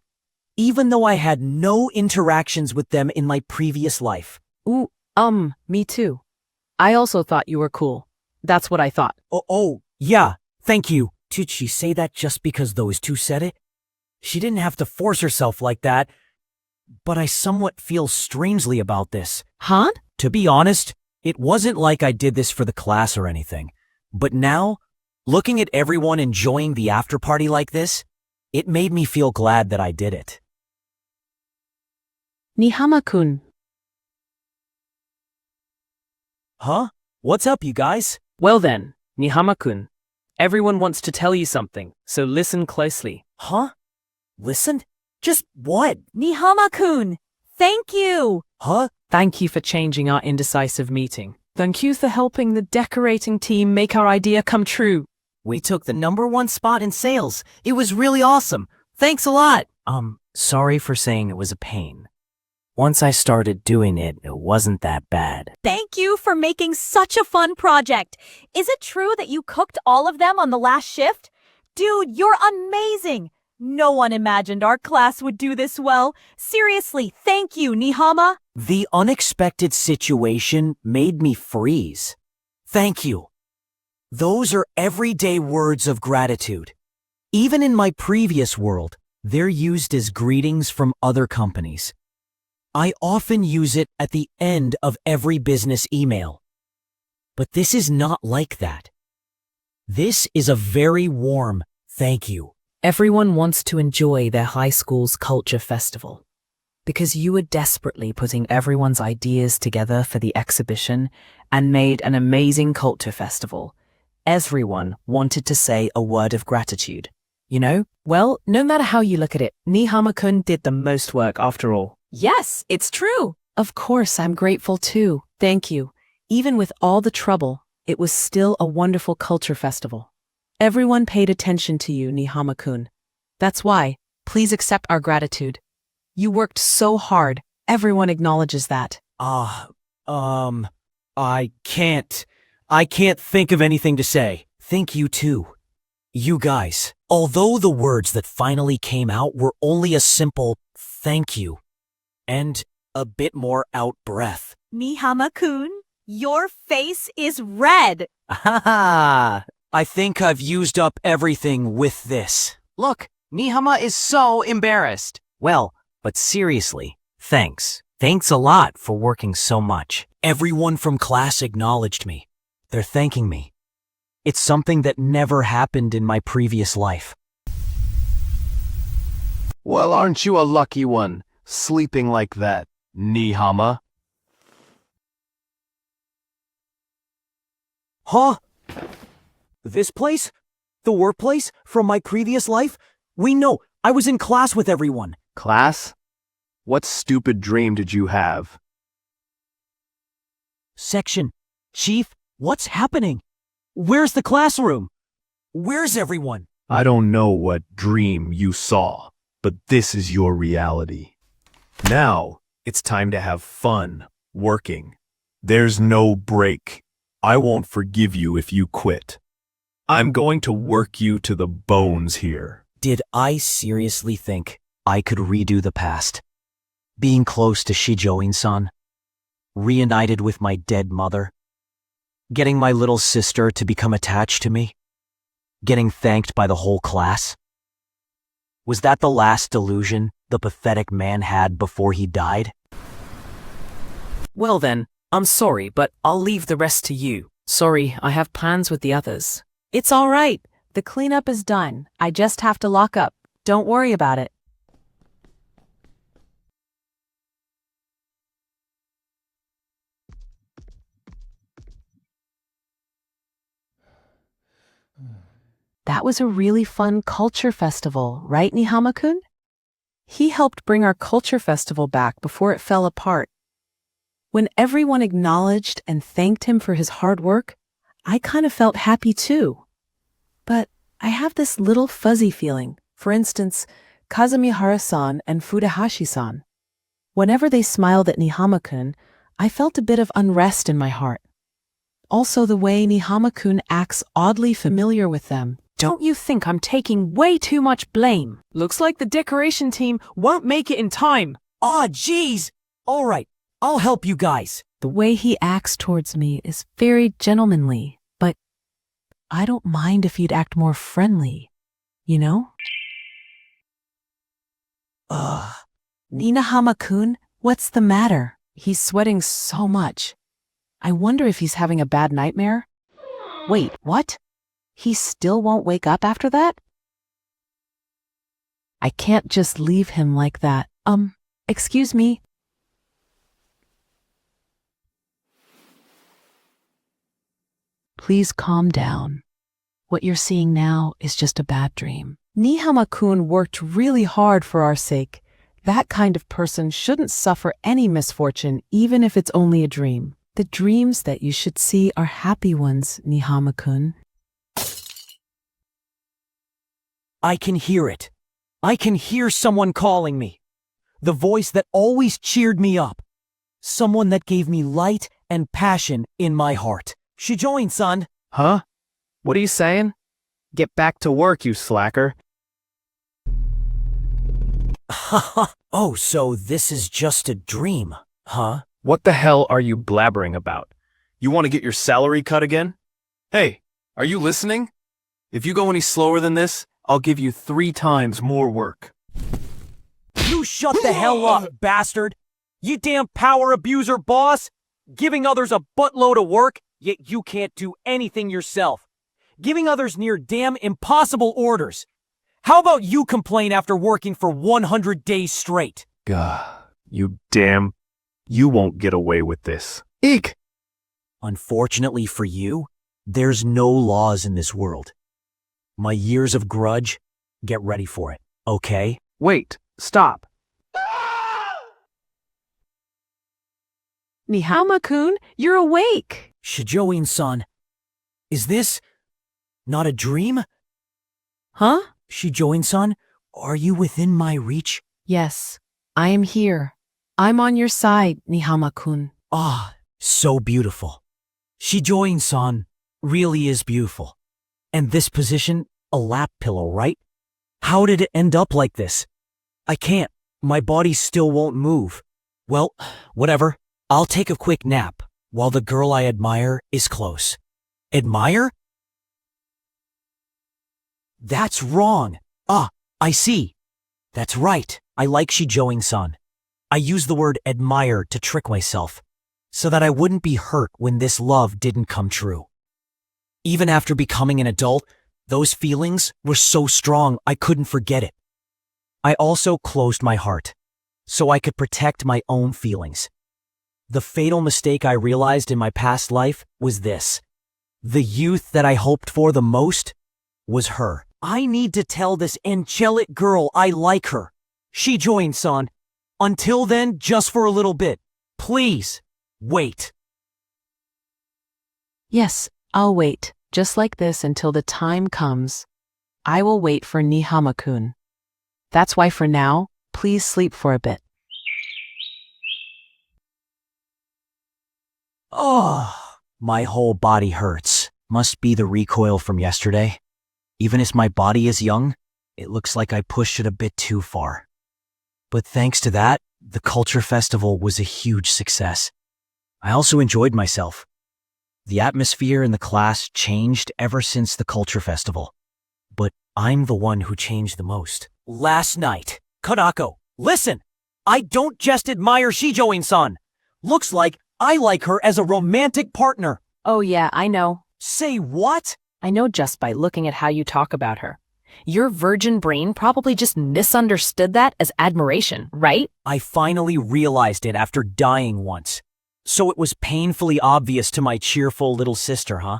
even though I had no interactions with them in my previous life. Ooh, me too. I also thought you were cool. That's what I thought. Yeah, thank you. Did she say that just because those two said it? She didn't have to force herself like that, but I somewhat feel strangely about this. Han? To be honest, it wasn't like I did this for the class or anything. But now, looking at everyone enjoying the after party like this, it made me feel glad that I did it. Nihama-kun. Huh? What's up, you guys? Well then, Nihama-kun, everyone wants to tell you something, so listen closely. Huh? Listen? Just what? Nihama-kun, thank you! Huh? Thank you for changing our indecisive meeting. Thank you for helping the decorating team make our idea come true. We took the #1 spot in sales. It was really awesome. Thanks a lot. Sorry for saying it was a pain. Once I started doing it, it wasn't that bad. Thank you for making such a fun project. Is it true that you cooked all of them on the last shift? Dude, you're amazing. No one imagined our class would do this well. Seriously, thank you, Nihama. The unexpected situation made me freeze. Thank you. Those are everyday words of gratitude. Even in my previous world, they're used as greetings from other companies. I often use it at the end of every business email. But this is not like that. This is a very warm thank you. Everyone wants to enjoy their high school's culture festival. Because you were desperately putting everyone's ideas together for the exhibition and made an amazing culture festival, everyone wanted to say a word of gratitude. You know? Well, no matter how you look at it, Nihama-kun did the most work after all. Yes, it's true. Of course, I'm grateful too. Thank you. Even with all the trouble, it was still a wonderful culture festival. Everyone paid attention to you, Nihama-kun. That's why, please accept our gratitude. You worked so hard. Everyone acknowledges that. I can't think of anything to say. Thank you too. You guys, although the words that finally came out were only a simple thank you and a bit more out breath. Nihama-kun, your face is red. I think I've used up everything with this. Look, Nihama is so embarrassed. Well, but seriously, thanks. Thanks a lot for working so much. Everyone from class acknowledged me. They're thanking me. It's something that never happened in my previous life. Well, aren't you a lucky one, sleeping like that, Nihama? Huh? This place? The workplace? From my previous life? We know. I was in class with everyone. Class? What stupid dream did you have? Section. Chief, what's happening? Where's the classroom? Where's everyone? I don't know what dream you saw, but this is your reality. Now, it's time to have fun working. There's no break. I won't forgive you if you quit. I'm going to work you to the bones here. Did I seriously think I could redo the past? Being close to Shijoin-san? Reunited with my dead mother? Getting my little sister to become attached to me? Getting thanked by the whole class? Was that the last delusion the pathetic man had before he died? Well then, I'm sorry, but I'll leave the rest to you. Sorry, I have plans with the others. It's all right. The cleanup is done. I just have to lock up. Don't worry about it. That was a really fun culture festival, right, Nihama-kun? He helped bring our culture festival back before it fell apart. When everyone acknowledged and thanked him for his hard work, I kind of felt happy too. But I have this little fuzzy feeling. For instance, Kazumihara-san and Fudehashi-san. Whenever they smiled at Nihama-kun, I felt a bit of unrest in my heart. Also, the way Nihama-kun acts oddly familiar with them. Don't you think I'm taking way too much blame? Looks like the decoration team won't make it in time. Aw, jeez! All right, I'll help you guys. The way he acts towards me is very gentlemanly, but I don't mind if he'd act more friendly, you know? Nihama-kun, what's the matter? He's sweating so much. I wonder if he's having a bad nightmare. Wait, what? He still won't wake up after that? I can't just leave him like that. Excuse me? Please calm down. What you're seeing now is just a bad dream. Nihama-kun worked really hard for our sake. That kind of person shouldn't suffer any misfortune, even if it's only a dream. The dreams that you should see are happy ones, Nihama-kun. I can hear it. I can hear someone calling me. The voice that always cheered me up. Someone that gave me light and passion in my heart. Shijoin-san. Huh? What are you saying? Get back to work, you slacker. Oh, so this is just a dream, huh? What the hell are you blabbering about? You want to get your salary cut again? Hey, are you listening? If you go any slower than this, I'll give you 3 times more work. You shut the hell up, bastard! You damn power abuser boss! Giving others a buttload of work, yet you can't do anything yourself. Giving others near damn impossible orders. How about you complain after working for 100 days straight? Gah, you won't get away with this. Eek! Unfortunately for you, there's no laws in this world. My years of grudge, get ready for it, okay? Wait, stop. Nihama-kun, you're awake! Shijoin-san, is this not a dream? Huh? Shijoin-san, are you within my reach? Yes, I am here. I'm on your side, Nihama-kun. Ah, so beautiful. Shijoin-san really is beautiful. And this position, a lap pillow, right? How did it end up like this? I can't. My body still won't move. Well, whatever. I'll take a quick nap while the girl I admire is close. Admire? That's wrong. Ah, I see. That's right. I like Shijoin-san. I use the word admire to trick myself, so that I wouldn't be hurt when this love didn't come true. Even after becoming an adult, those feelings were so strong I couldn't forget it. I also closed my heart, so I could protect my own feelings. The fatal mistake I realized in my past life was this. The youth that I hoped for the most was her. I need to tell this angelic girl I like her. Shijoin-san. Until then, just for a little bit. Please, wait. Yes, I'll wait, just like this until the time comes. I will wait for Nihama-kun. That's why for now, please sleep for a bit. Oh, my whole body hurts. Must be the recoil from yesterday. Even as my body is young, it looks like I pushed it a bit too far. But thanks to that, the Culture Festival was a huge success. I also enjoyed myself. The atmosphere in the class changed ever since the Culture Festival. But I'm the one who changed the most. Last night, Kanako, listen! I don't just admire Shijoin-san. Looks like I like her as a romantic partner. Oh yeah, I know. Say what? I know just by looking at how you talk about her. Your virgin brain probably just misunderstood that as admiration, right? I finally realized it after dying once. So it was painfully obvious to my cheerful little sister, huh?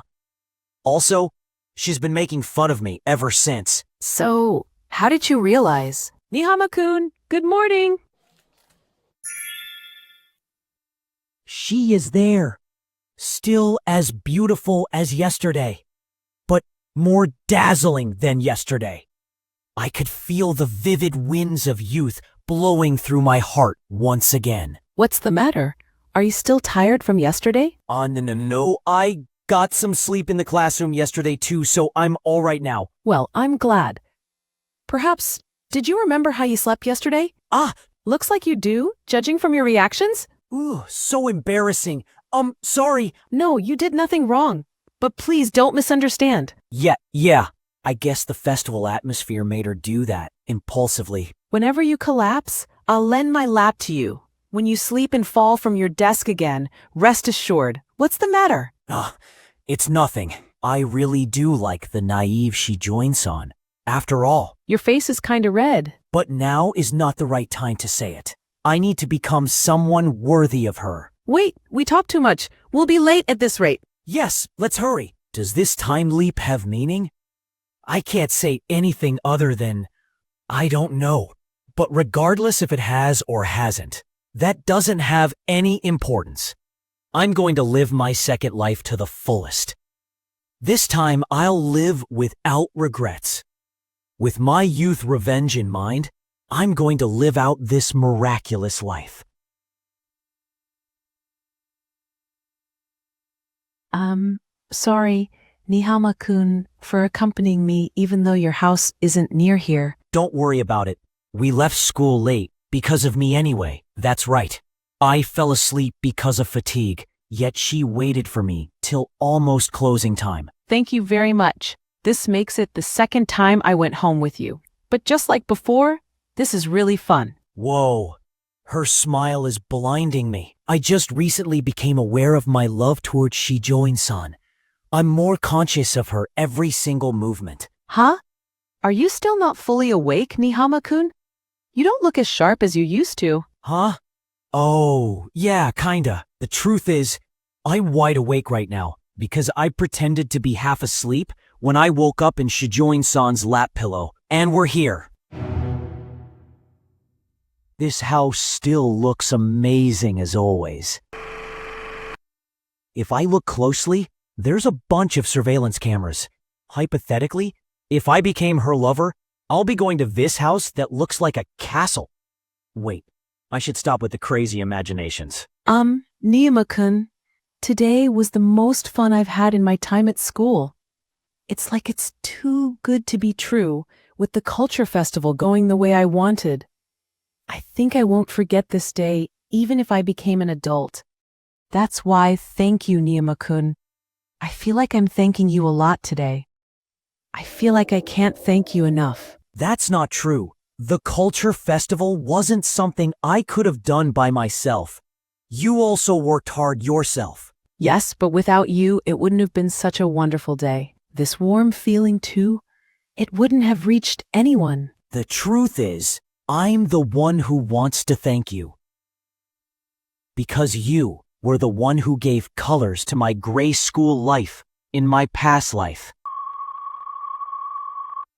Also, she's been making fun of me ever since. So, how did you realize? Nihama-kun, good morning. She is there. Still as beautiful as yesterday. But more dazzling than yesterday. I could feel the vivid winds of youth blowing through my heart once again. What's the matter? Are you still tired from yesterday? No, I got some sleep in the classroom yesterday too, so I'm all right now. Well, I'm glad. Perhaps, did you remember how you slept yesterday? Looks like you do, judging from your reactions. Ooh, so embarrassing. Sorry. No, you did nothing wrong. But please don't misunderstand. Yeah. I guess the festival atmosphere made her do that, impulsively. Whenever you collapse, I'll lend my lap to you. When you sleep and fall from your desk again, rest assured. What's the matter? It's nothing. I really do like the naive Shijoin-san. After all. Your face is kinda red. But now is not the right time to say it. I need to become someone worthy of her. Wait, we talk too much. We'll be late at this rate. Yes, let's hurry. Does this time leap have meaning? I can't say anything other than, I don't know. But regardless if it has or hasn't, that doesn't have any importance. I'm going to live my second life to the fullest. This time I'll live without regrets. With my youth revenge in mind, I'm going to live out this miraculous life. Sorry, Nihama-kun, for accompanying me even though your house isn't near here. Don't worry about it. We left school late because of me anyway. That's right. I fell asleep because of fatigue, yet she waited for me till almost closing time. Thank you very much. This makes it the second time I went home with you. But just like before, this is really fun. Whoa. Her smile is blinding me. I just recently became aware of my love towards Shijoin-san. I'm more conscious of her every single movement. Huh? Are you still not fully awake, Nihama-kun? You don't look as sharp as you used to. Huh? Oh, yeah, kinda. The truth is, I'm wide awake right now because I pretended to be half asleep when I woke up in Shijoin-san's lap pillow. And we're here. This house still looks amazing as always. If I look closely, there's a bunch of surveillance cameras. Hypothetically, if I became her lover, I'll be going to this house that looks like a castle. Wait, I should stop with the crazy imaginations. Nihama-kun, today was the most fun I've had in my time at school. It's like it's too good to be true, with the Culture Festival going the way I wanted. I think I won't forget this day, even if I became an adult. That's why thank you, Nihama-kun. I feel like I'm thanking you a lot today. I feel like I can't thank you enough. That's not true. The Culture Festival wasn't something I could have done by myself. You also worked hard yourself. Yes, but without you, it wouldn't have been such a wonderful day. This warm feeling, too, it wouldn't have reached anyone. The truth is, I'm the one who wants to thank you. Because you were the one who gave colors to my gray school life in my past life.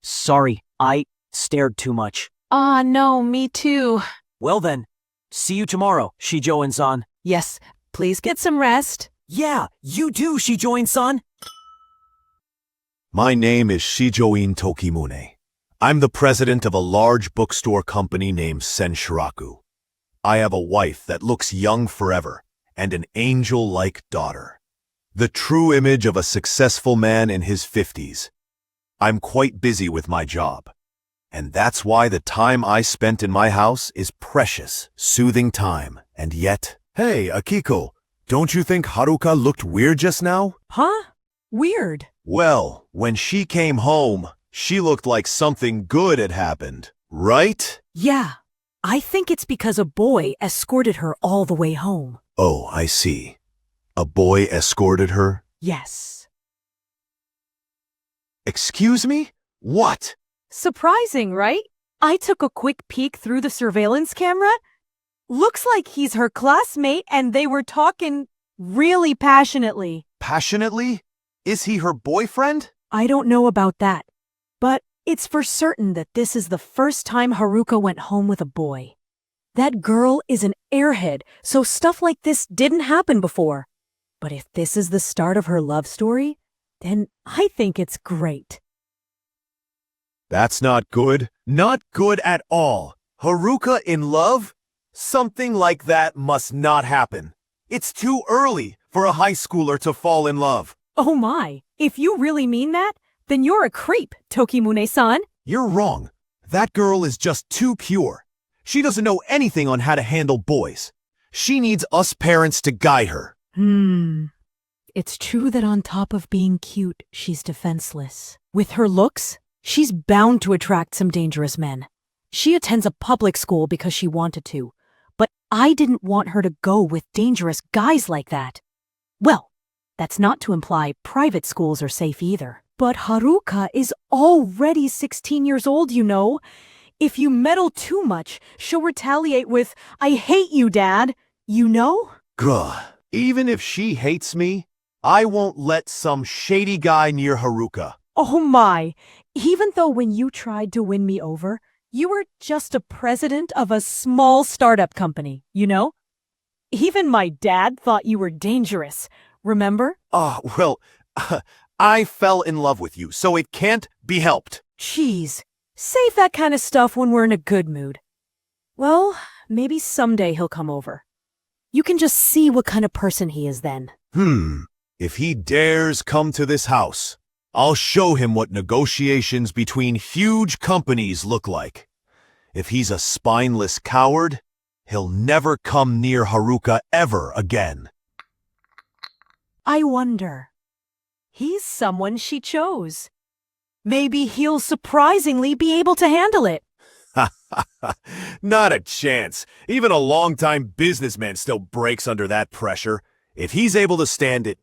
Sorry, I stared too much. Ah, no, me too. Well then, see you tomorrow, Shijoin-san. Yes, please get some rest. Yeah, you do, Shijoin-san. My name is Shijoin Tokimune. I'm the president of a large bookstore company named Senshiraku. I have a wife that looks young forever and an angel-like daughter. The true image of a successful man in his 50s. I'm quite busy with my job. And that's why the time I spent in my house is precious, soothing time. And yet, hey, Akiko, don't you think Haruka looked weird just now? Huh? Weird. Well, when she came home, she looked like something good had happened, right? Yeah, I think it's because a boy escorted her all the way home. Oh, I see. A boy escorted her? Yes. Excuse me? What? Surprising, right? I took a quick peek through the surveillance camera. Looks like he's her classmate and they were talking really passionately. Passionately? Is he her boyfriend? I don't know about that, but it's for certain that this is the first time Haruka went home with a boy. That girl is an airhead, so stuff like this didn't happen before. But if this is the start of her love story, then I think it's great. That's not good. Not good at all. Haruka in love? Something like that must not happen. It's too early for a high schooler to fall in love. Oh my, if you really mean that, then you're a creep, Tokimune-san. You're wrong. That girl is just too pure. She doesn't know anything on how to handle boys. She needs us parents to guide her. It's true that on top of being cute, she's defenseless. With her looks, she's bound to attract some dangerous men. She attends a public school because she wanted to, but I didn't want her to go with dangerous guys like that. Well, that's not to imply private schools are safe either. But Haruka is already 16 years old, you know. If you meddle too much, she'll retaliate with, "I hate you, Dad." You know? Gah. Even if she hates me, I won't let some shady guy near Haruka. Oh my. Even though when you tried to win me over, you were just a president of a small startup company, you know? Even my dad thought you were dangerous. Remember? I fell in love with you, so it can't be helped. Jeez, save that kind of stuff when we're in a good mood. Well, maybe someday he'll come over. You can just see what kind of person he is then. If he dares come to this house, I'll show him what negotiations between huge companies look like. If he's a spineless coward, he'll never come near Haruka ever again. I wonder. He's someone she chose. Maybe he'll surprisingly be able to handle it. Not a chance. Even a longtime businessman still breaks under that pressure. If he's able to stand it,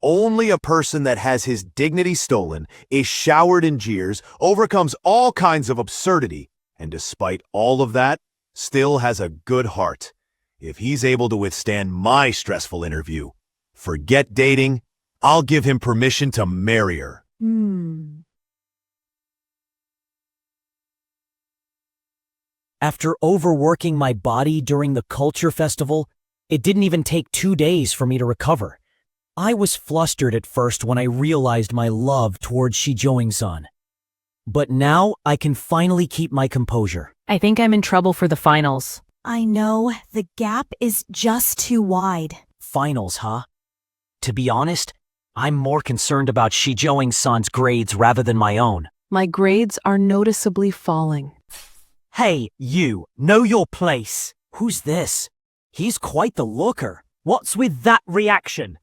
only a person that has his dignity stolen, is showered in jeers, overcomes all kinds of absurdity, and despite all of that, still has a good heart. If he's able to withstand my stressful interview, forget dating, I'll give him permission to marry her. After overworking my body during the culture festival, it didn't even take 2 days for me to recover. I was flustered at first when I realized my love towards Shijoin-san. But now I can finally keep my composure. I think I'm in trouble for the finals. I know, the gap is just too wide. Finals, huh? To be honest, I'm more concerned about Shijoin-san's grades rather than my own. My grades are noticeably falling. Hey, you, know your place. Who's this? He's quite the looker. What's with that reaction?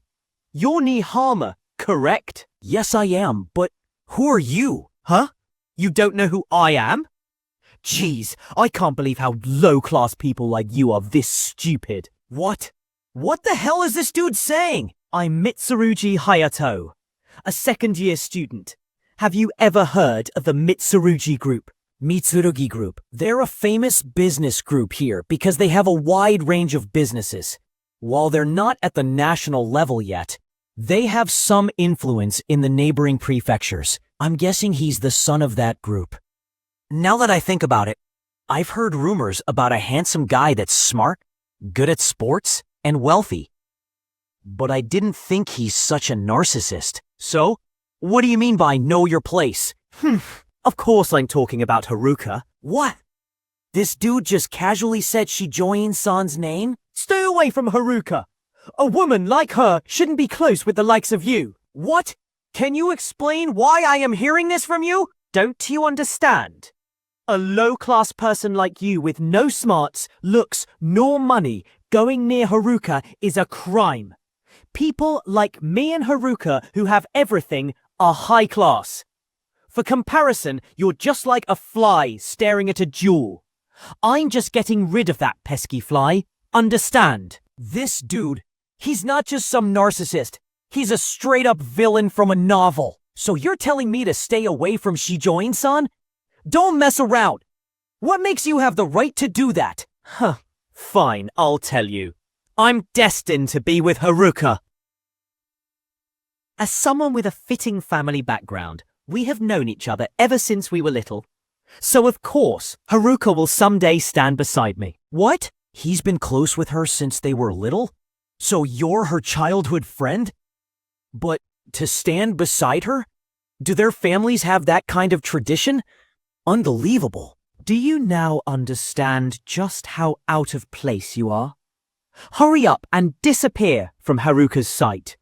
You're Nihama, correct? Yes, I am, but who are you? Huh? You don't know who I am? Jeez, I can't believe how low-class people like you are this stupid. What? What the hell is this dude saying? I'm Mitsurugi Hayato, a second-year student. Have you ever heard of the Mitsurugi Group? Mitsurugi Group. They're a famous business group here because they have a wide range of businesses. While they're not at the national level yet, They have some influence in the neighboring prefectures. I'm guessing he's the son of that group. Now that I think about it, I've heard rumors about a handsome guy that's smart, good at sports, and wealthy. But I didn't think he's such a narcissist. So, what do you mean by know your place? Of course I'm talking about Haruka. What? This dude just casually said Shijoin-san's name? Stay away from Haruka. A woman like her shouldn't be close with the likes of you. What? Can you explain why I am hearing this from you? Don't you understand? A low-class person like you with no smarts, looks, nor money going near Haruka is a crime. People like me and Haruka who have everything are high class. For comparison, you're just like a fly staring at a jewel. I'm just getting rid of that pesky fly. Understand? This dude, he's not just some narcissist. He's a straight-up villain from a novel. So you're telling me to stay away from Shijoin-san? Don't mess around. What makes you have the right to do that? Fine, I'll tell you. I'm destined to be with Haruka. As someone with a fitting family background, we have known each other ever since we were little. So of course, Haruka will someday stand beside me. What? He's been close with her since they were little? So you're her childhood friend? But to stand beside her? Do their families have that kind of tradition? Unbelievable. Do you now understand just how out of place you are? Hurry up and disappear from Haruka's sight.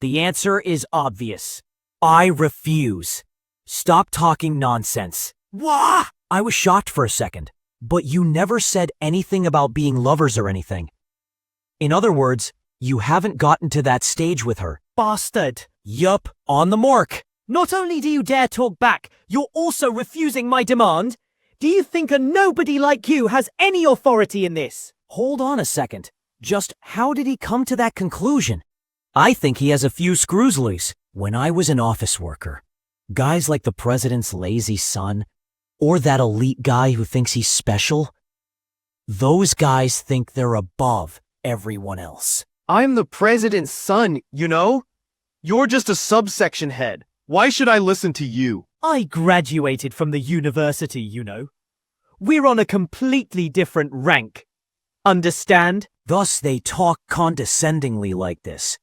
The answer is obvious. I refuse. Stop talking nonsense. Wah! I was shocked for a second, but you never said anything about being lovers or anything. In other words, you haven't gotten to that stage with her. Bastard! Yup, on the mark. Not only do you dare talk back, you're also refusing my demand. Do you think a nobody like you has any authority in this? Hold on a second. Just how did he come to that conclusion? I think he has a few screws loose. When I was an office worker, guys like the president's lazy son, or that elite guy who thinks he's special, those guys think they're above everyone else. I'm the president's son, you know? You're just a subsection head. Why should I listen to you? I graduated from the university, you know. We're on a completely different rank. Understand? Thus they talk condescendingly like this.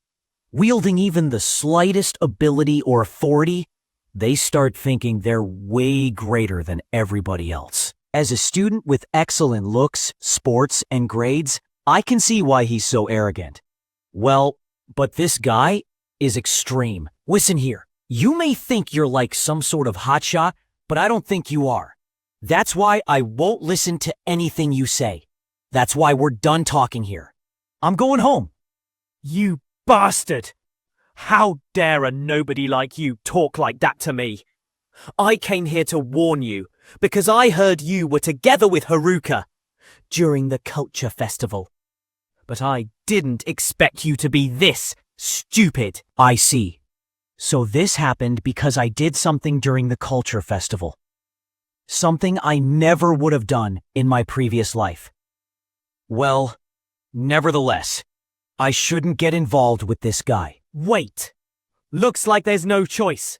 Wielding even the slightest ability or authority, they start thinking they're way greater than everybody else. As a student with excellent looks, sports, and grades, I can see why he's so arrogant. Well, but this guy is extreme. Listen here, you may think you're like some sort of hotshot, but I don't think you are. That's why I won't listen to anything you say. That's why we're done talking here. I'm going home. You bastard! How dare a nobody like you talk like that to me? I came here to warn you because I heard you were together with Haruka during the culture festival. But I didn't expect you to be this stupid. I see. So this happened because I did something during the culture festival. Something I never would have done in my previous life. Well, nevertheless, I shouldn't get involved with this guy. Wait. Looks like there's no choice.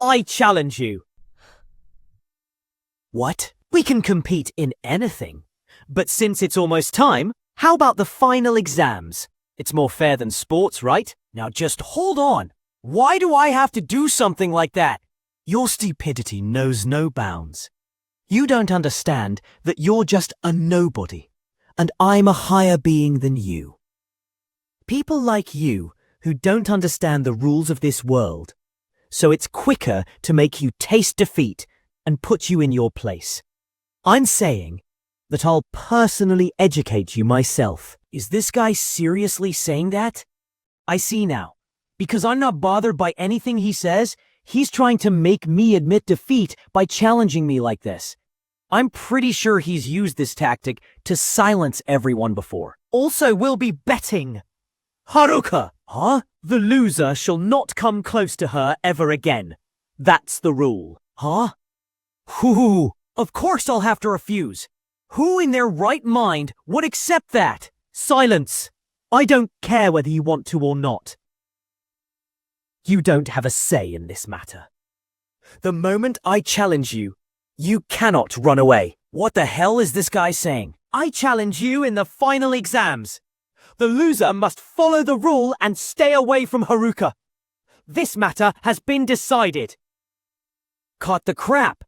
I challenge you. What? We can compete in anything. But since it's almost time, how about the final exams? It's more fair than sports, right? Now just hold on. Why do I have to do something like that? Your stupidity knows no bounds. You don't understand that you're just a nobody, and I'm a higher being than you. People like you who don't understand the rules of this world, so it's quicker to make you taste defeat and put you in your place. I'm saying that I'll personally educate you myself. Is this guy seriously saying that? I see now. Because I'm not bothered by anything he says, he's trying to make me admit defeat by challenging me like this. I'm pretty sure he's used this tactic to silence everyone before. Also, we'll be betting. Haruka! Huh? The loser shall not come close to her ever again. That's the rule. Huh? Whoo! Of course I'll have to refuse. Who in their right mind would accept that? Silence! I don't care whether you want to or not. You don't have a say in this matter. The moment I challenge you, you cannot run away. What the hell is this guy saying? I challenge you in the final exams. The loser must follow the rule and stay away from Haruka. This matter has been decided. Cut the crap.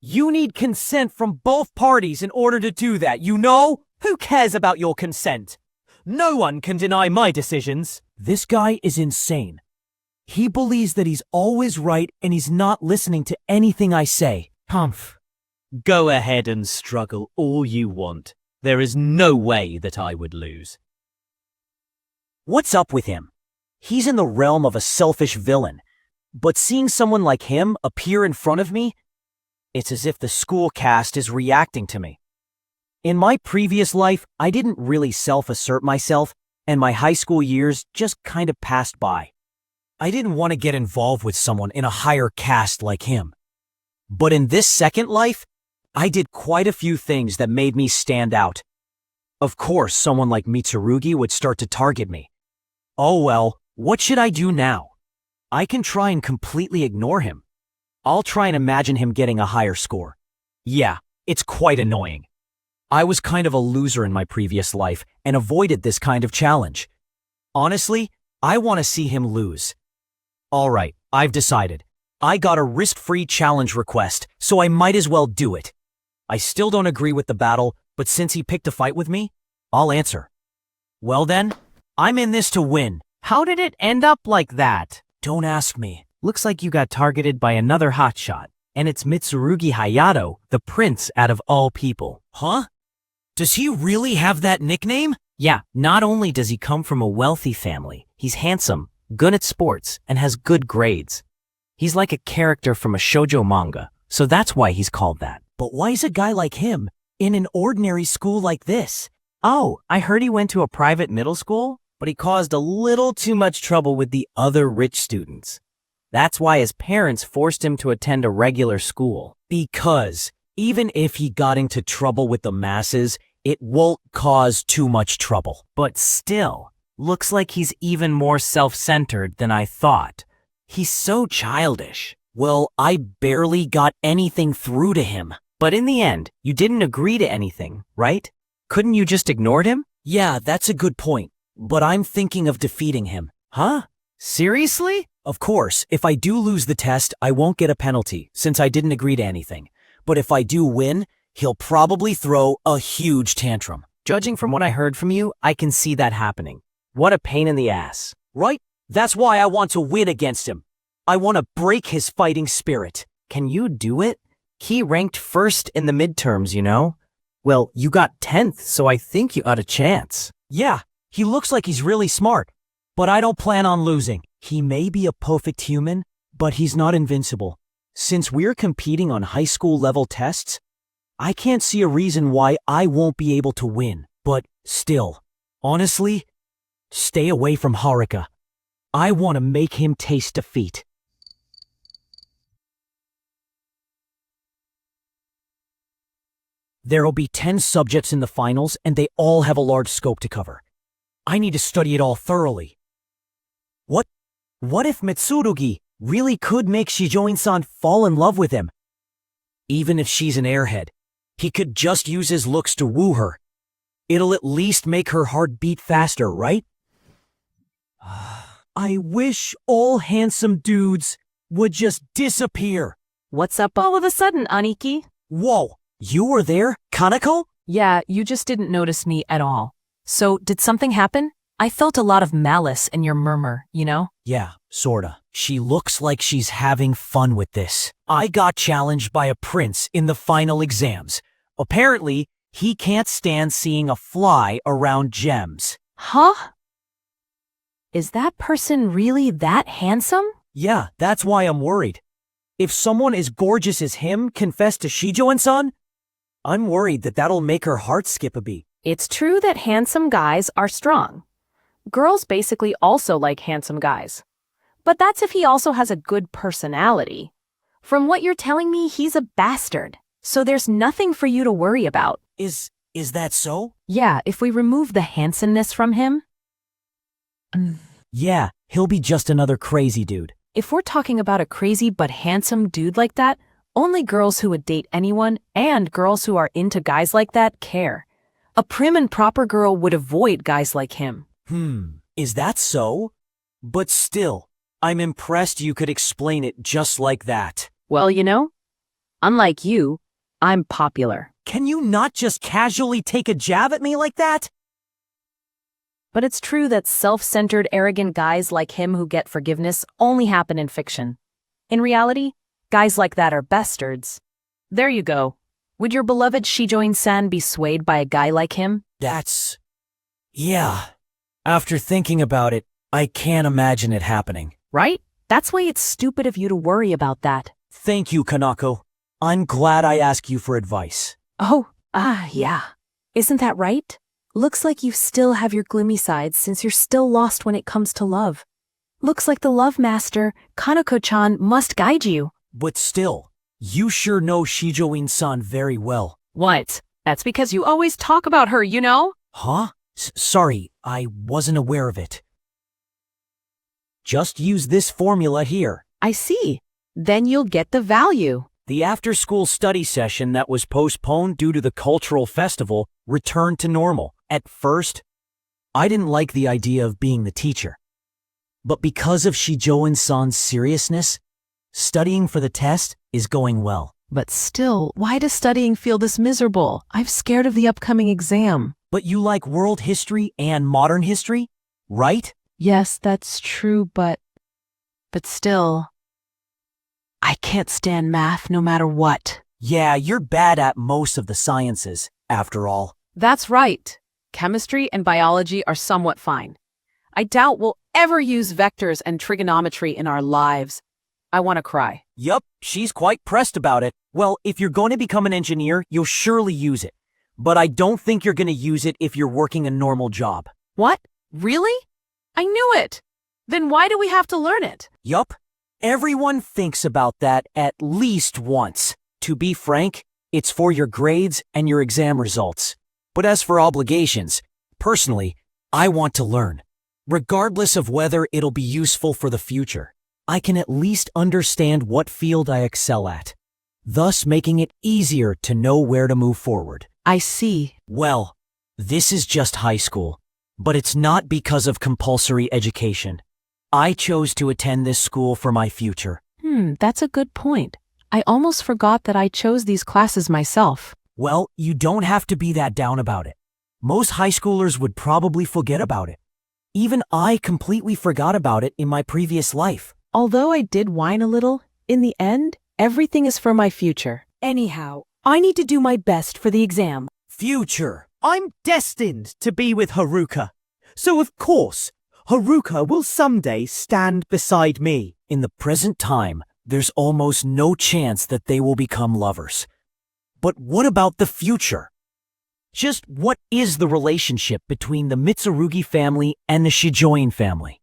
You need consent from both parties in order to do that, you know? Who cares about your consent? No one can deny my decisions. This guy is insane. He believes that he's always right and he's not listening to anything I say. Humph. Go ahead and struggle all you want. There is no way that I would lose. What's up with him? He's in the realm of a selfish villain. But seeing someone like him appear in front of me, it's as if the school cast is reacting to me. In my previous life, I didn't really self-assert myself, and my high school years just kind of passed by. I didn't want to get involved with someone in a higher caste like him. But in this second life, I did quite a few things that made me stand out. Of course, someone like Mitsurugi would start to target me. Oh well, what should I do now? I can try and completely ignore him. I'll try and imagine him getting a higher score. Yeah, it's quite annoying. I was kind of a loser in my previous life and avoided this kind of challenge. Honestly, I want to see him lose. Alright, I've decided. I got a risk-free challenge request, so I might as well do it. I still don't agree with the battle, but since he picked a fight with me, I'll answer. Well then, I'm in this to win. How did it end up like that? Don't ask me. Looks like you got targeted by another hotshot, and it's Mitsurugi Hayato, the prince out of all people. Huh? Does he really have that nickname? Yeah, not only does he come from a wealthy family, he's handsome, good at sports, and has good grades. He's like a character from a shoujo manga, so that's why he's called that. But why is a guy like him in an ordinary school like this? Oh, I heard he went to a private middle school, but he caused a little too much trouble with the other rich students. That's why his parents forced him to attend a regular school. Because even if he got into trouble with the masses, it won't cause too much trouble. But still, looks like he's even more self-centered than I thought. He's so childish. Well, I barely got anything through to him. But in the end, you didn't agree to anything, right? Couldn't you just ignored him? Yeah, that's a good point. But I'm thinking of defeating him. Huh? Seriously? Of course, if I do lose the test, I won't get a penalty, since I didn't agree to anything. But if I do win, he'll probably throw a huge tantrum. Judging from what I heard from you, I can see that happening. What a pain in the ass. Right? That's why I want to win against him. I want to break his fighting spirit. Can you do it? He ranked first in the midterms, you know? Well, you got 10th, so I think you got a chance. Yeah, he looks like he's really smart. But I don't plan on losing. He may be a perfect human, but he's not invincible. Since we're competing on high school level tests, I can't see a reason why I won't be able to win. But still, honestly, stay away from Haruka. I want to make him taste defeat. There'll be 10 subjects in the finals, and they all have a large scope to cover. I need to study it all thoroughly. What if Mitsurugi really could make Shijoin-san fall in love with him? Even if she's an airhead, he could just use his looks to woo her. It'll at least make her heart beat faster, right? I wish all handsome dudes would just disappear. What's up all of a sudden, Aniki? Whoa, you were there, Kanako? Yeah, you just didn't notice me at all. So, did something happen? I felt a lot of malice in your murmur, you know? Yeah, sorta. She looks like she's having fun with this. I got challenged by a prince in the final exams. Apparently, he can't stand seeing a fly around gems. Huh? Is that person really that handsome? Yeah, that's why I'm worried. If someone as gorgeous as him confessed to Shijoin-san, I'm worried that that'll make her heart skip a beat. It's true that handsome guys are strong. Girls basically also like handsome guys. But that's if he also has a good personality. From what you're telling me, he's a bastard. So there's nothing for you to worry about. Is that so? Yeah, if we remove the handsomeness from him, Yeah, he'll be just another crazy dude. If we're talking about a crazy but handsome dude like that, only girls who would date anyone and girls who are into guys like that care. A prim and proper girl would avoid guys like him. Is that so? But still, I'm impressed you could explain it just like that. Well, unlike you, I'm popular. Can you not just casually take a jab at me like that? But it's true that self-centered, arrogant guys like him who get forgiveness only happen in fiction. In reality, guys like that are bastards. There you go. Would your beloved Shijoin-san be swayed by a guy like him? Yeah. After thinking about it, I can't imagine it happening. Right? That's why it's stupid of you to worry about that. Thank you, Kanako. I'm glad I asked you for advice. Yeah. Isn't that right? Looks like you still have your gloomy sides since you're still lost when it comes to love. Looks like the love master, Kanako-chan, must guide you. But still, you sure know Shijoin-san very well. What? That's because you always talk about her, Huh? Sorry, I wasn't aware of it. Just use this formula here. I see. Then you'll get the value. The after-school study session that was postponed due to the cultural festival returned to normal. At first, I didn't like the idea of being the teacher. But because of Shijoin-san's seriousness, studying for the test is going well. But still, why does studying feel this miserable? I'm scared of the upcoming exam. But you like world history and modern history, right? Yes, that's true, but still, I can't stand math no matter what. Yeah, you're bad at most of the sciences, after all. That's right. Chemistry and biology are somewhat fine. I doubt we'll ever use vectors and trigonometry in our lives. I want to cry. Yup, she's quite pressed about it. Well, if you're going to become an engineer, you'll surely use it. But I don't think you're going to use it if you're working a normal job. What? Really? I knew it. Then why do we have to learn it? Yup. Everyone thinks about that at least once. To be frank, it's for your grades and your exam results. But as for obligations, personally, I want to learn. Regardless of whether it'll be useful for the future, I can at least understand what field I excel at, thus making it easier to know where to move forward. I see. Well, this is just high school, but it's not because of compulsory education. I chose to attend this school for my future. That's a good point. I almost forgot that I chose these classes myself. Well, you don't have to be that down about it. Most high schoolers would probably forget about it. Even I completely forgot about it in my previous life. Although I did whine a little, in the end, everything is for my future. Anyhow, I need to do my best for the exam. Future. I'm destined to be with Haruka. So of course, Haruka will someday stand beside me. In the present time, there's almost no chance that they will become lovers. But what about the future? Just what is the relationship between the Mitsurugi family and the Shijoin family?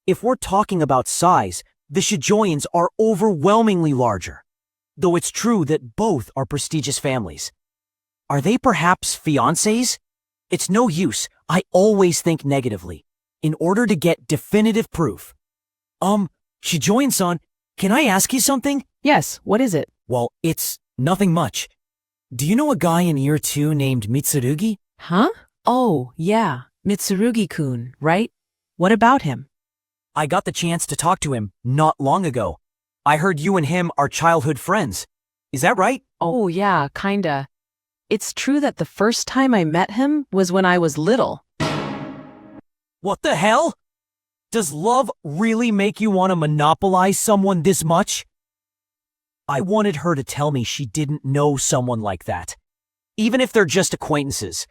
If we're talking about size, the Shijoins are overwhelmingly larger, though it's true that both are prestigious families. Are they perhaps fiancés? It's no use. I always think negatively, in order to get definitive proof. Shijoin-san, can I ask you something? Yes, what is it? Well, it's nothing much. Do you know a guy in year 2 named Mitsurugi? Huh? Oh, yeah, Mitsurugi-kun, right? What about him? I got the chance to talk to him not long ago. I heard you and him are childhood friends. Is that right? Oh, yeah, kinda. It's true that the first time I met him was when I was little. What the hell? Does love really make you want to monopolize someone this much? I wanted her to tell me she didn't know someone like that. Even if they're just acquaintances.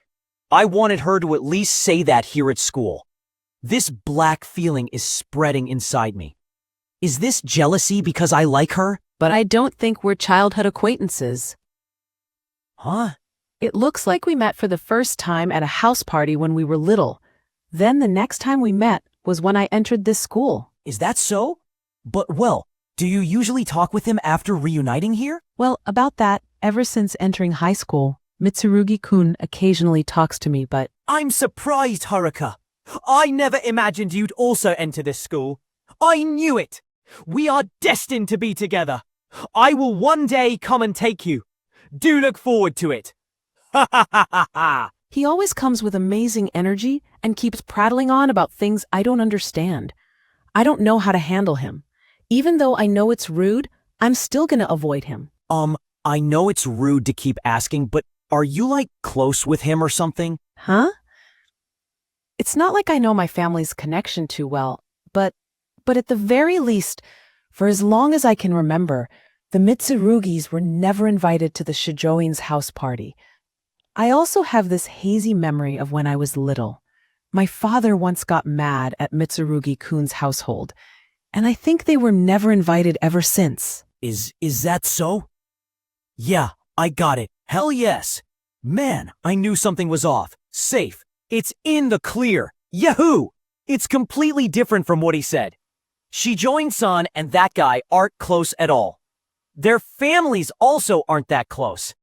I wanted her to at least say that here at school. This black feeling is spreading inside me. Is this jealousy because I like her? But I don't think we're childhood acquaintances. Huh? It looks like we met for the first time at a house party when we were little. Then the next time we met was when I entered this school. Is that so? But well, do you usually talk with him after reuniting here? Well, about that, ever since entering high school, Mitsurugi-kun occasionally talks to me, but... I'm surprised, Haruka. I never imagined you'd also enter this school. I knew it. We are destined to be together. I will one day come and take you. Do look forward to it. Ha ha ha ha ha. He always comes with amazing energy and keeps prattling on about things I don't understand. I don't know how to handle him. Even though I know it's rude, I'm still gonna avoid him. I know it's rude to keep asking, but are you like close with him or something? Huh? It's not like I know my family's connection too well, but at the very least, for as long as I can remember, the Mitsurugis were never invited to the Shijoin's house party. I also have this hazy memory of when I was little. My father once got mad at Mitsurugi-kun's household, and I think they were never invited ever since. Is that so? Yeah, I got it. Hell yes. Man, I knew something was off. Safe. It's in the clear. Yahoo! It's completely different from what he said. Shijoin-san and that guy aren't close at all. Their families also aren't that close.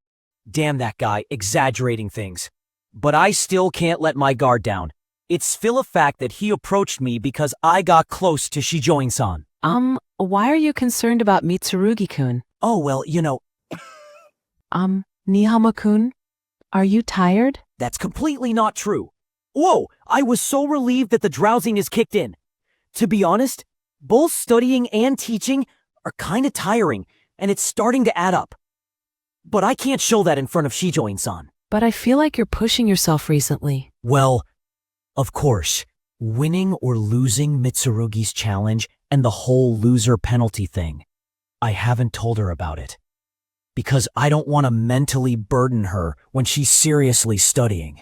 Damn that guy, exaggerating things. But I still can't let my guard down. It's still a fact that he approached me because I got close to Shijoin-san. Why are you concerned about Mitsurugi-kun? Oh, well, you know... Nihama-kun, are you tired? That's completely not true. Whoa, I was so relieved that the drowsiness kicked in. To be honest, both studying and teaching are kinda tiring, and it's starting to add up. But I can't show that in front of Shijoin-san. But I feel like you're pushing yourself recently. Well, of course, winning or losing Mitsurugi's challenge and the whole loser penalty thing. I haven't told her about it. Because I don't want to mentally burden her when she's seriously studying.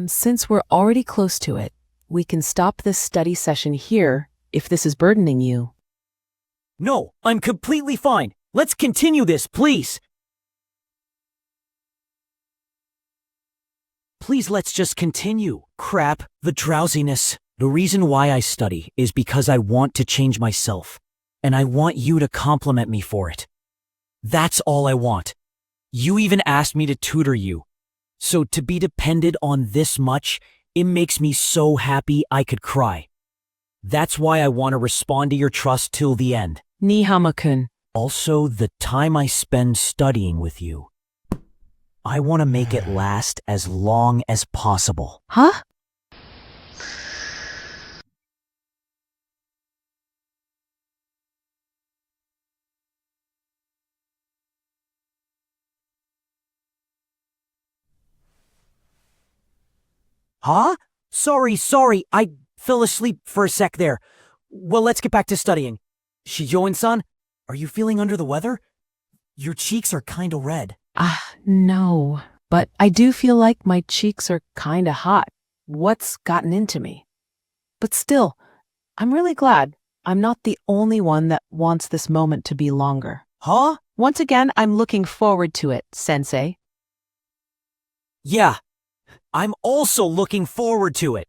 Since we're already close to it, we can stop this study session here if this is burdening you. No, I'm completely fine. Let's continue this, please. Please, let's just continue. Crap, the drowsiness. The reason why I study is because I want to change myself, and I want you to compliment me for it. That's all I want. You even asked me to tutor you. So to be dependent on this much, it makes me so happy I could cry. That's why I want to respond to your trust till the end. Nihama-kun. Also, the time I spend studying with you. I want to make it last as long as possible. Huh? Huh? Sorry, I fell asleep for a sec there. Well, let's get back to studying. Shijoin-san, are you feeling under the weather? Your cheeks are kinda red. No. But I do feel like my cheeks are kinda hot. What's gotten into me? But still, I'm really glad I'm not the only one that wants this moment to be longer. Huh? Once again, I'm looking forward to it, Sensei. Yeah. I'm also looking forward to it.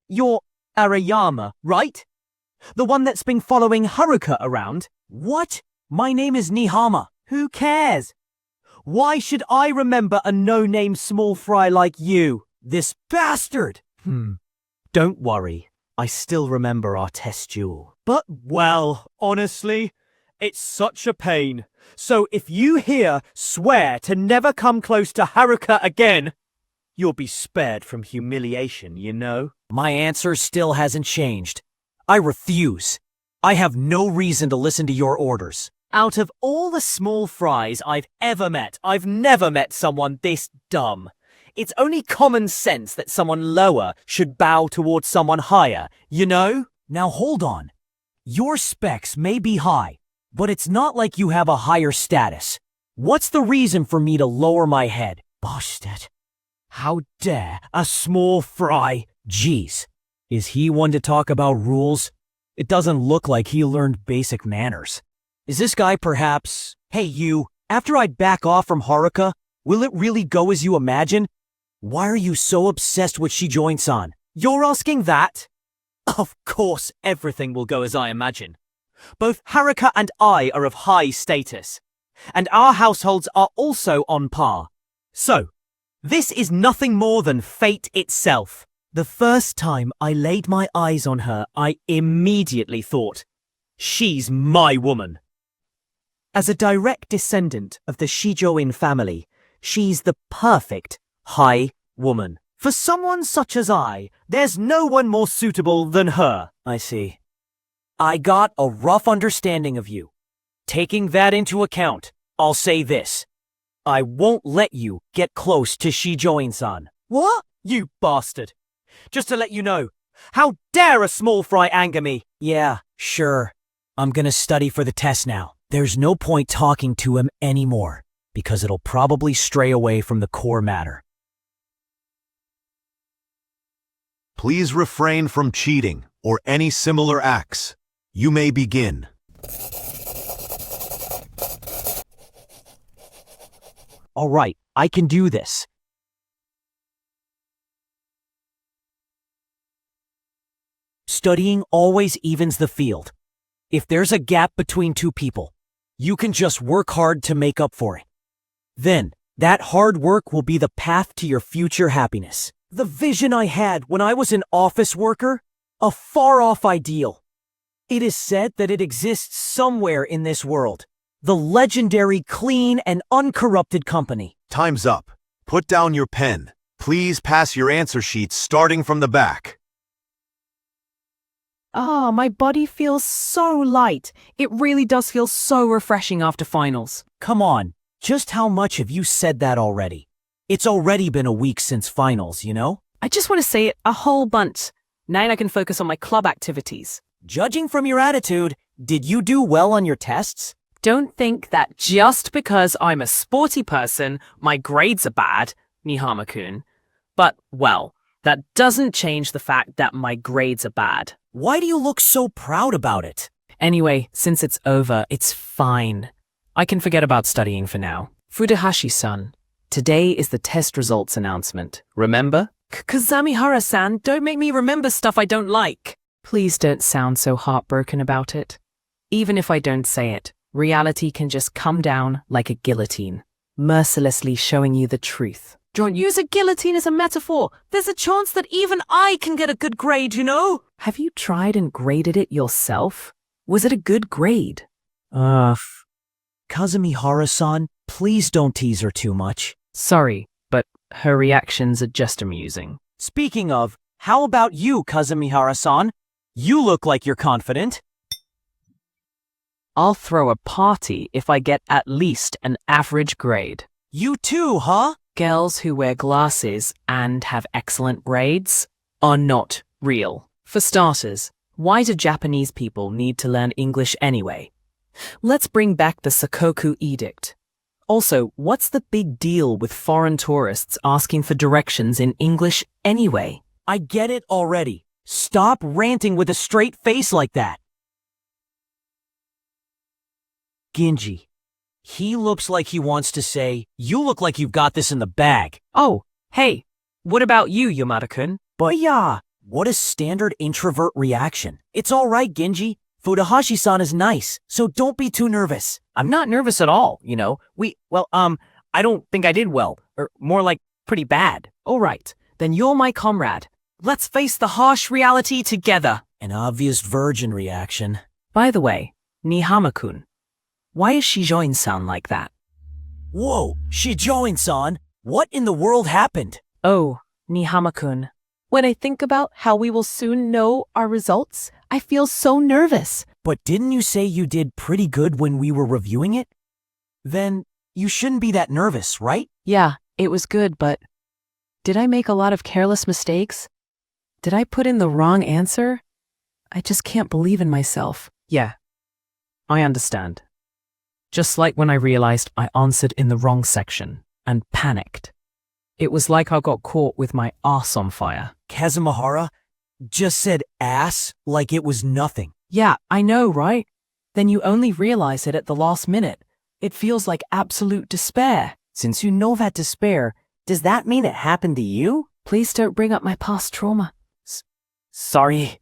You're Arayama, right? The one that's been following Haruka around? What? My name is Nihama. Who cares? Why should I remember a no-name small fry like you? This bastard! Don't worry. I still remember our test duel. But, well, honestly, it's such a pain. So if you here swear to never come close to Haruka again, you'll be spared from humiliation, you know? My answer still hasn't changed. I refuse. I have no reason to listen to your orders. Out of all the small fries I've ever met, I've never met someone this dumb. It's only common sense that someone lower should bow towards someone higher, you know? Now hold on. Your specs may be high, but it's not like you have a higher status. What's the reason for me to lower my head? Bastard. How dare a small fry? Jeez. Is he one to talk about rules? It doesn't look like he learned basic manners. Is this guy perhaps... Hey you, after I back off from Haruka, will it really go as you imagine? Why are you so obsessed with Shijoin-san? You're asking that? Of course everything will go as I imagine. Both Haruka and I are of high status, and our households are also on par. So, This is nothing more than fate itself. The first time I laid my eyes on her, I immediately thought, she's my woman. As a direct descendant of the Shijoin family, she's the perfect high woman. For someone such as I, there's no one more suitable than her. I see. I got a rough understanding of you. Taking that into account, I'll say this. I won't let you get close to Shijoin-san. What? You bastard. Just to let you know, how dare a small fry anger me? Yeah, sure. I'm gonna study for the test now. There's no point talking to him anymore, because it'll probably stray away from the core matter. Please refrain from cheating or any similar acts. You may begin. All right, I can do this. Studying always evens the field. If there's a gap between two people, you can just work hard to make up for it. Then, that hard work will be the path to your future happiness. The vision I had when I was an office worker, a far-off ideal. It is said that it exists somewhere in this world. The legendary clean and uncorrupted company. Time's up. Put down your pen. Please pass your answer sheets starting from the back. Ah, my body feels so light. It really does feel so refreshing after finals. Come on, just how much have you said that already? It's already been a week since finals, you know? I just want to say it a whole bunch. Now I can focus on my club activities. Judging from your attitude, did you do well on your tests? Don't think that just because I'm a sporty person, my grades are bad, Nihama-kun. But, well, that doesn't change the fact that my grades are bad. Why do you look so proud about it? Anyway, since it's over, it's fine. I can forget about studying for now. Furuhashi-san, today is the test results announcement. Remember? Kazamihara-san, don't make me remember stuff I don't like. Please don't sound so heartbroken about it. Even if I don't say it, reality can just come down like a guillotine, mercilessly showing you the truth. Don't use a guillotine as a metaphor. There's a chance that even I can get a good grade, you know? Have you tried and graded it yourself? Was it a good grade? Kazamihara-san, please don't tease her too much. Sorry, but her reactions are just amusing. Speaking of, how about you, Kazamihara-san? You look like you're confident. I'll throw a party if I get at least an average grade. You too, huh? Girls who wear glasses and have excellent grades are not real. For starters, why do Japanese people need to learn English anyway? Let's bring back the Sakoku Edict. Also, what's the big deal with foreign tourists asking for directions in English anyway? I get it already. Stop ranting with a straight face like that. Ginji. He looks like he wants to say, you look like you've got this in the bag. Oh, hey, what about you, Yamada-kun? But yeah, what a standard introvert reaction. It's all right, Ginji. Furuhashi-san is nice, so don't be too nervous. I'm not nervous at all, you know. I don't think I did well, or more like pretty bad. All right, then you're my comrade. Let's face the harsh reality together. An obvious virgin reaction. By the way, Nihama-kun, why is Shijoin-san like that? Whoa, Shijoin-san, what in the world happened? Oh, Nihama-kun, when I think about how we will soon know our results, I feel so nervous. But didn't you say you did pretty good when we were reviewing it? Then you shouldn't be that nervous, right? Yeah, it was good, but did I make a lot of careless mistakes? Did I put in the wrong answer? I just can't believe in myself. Yeah, I understand. Just like when I realized I answered in the wrong section and panicked. It was like I got caught with my ass on fire. Kazamihara just said ass like it was nothing. Yeah, I know, right? Then you only realize it at the last minute. It feels like absolute despair. Since you know that despair, does that mean it happened to you? Please don't bring up my past trauma. Sorry.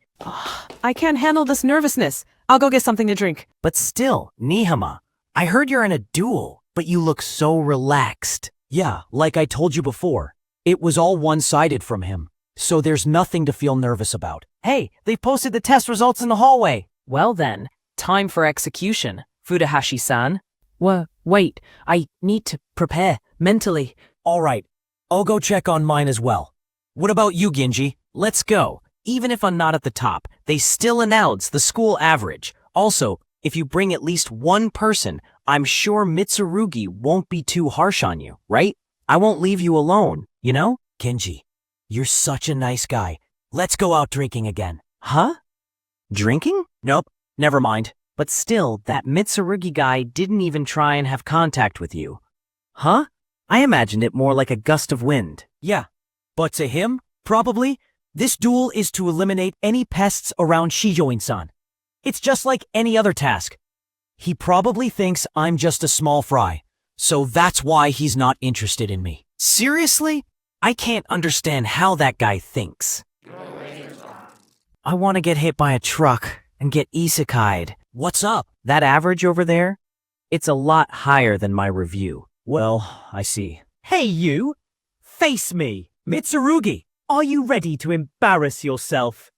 I can't handle this nervousness. I'll go get something to drink. But still, Nihama, I heard you're in a duel, but you look so relaxed. Yeah, like I told you before, it was all one-sided from him, so there's nothing to feel nervous about. Hey, they've posted the test results in the hallway. Well then, time for execution, Fudahashi-san. Wait, I need to prepare mentally. All right, I'll go check on mine as well. What about you, Ginji? Let's go. Even if I'm not at the top, they still announce the school average. Also, if you bring at least one person, I'm sure Mitsurugi won't be too harsh on you, right? I won't leave you alone, you know? Ginji, you're such a nice guy. Let's go out drinking again. Huh? Drinking? Nope, never mind. But still, that Mitsurugi guy didn't even try and have contact with you. Huh? I imagined it more like a gust of wind. Yeah, but to him, probably, this duel is to eliminate any pests around Shijoin-san. It's just like any other task. He probably thinks I'm just a small fry, so that's why he's not interested in me. Seriously? I can't understand how that guy thinks. I want to get hit by a truck and get isekai'd. What's up? That average over there? It's a lot higher than my review. Well, I see. Hey you! Face me! Mitsurugi, are you ready to embarrass yourself?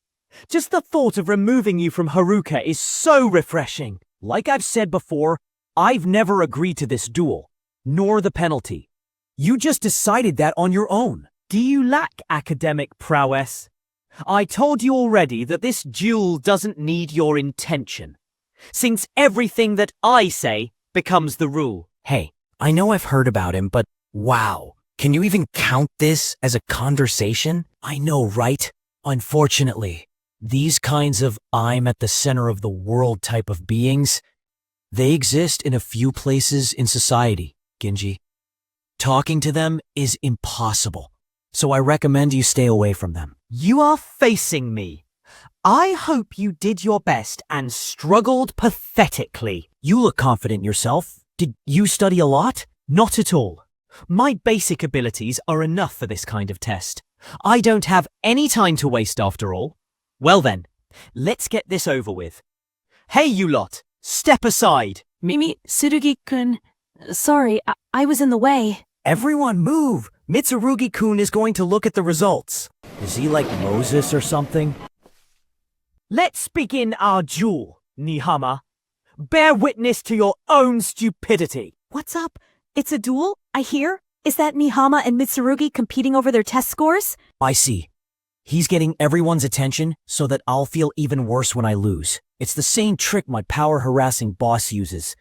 Just the thought of removing you from Haruka is so refreshing. Like I've said before, I've never agreed to this duel, nor the penalty. You just decided that on your own. Do you lack academic prowess? I told you already that this duel doesn't need your intention, since everything that I say becomes the rule. Hey, I know I've heard about him, but wow, can you even count this as a conversation? I know, right? Unfortunately, these kinds of I'm at the center of the world type of beings, they exist in a few places in society, Ginji. Talking to them is impossible, so I recommend you stay away from them. You are facing me. I hope you did your best and struggled pathetically. You look confident in yourself. Did you study a lot? Not at all. My basic abilities are enough for this kind of test. I don't have any time to waste after all. Well then, let's get this over with. Hey you lot, step aside. Mitsurugi-kun, sorry, I was in the way. Everyone move! Mitsurugi-kun is going to look at the results. Is he like Moses or something? Let's begin our duel, Nihama. Bear witness to your own stupidity. What's up? It's a duel, I hear? Is that Nihama and Mitsurugi competing over their test scores? I see. He's getting everyone's attention so that I'll feel even worse when I lose. It's the same trick my power-harassing boss uses,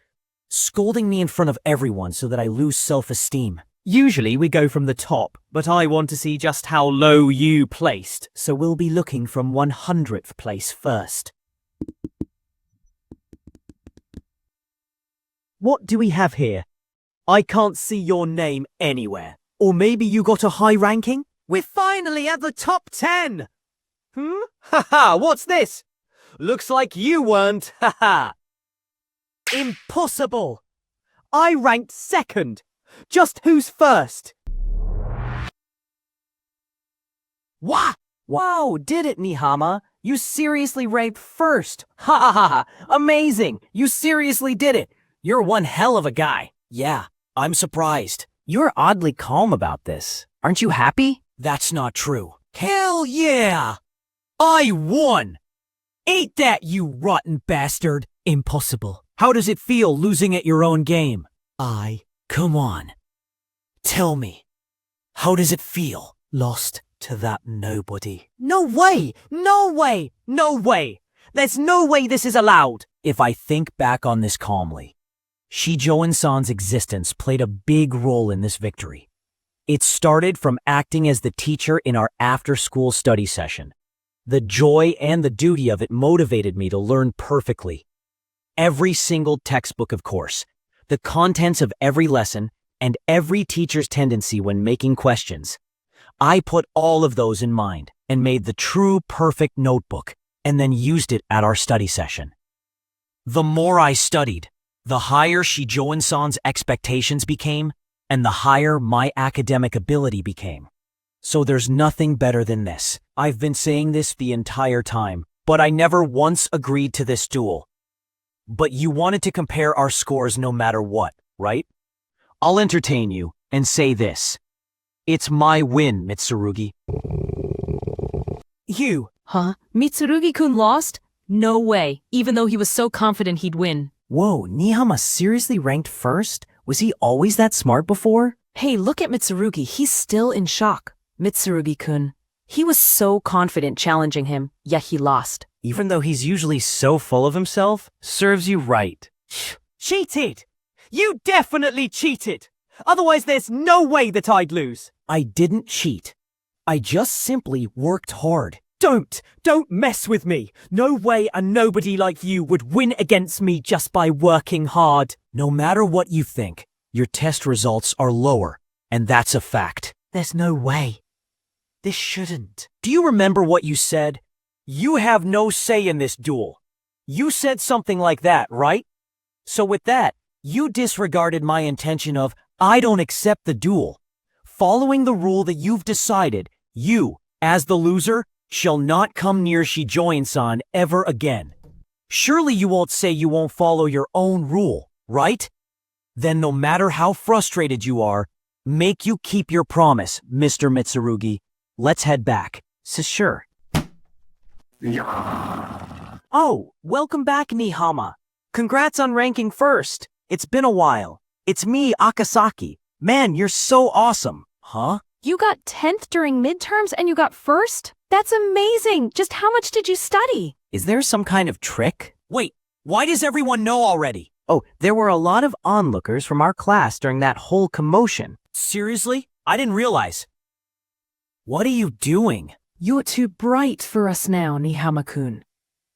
scolding me in front of everyone so that I lose self-esteem. Usually we go from the top, but I want to see just how low you placed, so we'll be looking from 100th place first. What do we have here? I can't see your name anywhere. Or maybe you got a high ranking? We're finally at the top 10! Haha, what's this? Looks like you weren't, haha. Impossible! I ranked second. Just who's first? Wah! Wow, did it, Nihama? You seriously ranked first. Ha ha ha ha! Amazing! You seriously did it! You're one hell of a guy. Yeah, I'm surprised. You're oddly calm about this. Aren't you happy? That's not true. Hell yeah! I won! Ain't that, you rotten bastard? Impossible. How does it feel losing at your own game? Come on. Tell me. How does it feel? Lost to that nobody. No way! No way! No way! There's no way this is allowed! If I think back on this calmly, Shijoin-san's existence played a big role in this victory. It started from acting as the teacher in our after-school study session. The joy and the duty of it motivated me to learn perfectly. Every single textbook, of course, the contents of every lesson, and every teacher's tendency when making questions. I put all of those in mind and made the true perfect notebook and then used it at our study session. The more I studied, the higher Shijoin-san's expectations became and the higher my academic ability became. So there's nothing better than this. I've been saying this the entire time, but I never once agreed to this duel. But you wanted to compare our scores no matter what, right? I'll entertain you, and say this. It's my win, Mitsurugi. You. Huh? Mitsurugi-kun lost? No way, even though he was so confident he'd win. Whoa, Nihama seriously ranked first? Was he always that smart before? Hey, look at Mitsurugi. He's still in shock. Mitsurugi-kun. He was so confident challenging him, yet he lost. Even though he's usually so full of himself, serves you right. Cheated! You definitely cheated! Otherwise there's no way that I'd lose. I didn't cheat. I just simply worked hard. Don't mess with me. No way a nobody like you would win against me just by working hard. No matter what you think, your test results are lower, and that's a fact. There's no way. This shouldn't. Do you remember what you said? You have no say in this duel. You said something like that, right? So with that, you disregarded my intention of, I don't accept the duel. Following the rule that you've decided, you, as the loser, shall not come near Shijoin-san ever again. Surely you won't say you won't follow your own rule, right? Then no matter how frustrated you are, make you keep your promise, Mr. Mitsurugi. Let's head back. Sure. Oh, welcome back, Nihama. Congrats on ranking first. It's been a while. It's me, Akasaki. Man, you're so awesome. Huh? You got 10th during midterms and you got first? That's amazing! Just how much did you study? Is there some kind of trick? Wait, why does everyone know already? Oh, there were a lot of onlookers from our class during that whole commotion. Seriously? I didn't realize. What are you doing? You're too bright for us now, Nihama-kun.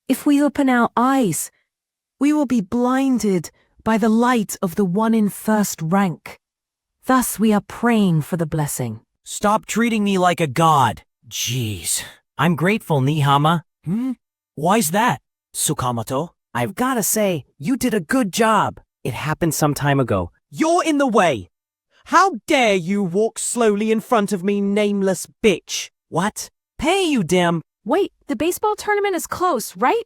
If we open our eyes, we will be blinded by the light of the one in first rank. Thus we are praying for the blessing. Stop treating me like a god. Jeez. I'm grateful, Nihama. Why's that? Tsukamoto, I've gotta say, you did a good job. It happened some time ago. You're in the way. How dare you walk slowly in front of me, nameless bitch? What? Hey, you damn... Wait, the baseball tournament is close, right?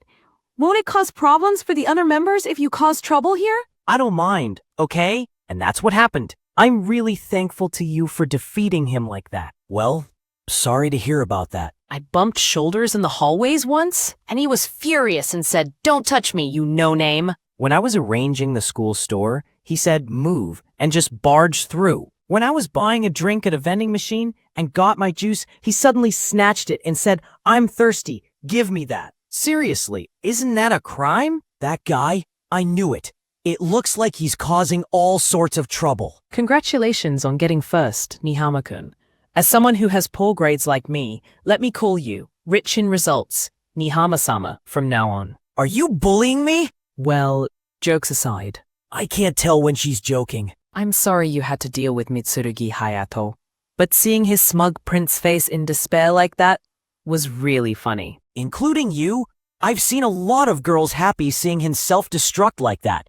Won't it cause problems for the other members if you cause trouble here? I don't mind, okay? And that's what happened. I'm really thankful to you for defeating him like that. Well, sorry to hear about that. I bumped shoulders in the hallways once, and he was furious and said, "Don't touch me, you no-name." When I was arranging the school store, he said, "Move," and just barged through. When I was buying a drink at a vending machine and got my juice, he suddenly snatched it and said, "I'm thirsty, give me that." Seriously, isn't that a crime? That guy, I knew it. It looks like he's causing all sorts of trouble. Congratulations on getting first, Nihama-kun. As someone who has poor grades like me, let me call you, rich in results, Nihama-sama, from now on. Are you bullying me? Well, jokes aside. I can't tell when she's joking. I'm sorry you had to deal with Mitsurugi Hayato, but seeing his smug prince face in despair like that was really funny. Including you? I've seen a lot of girls happy seeing him self-destruct like that.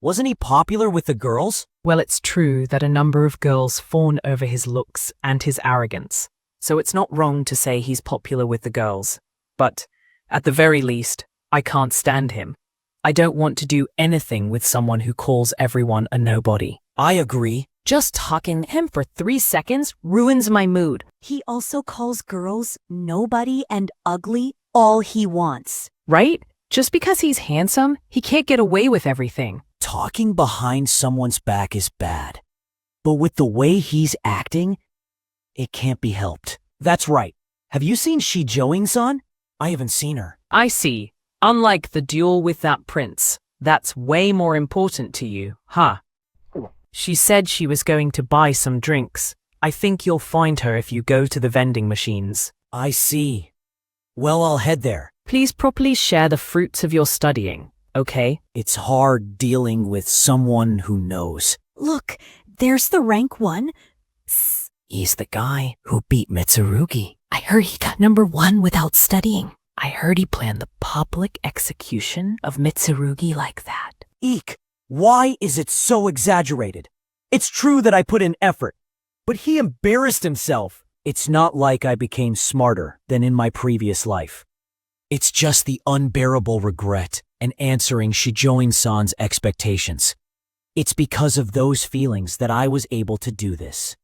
Wasn't he popular with the girls? Well, it's true that a number of girls fawn over his looks and his arrogance, so it's not wrong to say he's popular with the girls. But, at the very least, I can't stand him. I don't want to do anything with someone who calls everyone a nobody. I agree. Just talking to him for 3 seconds ruins my mood. He also calls girls nobody and ugly all he wants. Right? Just because he's handsome, he can't get away with everything. Talking behind someone's back is bad. But with the way he's acting, it can't be helped. That's right. Have you seen Shijoin-san? I haven't seen her. I see. Unlike the duel with that prince, that's way more important to you, huh? She said she was going to buy some drinks. I think you'll find her if you go to the vending machines. I see. Well, I'll head there. Please properly share the fruits of your studying, okay? It's hard dealing with someone who knows. Look, there's the rank 1. He's the guy who beat Mitsurugi. I heard he got number 1 without studying. I heard he planned the public execution of Mitsurugi like that. Eek! Why is it so exaggerated? It's true that I put in effort, but he embarrassed himself. It's not like I became smarter than in my previous life. It's just the unbearable regret and answering Shijoin-san's expectations. It's because of those feelings that I was able to do this.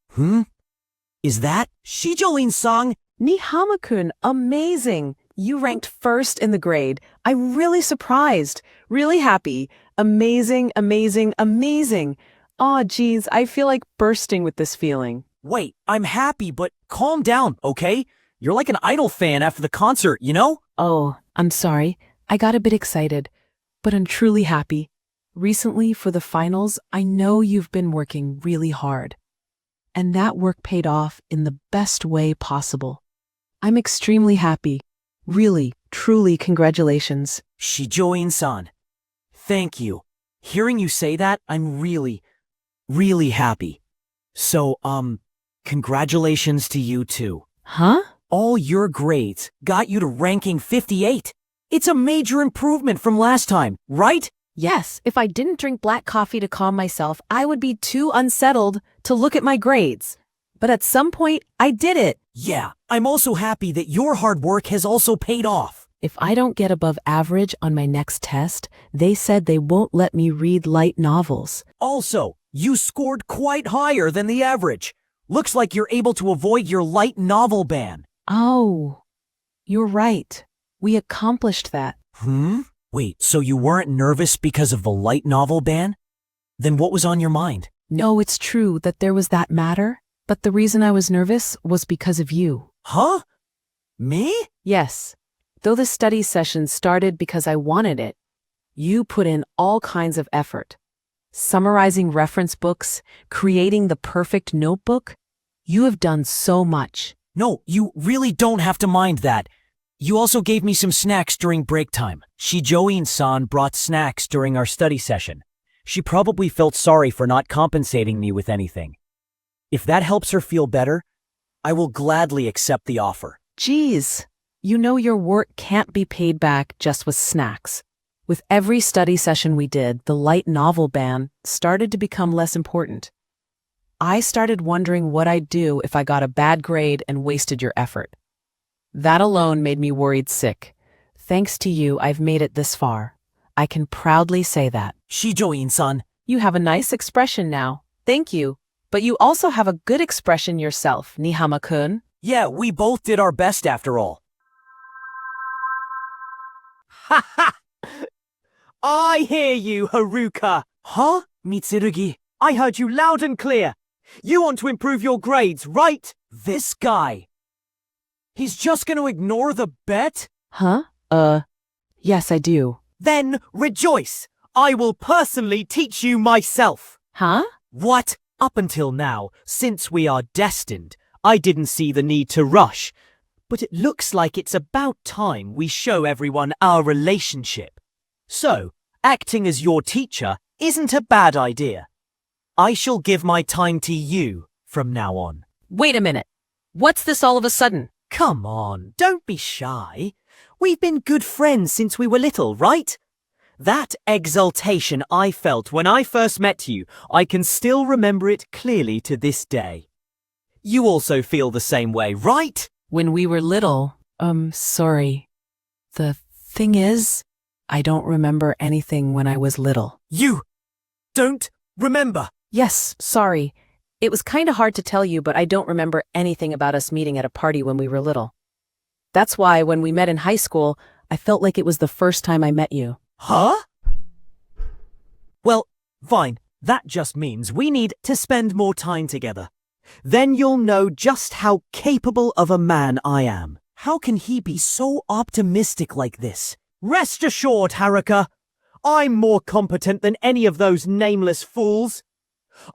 Is that Shijoin-san? Nihama-kun, amazing! You ranked first in the grade. I'm really surprised, really happy. Amazing, amazing, amazing. Aw, geez, I feel like bursting with this feeling. Wait, I'm happy, but calm down, okay? You're like an Idol fan after the concert, you know? Oh, I'm sorry. I got a bit excited, but I'm truly happy. Recently, for the finals, I know you've been working really hard. And that work paid off in the best way possible. I'm extremely happy. Really, truly, congratulations. Shijoin-san, thank you. Hearing you say that, I'm really, really happy. So, congratulations to you too. Huh? All your grades got you to ranking 58. It's a major improvement from last time, right? Yes, if I didn't drink black coffee to calm myself, I would be too unsettled to look at my grades. But at some point, I did it. Yeah, I'm also happy that your hard work has also paid off. If I don't get above average on my next test, they said they won't let me read light novels. Also, you scored quite higher than the average. Looks like you're able to avoid your light novel ban. Oh, you're right. We accomplished that. Wait, so you weren't nervous because of the light novel ban? Then what was on your mind? No, it's true that there was that matter, but the reason I was nervous was because of you. Huh? Me? Yes. Though the study session started because I wanted it, you put in all kinds of effort. Summarizing reference books, creating the perfect notebook. You have done so much. No, you really don't have to mind that. You also gave me some snacks during break time. Shijoin-san brought snacks during our study session. She probably felt sorry for not compensating me with anything. If that helps her feel better, I will gladly accept the offer. Geez, you know your work can't be paid back just with snacks. With every study session we did, the light novel ban started to become less important. I started wondering what I'd do if I got a bad grade and wasted your effort. That alone made me worried sick. Thanks to you, I've made it this far. I can proudly say that. Shijoin-san. You have a nice expression now. Thank you. But you also have a good expression yourself, Nihama-kun. Yeah, we both did our best after all. Ha ha! I hear you, Haruka. Huh? Mitsurugi. I heard you loud and clear. You want to improve your grades, right? This guy. He's just gonna ignore the bet? Huh? Yes, I do. Then rejoice. I will personally teach you myself. Huh? What? Up until now, since we are destined, I didn't see the need to rush. But it looks like it's about time we show everyone our relationship. So, acting as your teacher isn't a bad idea. I shall give my time to you from now on. Wait a minute. What's this all of a sudden? Come on, don't be shy. We've been good friends since we were little, right? That exultation I felt when I first met you, I can still remember it clearly to this day. You also feel the same way, right? When we were little, sorry. The thing is, I don't remember anything when I was little. You don't remember? Yes, sorry. It was kinda hard to tell you, but I don't remember anything about us meeting at a party when we were little. That's why when we met in high school, I felt like it was the first time I met you. Huh? Well, fine. That just means we need to spend more time together. Then you'll know just how capable of a man I am. How can he be so optimistic like this? Rest assured, Haruka. I'm more competent than any of those nameless fools.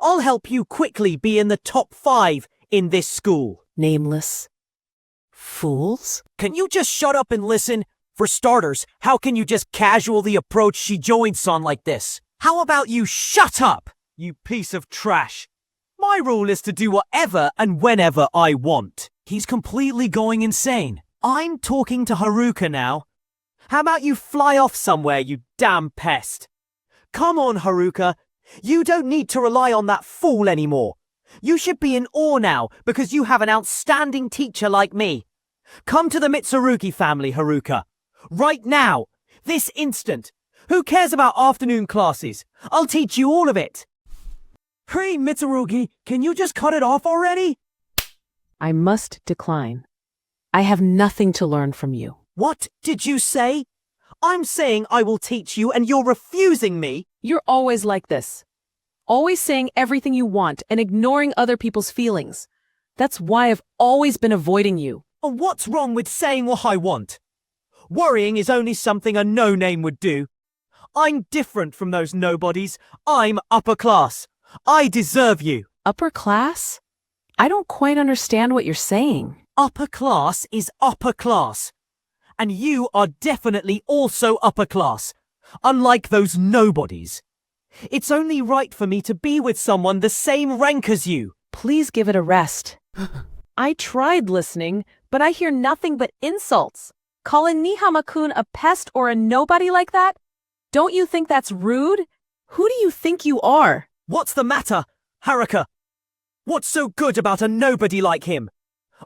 I'll help you quickly be in the top 5 in this school. Nameless fools? Can you just shut up and listen? For starters, how can you just casually approach Shijoin-san like this? How about you shut up, you piece of trash? My rule is to do whatever and whenever I want. He's completely going insane. I'm talking to Haruka now. How about you fly off somewhere, you damn pest? Come on, Haruka. You don't need to rely on that fool anymore. You should be in awe now because you have an outstanding teacher like me. Come to the Mitsurugi family, Haruka. Right now, this instant. Who cares about afternoon classes? I'll teach you all of it. Hey, Mitsurugi, can you just cut it off already? I must decline. I have nothing to learn from you. What did you say? I'm saying I will teach you and you're refusing me. You're always like this. Always saying everything you want and ignoring other people's feelings. That's why I've always been avoiding you. Oh, what's wrong with saying what I want? Worrying is only something a no-name would do. I'm different from those nobodies. I'm upper class. I deserve you. Upper class? I don't quite understand what you're saying. Upper class is upper class. And you are definitely also upper class, unlike those nobodies. It's only right for me to be with someone the same rank as you. Please give it a rest. I tried listening, but I hear nothing but insults. Calling Nihama-kun a pest or a nobody like that? Don't you think that's rude? Who do you think you are? What's the matter, Haruka? What's so good about a nobody like him?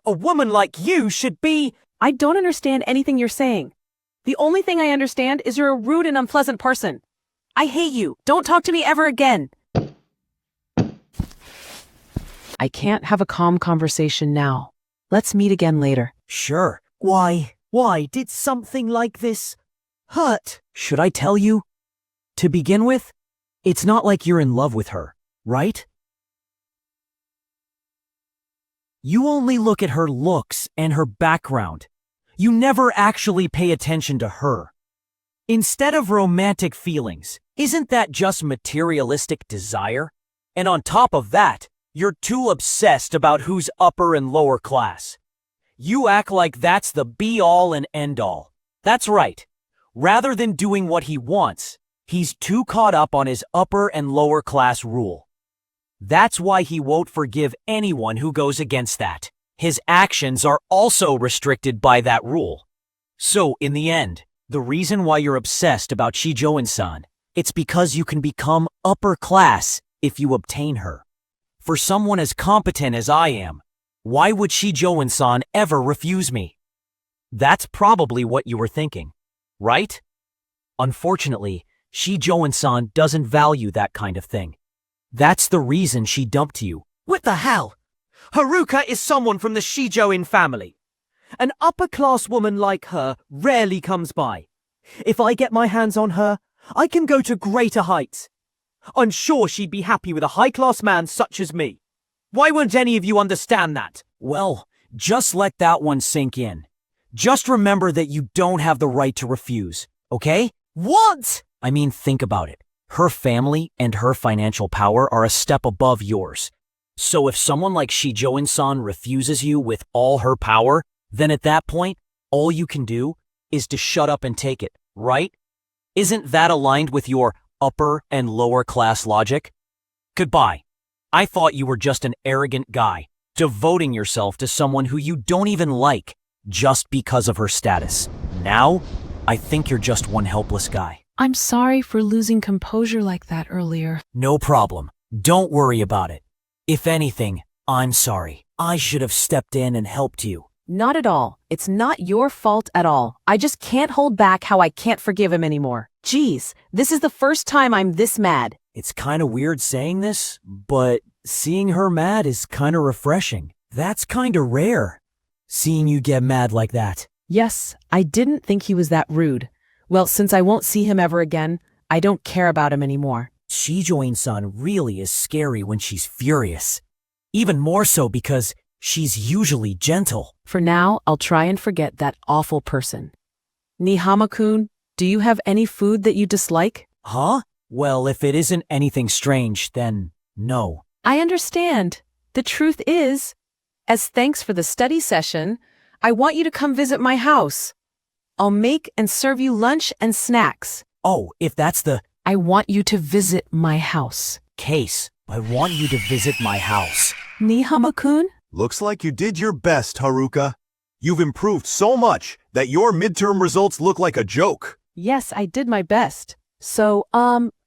A woman like you should be... I don't understand anything you're saying. The only thing I understand is you're a rude and unpleasant person. I hate you. Don't talk to me ever again. I can't have a calm conversation now. Let's meet again later. Sure. Why did something like this hurt? Should I tell you? To begin with, it's not like you're in love with her, right? You only look at her looks and her background. You never actually pay attention to her. Instead of romantic feelings, isn't that just materialistic desire? And on top of that, you're too obsessed about who's upper and lower class. You act like that's the be-all and end-all. That's right. Rather than doing what he wants, he's too caught up on his upper and lower class rule. That's why he won't forgive anyone who goes against that. His actions are also restricted by that rule. So, in the end, the reason why you're obsessed about Shijoin-san, it's because you can become upper class if you obtain her. For someone as competent as I am, why would Shijoin-san ever refuse me? That's probably what you were thinking, right? Unfortunately, Shijoin-san doesn't value that kind of thing. That's the reason she dumped you. What the hell? Haruka is someone from the Shijoin family. An upper-class woman like her rarely comes by. If I get my hands on her, I can go to greater heights. I'm sure she'd be happy with a high-class man such as me. Why won't any of you understand that? Well, just let that one sink in. Just remember that you don't have the right to refuse, okay? What? I mean, think about it. Her family and her financial power are a step above yours. So if someone like Shijoin-san refuses you with all her power, then at that point, all you can do is to shut up and take it, right? Isn't that aligned with your upper and lower class logic? Goodbye. I thought you were just an arrogant guy, devoting yourself to someone who you don't even like just because of her status. Now, I think you're just one helpless guy. I'm sorry for losing composure like that earlier. No problem. Don't worry about it. If anything, I'm sorry. I should have stepped in and helped you. Not at all. It's not your fault at all. I just can't hold back how I can't forgive him anymore. Geez, this is the first time I'm this mad. It's kind of weird saying this, but seeing her mad is kind of refreshing. That's kind of rare, seeing you get mad like that. Yes, I didn't think he was that rude. Well, since I won't see him ever again, I don't care about him anymore. Shijoin-san really is scary when she's furious. Even more so because she's usually gentle. For now, I'll try and forget that awful person. Nihama-kun, do you have any food that you dislike? Huh? Well, if it isn't anything strange, then no. I understand. The truth is, as thanks for the study session, I want you to come visit my house. I'll make and serve you lunch and snacks. Oh, if that's the I want you to visit my house. case, I want you to visit my house. Nihama-kun? Looks like you did your best, Haruka. You've improved so much that your midterm results look like a joke. Yes, I did my best. So,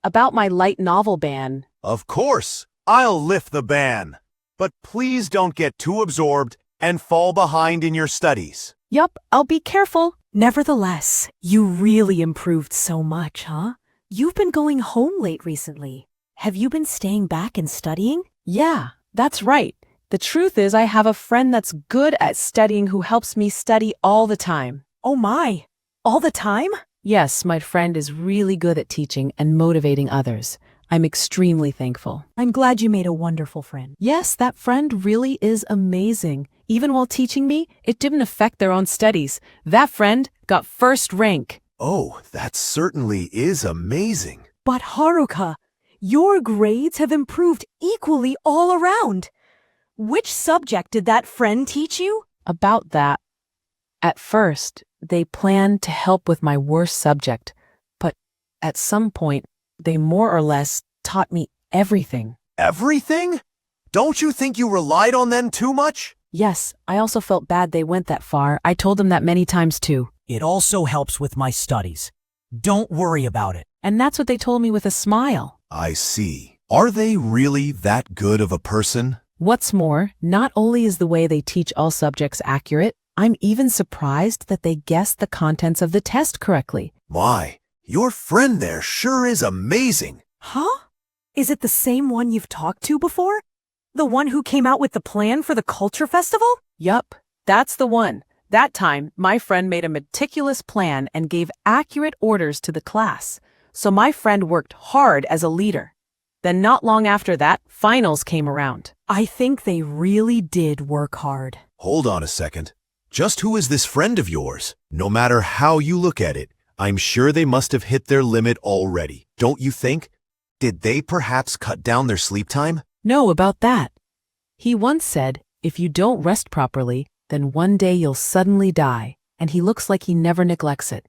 about my light novel ban. Of course, I'll lift the ban. But please don't get too absorbed and fall behind in your studies. Yup, I'll be careful. Nevertheless, you really improved so much, huh? you've been going home late recently. Have you been staying back and studying? Yeah, that's right. The truth is, I have a friend that's good at studying who helps me study all the time. Oh my, all the time? Yes, my friend is really good at teaching and motivating others. I'm extremely thankful. I'm glad you made a wonderful friend. Yes, that friend really is amazing. Even while teaching me, it didn't affect their own studies. That friend got first rank. Oh, that certainly is amazing. But Haruka, your grades have improved equally all around. Which subject did that friend teach you? About that, at first, they planned to help with my worst subject, but at some point, they more or less taught me everything. Everything? Don't you think you relied on them too much? Yes, I also felt bad they went that far. I told them that many times too. It also helps with my studies. Don't worry about it. And that's what they told me with a smile. I see. Are they really that good of a person? What's more, not only is the way they teach all subjects accurate, I'm even surprised that they guessed the contents of the test correctly. My, your friend there sure is amazing. Huh? Is it the same one you've talked to before? The one who came out with the plan for the culture festival? Yup, that's the one. That time, my friend made a meticulous plan and gave accurate orders to the class. So my friend worked hard as a leader. Then not long after that, finals came around. I think they really did work hard. Hold on a second. Just who is this friend of yours? No matter how you look at it, I'm sure they must have hit their limit already, don't you think? Did they perhaps cut down their sleep time? No, about that. He once said, if you don't rest properly, then one day you'll suddenly die, and he looks like he never neglects it.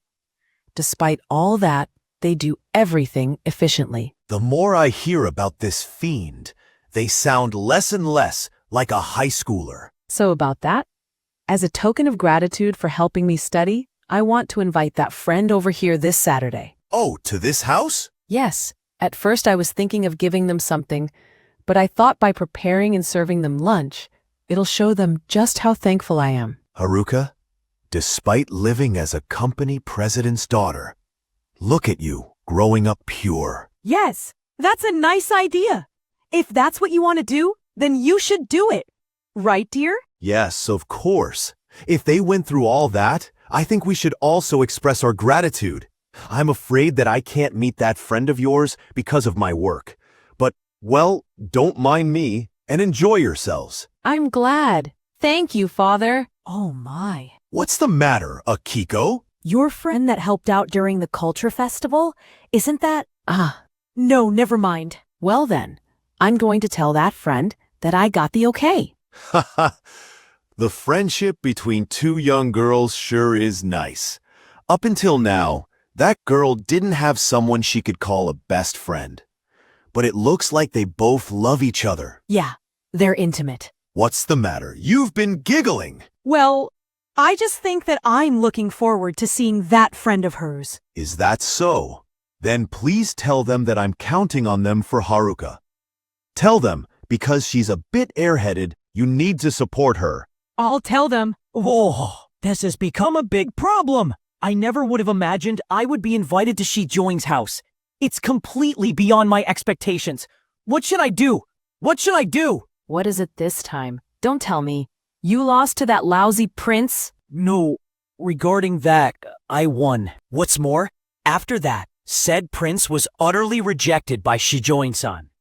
Despite all that, they do everything efficiently. The more I hear about this fiend, they sound less and less like a high schooler. So about that, as a token of gratitude for helping me study, I want to invite that friend over here this Saturday. Oh, to this house? Yes. At first I was thinking of giving them something, but I thought by preparing and serving them lunch, it'll show them just how thankful I am. Haruka, despite living as a company president's daughter, look at you, growing up pure. Yes, that's a nice idea. If that's what you want to do, then you should do it. Right, dear? Yes, of course. If they went through all that, I think we should also express our gratitude. I'm afraid that I can't meet that friend of yours because of my work. But, well, don't mind me and enjoy yourselves. I'm glad. Thank you, Father. Oh my. What's the matter, Akiko? Your friend that helped out during the culture festival? Isn't that... Ah. No, never mind. Well then, I'm going to tell that friend that I got the okay. Haha. The friendship between two young girls sure is nice. Up until now, that girl didn't have someone she could call a best friend. But it looks like they both love each other. Yeah, they're intimate. What's the matter? You've been giggling. Well, I just think that I'm looking forward to seeing that friend of hers. Is that so? Then please tell them that I'm counting on them for Haruka. Tell them, because she's a bit airheaded, you need to support her. I'll tell them. Oh, this has become a big problem. I never would have imagined I would be invited to Shijoing's house. It's completely beyond my expectations. What should I do? What should I do? What is it this time? Don't tell me. You lost to that lousy prince? No, regarding that, I won. What's more, after that, said prince was utterly rejected by Shijoin-san,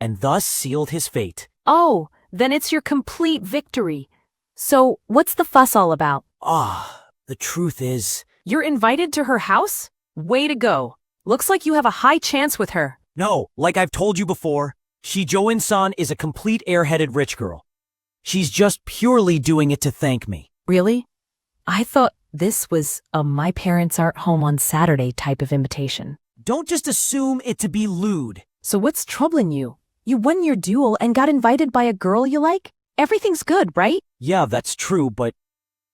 and thus sealed his fate. Oh, then it's your complete victory. So, what's the fuss all about? The truth is... You're invited to her house? Way to go. Looks like you have a high chance with her. No, like I've told you before, Shijoin-san is a complete airheaded rich girl. She's just purely doing it to thank me. Really? I thought this was a my parents aren't home on Saturday type of invitation. Don't just assume it to be lewd. So what's troubling you? You won your duel and got invited by a girl you like? Everything's good, right? Yeah, that's true, but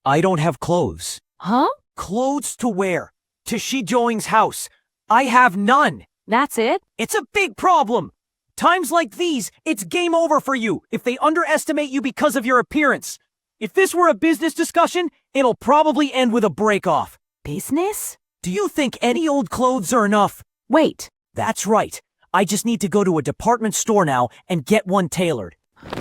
I don't have clothes. Huh? Clothes to wear. To Shijoing's house. I have none. That's it? It's a big problem. Times like these, it's game over for you if they underestimate you because of your appearance. If this were a business discussion, it'll probably end with a break-off. Business? Do you think any old clothes are enough? Wait, That's right. I just need to go to a department store now and get one tailored.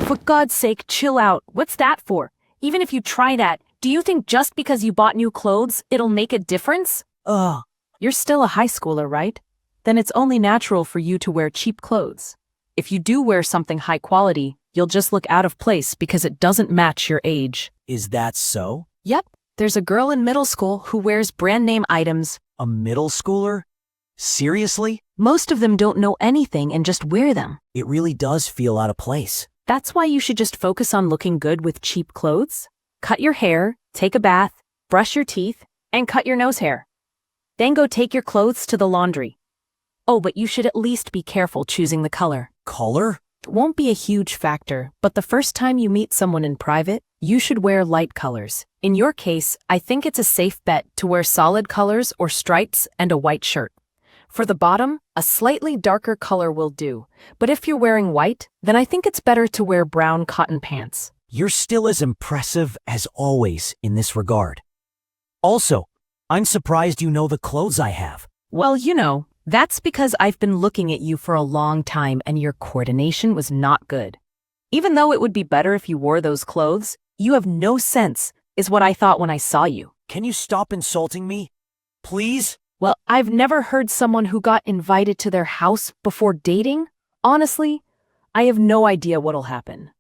For God's sake, chill out. What's that for? Even if you try that, do you think just because you bought new clothes, it'll make a difference? You're still a high schooler, right? Then it's only natural for you to wear cheap clothes. If you do wear something high quality, you'll just look out of place because it doesn't match your age. Is that so? Yep, there's a girl in middle school who wears brand name items. A middle schooler? Seriously? Most of them don't know anything and just wear them. It really does feel out of place. That's why you should just focus on looking good with cheap clothes. Cut your hair, take a bath, brush your teeth, and cut your nose hair. Then go take your clothes to the laundry. Oh, but you should at least be careful choosing the color. Color? It won't be a huge factor, but the first time you meet someone in private, you should wear light colors. In your case, I think it's a safe bet to wear solid colors or stripes and a white shirt. For the bottom, a slightly darker color will do, but if you're wearing white, then I think it's better to wear brown cotton pants. You're still as impressive as always in this regard. Also, I'm surprised you know the clothes I have. Well, that's because I've been looking at you for a long time and your coordination was not good. Even though it would be better if you wore those clothes, you have no sense, is what I thought when I saw you. Can you stop insulting me? Please? Well, I've never heard someone who got invited to their house before dating. Honestly, I have no idea what'll happen.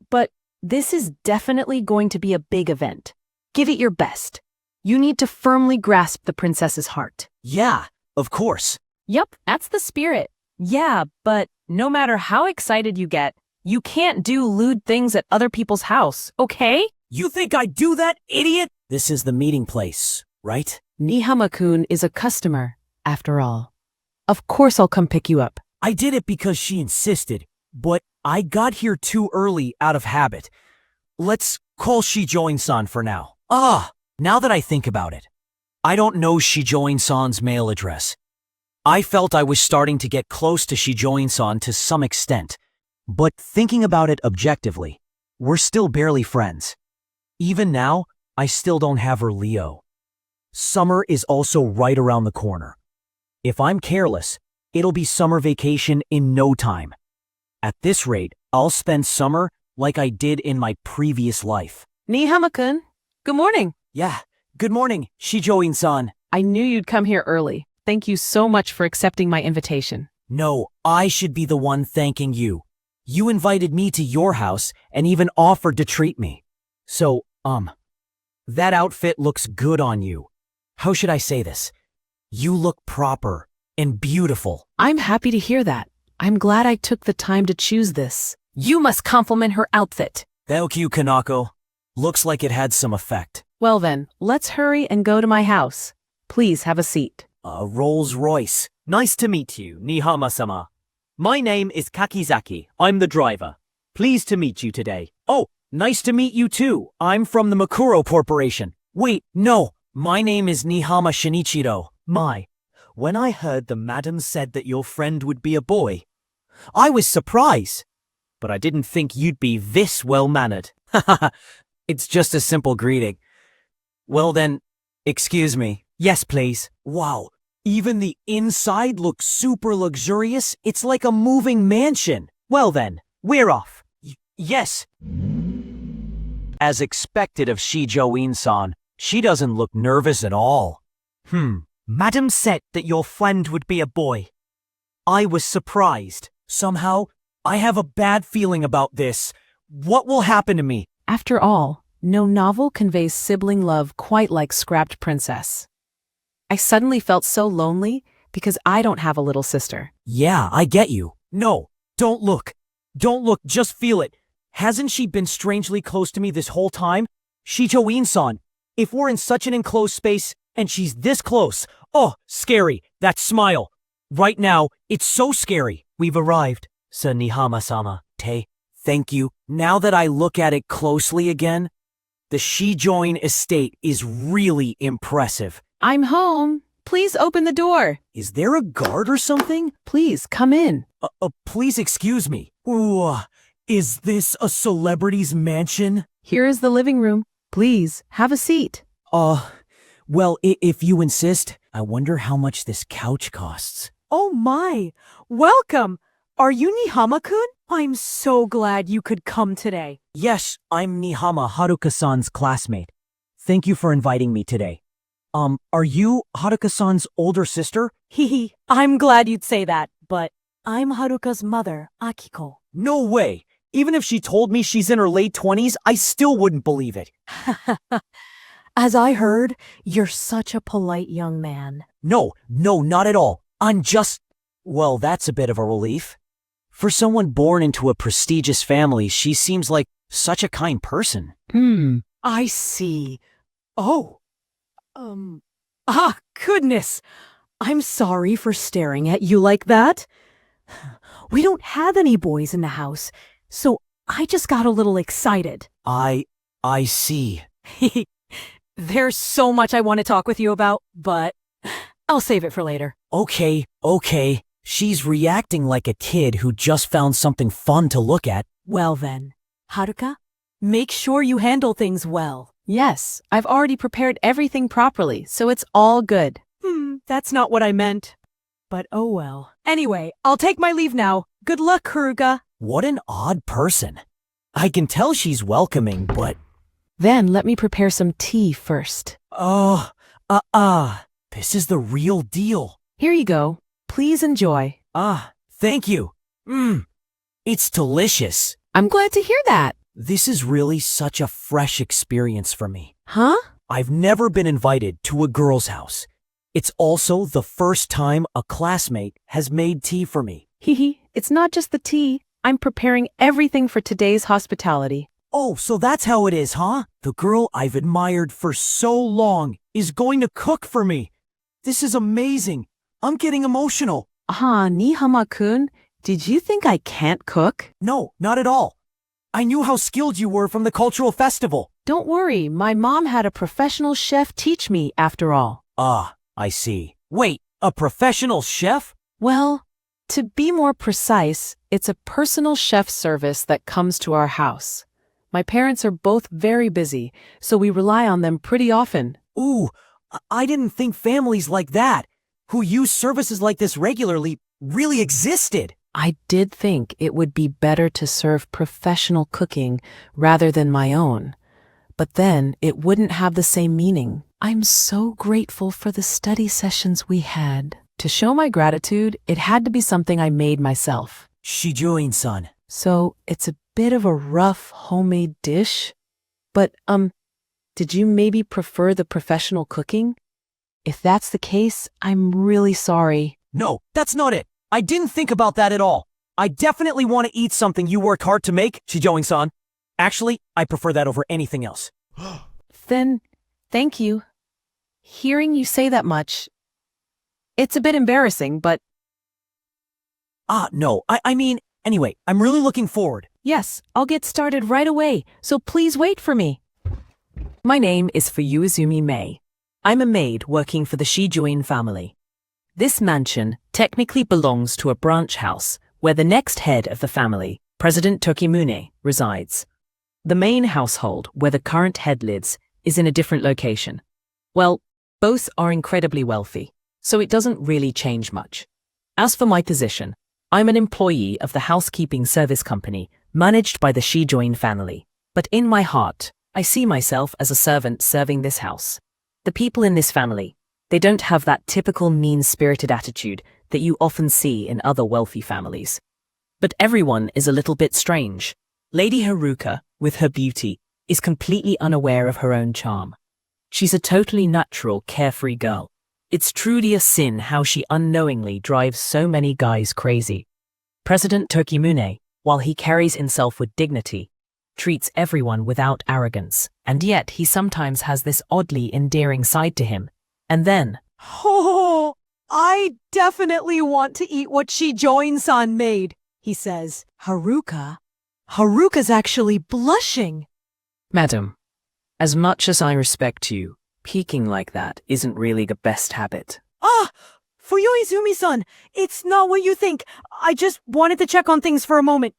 But this is definitely going to be a big event. Give it your best. You need to firmly grasp the princess's heart. Yeah, of course. Yep, that's the spirit. Yeah, but no matter how excited you get, you can't do lewd things at other people's house, okay? You think I'd do that, idiot? This is the meeting place, right? Nihama-kun is a customer, after all. Of course I'll come pick you up. I did it because she insisted, but I got here too early out of habit. Let's call Shijoin-san for now. Now that I think about it, I don't know Shijoin-san's mail address. I felt I was starting to get close to Shijoin-san to some extent, but thinking about it objectively, we're still barely friends. Even now, I still don't have her Leo. Summer is also right around the corner. If I'm careless, it'll be summer vacation in no time. At this rate, I'll spend summer like I did in my previous life. Nihama-kun, good morning. Yeah, good morning, Shijoin-san. I knew you'd come here early. Thank you so much for accepting my invitation. No, I should be the one thanking you. You invited me to your house and even offered to treat me. So, that outfit looks good on you. How should I say this? You look proper and beautiful. I'm happy to hear that. I'm glad I took the time to choose this. You must compliment her outfit. Thank you, Kanako. Looks like it had some effect. Well then, let's hurry and go to my house. Please have a seat. A Rolls Royce. Nice to meet you, Nihama-sama. My name is Kakizaki. I'm the driver. Pleased to meet you today. Oh, nice to meet you too. I'm from the Makuro Corporation. Wait, no. My name is Nihama Shinichiro. When I heard the madam said that your friend would be a boy, I was surprised. But I didn't think you'd be this well-mannered. It's just a simple greeting. Well then, excuse me. Yes, please. Wow, even the inside looks super luxurious. It's like a moving mansion. Well then, we're off. Yes. As expected of Shijoin-san, she doesn't look nervous at all. Madam said that your friend would be a boy. I was surprised. Somehow, I have a bad feeling about this. What will happen to me? After all, no novel conveys sibling love quite like Scrapped Princess. I suddenly felt so lonely because I don't have a little sister. Yeah, I get you. No, don't look. Don't look, just feel it. Hasn't she been strangely close to me this whole time? Shijoin-san, if we're in such an enclosed space and she's this close, scary, that smile. Right now, it's so scary. We've arrived, Sir Nihama-sama. Thank you. Now that I look at it closely again, the Shijoin estate is really impressive. I'm home. Please open the door. Is there a guard or something? Please come in. Please excuse me. Ooh, is this a celebrity's mansion? Here is the living room. Please have a seat. Well, if you insist, I wonder how much this couch costs. Oh my! Welcome! Are you Nihama-kun? I'm so glad you could come today. Yes, I'm Nihama, Haruka-san's classmate. Thank you for inviting me today. Are you Haruka-san's older sister? Hehe, I'm glad you'd say that, but I'm Haruka's mother, Akiko. No way! Even if she told me she's in her late 20s, I still wouldn't believe it. As I heard, you're such a polite young man. No, not at all. I'm just... Well, that's a bit of a relief. For someone born into a prestigious family, she seems like such a kind person. I see. Oh. Goodness. I'm sorry for staring at you like that. We don't have any boys in the house, so I just got a little excited. I see. There's so much I want to talk with you about, but I'll save it for later. Okay. She's reacting like a kid who just found something fun to look at. Well then, Haruka, make sure you handle things well. Yes, I've already prepared everything properly, so it's all good. That's not what I meant. But oh well. Anyway, I'll take my leave now. Good luck, Haruka. What an odd person. I can tell she's welcoming, but... Then let me prepare some tea first. This is the real deal. Here you go. Please enjoy. Thank you. It's delicious. I'm glad to hear that. This is really such a fresh experience for me. Huh? I've never been invited to a girl's house. It's also the first time a classmate has made tea for me. It's not just the tea. I'm preparing everything for today's hospitality. Oh, so that's how it is, huh? The girl I've admired for so long is going to cook for me. This is amazing. I'm getting emotional. Nihama-kun, did you think I can't cook? No, not at all. I knew how skilled you were from the cultural festival. Don't worry, my mom had a professional chef teach me after all. I see. Wait, a professional chef? Well, to be more precise, it's a personal chef service that comes to our house. My parents are both very busy, so we rely on them pretty often. Ooh, I didn't think families like that, who use services like this regularly, really existed. I did think it would be better to serve professional cooking rather than my own. But then it wouldn't have the same meaning. I'm so grateful for the study sessions we had. To show my gratitude, it had to be something I made myself. Shijoin-san. So it's a bit of a rough homemade dish. But, did you maybe prefer the professional cooking? If that's the case, I'm really sorry. No, that's not it. I didn't think about that at all. I definitely want to eat something you worked hard to make, Shijoin-san. Actually, I prefer that over anything else. Then, thank you. Hearing you say that much, it's a bit embarrassing, but... No, I mean, anyway, I'm really looking forward. Yes, I'll get started right away, so please wait for me. My name is Fuyuizumi Mei. I'm a maid working for the Shijoin family. This mansion technically belongs to a branch house where the next head of the family, President Tokimune, resides. The main household, where the current head lives, is in a different location. Well, both are incredibly wealthy, so it doesn't really change much. As for my position, I'm an employee of the housekeeping service company managed by the Shijoin family. But in my heart, I see myself as a servant serving this house. The people in this family, they don't have that typical mean-spirited attitude that you often see in other wealthy families. But everyone is a little bit strange. Lady Haruka, with her beauty, is completely unaware of her own charm. She's a totally natural, carefree girl. It's truly a sin how she unknowingly drives so many guys crazy. President Tokimune, while he carries himself with dignity, treats everyone without arrogance, and yet he sometimes has this oddly endearing side to him. And then... Oh, I definitely want to eat what Shijoin-san made, he says. Haruka's actually blushing. Madam, as much as I respect you, peeking like that isn't really the best habit. Fuyuizumi-san, it's not what you think. I just wanted to check on things for a moment.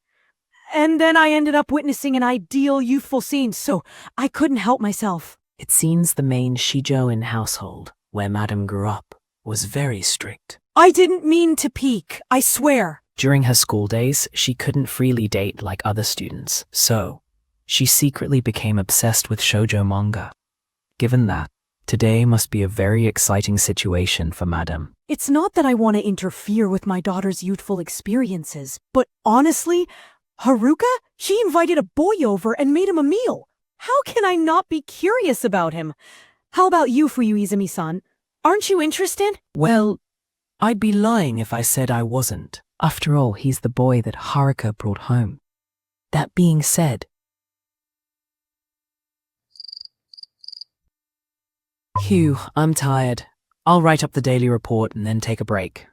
And then I ended up witnessing an ideal youthful scene, so I couldn't help myself. It seems the main Shijoin household, where Madam grew up, was very strict. I didn't mean to peek, I swear. During her school days, she couldn't freely date like other students, so she secretly became obsessed with shoujo manga. Given that, today must be a very exciting situation for Madam. It's not that I want to interfere with my daughter's youthful experiences, but honestly, Haruka, she invited a boy over and made him a meal. How can I not be curious about him? How about you, Fuyuizumi-san? Aren't you interested? Well, I'd be lying if I said I wasn't. After all, he's the boy that Haruka brought home. That being said, Phew, I'm tired. I'll write up the daily report and then take a break.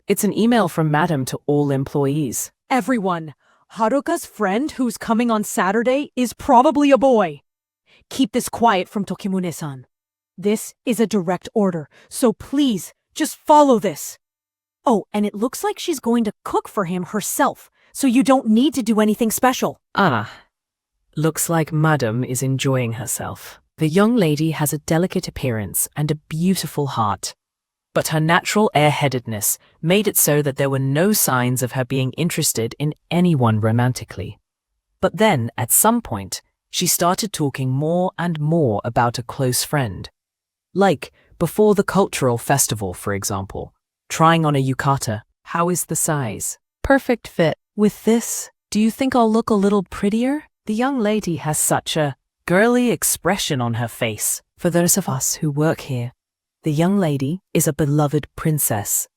It's an email from Madam to all employees. Everyone, Haruka's friend who's coming on Saturday is probably a boy. Keep this quiet from Tokimune-san. This is a direct order, so please, just follow this. Oh, and it looks like she's going to cook for him herself, so you don't need to do anything special. Ah, looks like Madam is enjoying herself. The young lady has a delicate appearance and a beautiful heart, but her natural airheadedness made it so that there were no signs of her being interested in anyone romantically. But then, at some point, she started talking more and more about a close friend. Like, before the cultural festival, for example, trying on a yukata. How is the size? Perfect fit. With this, do you think I'll look a little prettier? The young lady has such a girly expression on her face. For those of us who work here, the young lady is a beloved princess.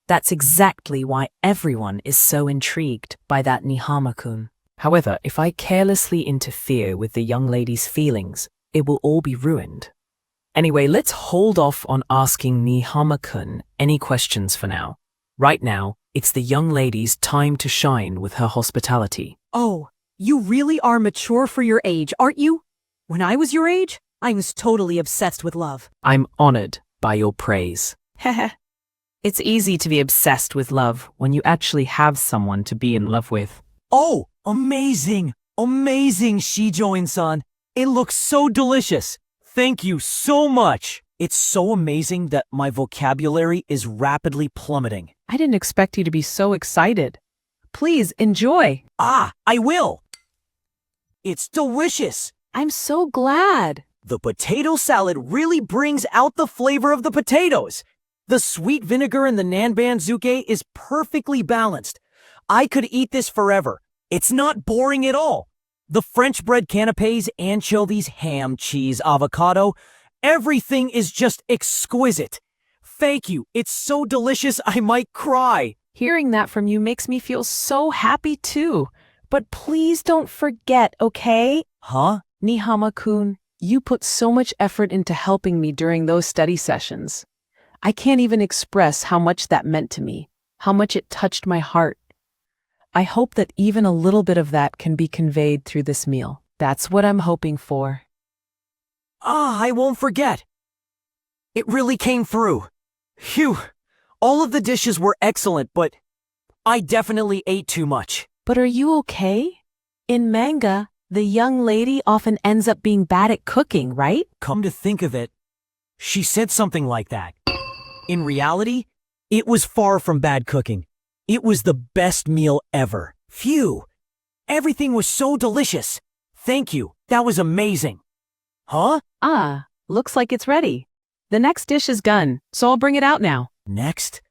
That's exactly why everyone is so intrigued by that Nihama-kun. However, if I carelessly interfere with the young lady's feelings, it will all be ruined. Anyway, let's hold off on asking Nihama-kun any questions for now. Right now, it's the young lady's time to shine with her hospitality. Oh, you really are mature for your age, aren't you? When I was your age, I was totally obsessed with love. I'm honored by your praise. Heh. It's easy to be obsessed with love when you actually have someone to be in love with. Oh, amazing! Amazing, Shijoin-san. It looks so delicious. Thank you so much. It's so amazing that my vocabulary is rapidly plummeting. I didn't expect you to be so excited. Please, enjoy. Ah, I will. It's delicious. I'm so glad. The potato salad really brings out the flavor of the potatoes. The sweet vinegar in the nanbanzuke is perfectly balanced. I could eat this forever. It's not boring at all. The French bread canapes, anchovies, ham, cheese, avocado, everything is just exquisite. Thank you. It's so delicious I might cry. Hearing that from you makes me feel so happy too. But please don't forget, okay? Huh? Nihama-kun, you put so much effort into helping me during those study sessions. I can't even express how much that meant to me, how much it touched my heart. I hope that even a little bit of that can be conveyed through this meal. That's what I'm hoping for. Ah, I won't forget. It really came through. Phew. All of the dishes were excellent, but I definitely ate too much. But are you okay? In manga, the young lady often ends up being bad at cooking, right? Come to think of it, she said something like that. In reality, it was far from bad cooking. It was the best meal ever. Phew. Everything was so delicious. Thank you. That was amazing. Huh? Ah, looks like it's ready. The next dish is done, so I'll bring it out now. Next?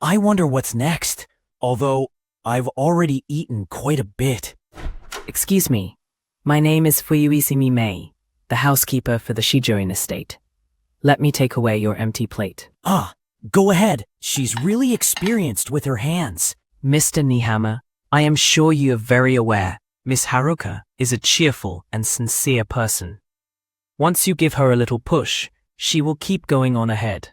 I wonder what's next. Although, I've already eaten quite a bit. Excuse me. My name is Fuyuizumi Mei, the housekeeper for the Shijoin estate. Let me take away your empty plate. Ah, go ahead. She's really experienced with her hands. Mr. Nihama, I am sure you are very aware Miss Haruka is a cheerful and sincere person. Once you give her a little push, she will keep going on ahead.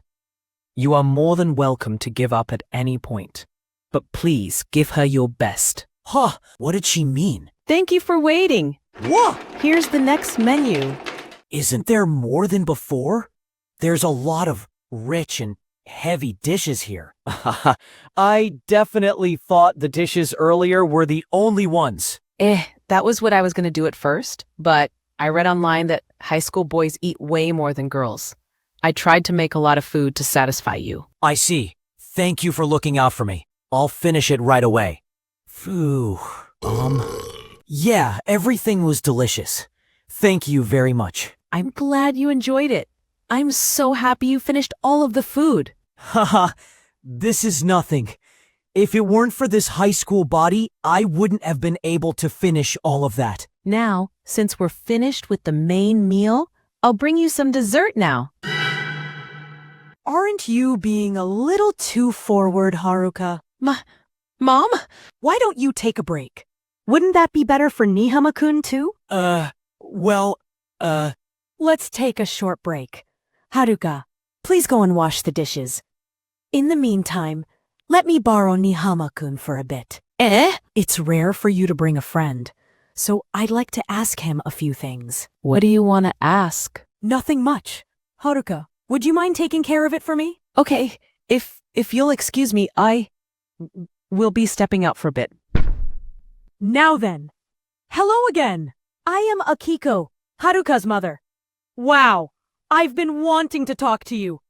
You are more than welcome to give up at any point, but please give her your best. Huh, what did she mean? Thank you for waiting. What? Here's the next menu. Isn't there more than before? There's a lot of rich and heavy dishes here. I definitely thought the dishes earlier were the only ones. That was what I was going to do at first, but I read online that high school boys eat way more than girls. I tried to make a lot of food to satisfy you. I see. Thank you for looking out for me. I'll finish it right away. Phew. Yeah, everything was delicious. Thank you very much. I'm glad you enjoyed it. I'm so happy you finished all of the food. Haha, this is nothing. If it weren't for this high school body, I wouldn't have been able to finish all of that. Now, since we're finished with the main meal, I'll bring you some dessert now. Aren't you being a little too forward, Haruka? Mom? Why don't you take a break? Wouldn't that be better for Nihama-kun too? Let's take a short break. Haruka, please go and wash the dishes. In the meantime, let me borrow Nihama-kun for a bit. It's rare for you to bring a friend, so I'd like to ask him a few things. What do you want to ask? Nothing much. Haruka, would you mind taking care of it for me? Okay, if you'll excuse me, I will be stepping out for a bit. Now then. Hello again. I am Akiko, Haruka's mother. Wow, I've been wanting to talk to you.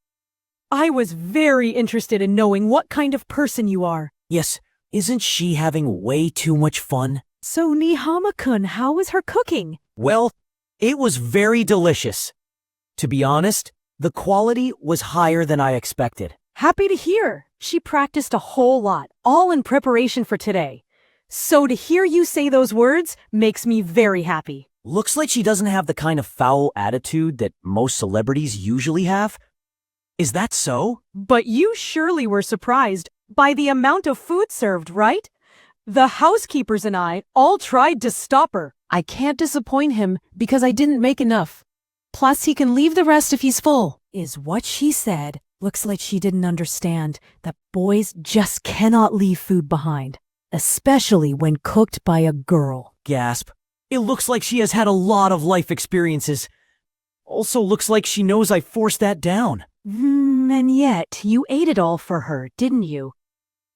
I was very interested in knowing what kind of person you are. Yes, isn't she having way too much fun? So Nihama-kun, how was her cooking? Well, it was very delicious. To be honest, the quality was higher than I expected. Happy to hear. She practiced a whole lot, all in preparation for today. So to hear you say those words makes me very happy. Looks like she doesn't have the kind of foul attitude that most celebrities usually have. Is that so? But you surely were surprised by the amount of food served, right? The housekeepers and I all tried to stop her. I can't disappoint him because I didn't make enough. Plus, he can leave the rest if he's full. Is what she said. Looks like she didn't understand that boys just cannot leave food behind, especially when cooked by a girl. Gasp. It looks like she has had a lot of life experiences. Also looks like she knows I forced that down. And yet, you ate it all for her, didn't you?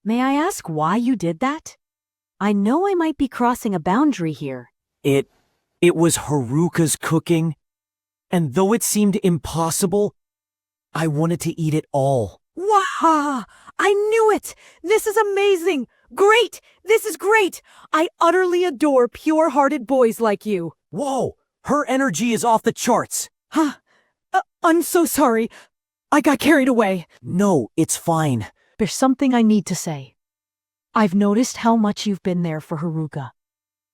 May I ask why you did that? I know I might be crossing a boundary here. It was Haruka's cooking, and though it seemed impossible, I wanted to eat it all. Waha! I knew it! This is amazing! Great! This is great! I utterly adore pure-hearted boys like you. Whoa! Her energy is off the charts. Huh? I'm so sorry. I got carried away. No, it's fine. There's something I need to say. I've noticed how much you've been there for Haruka.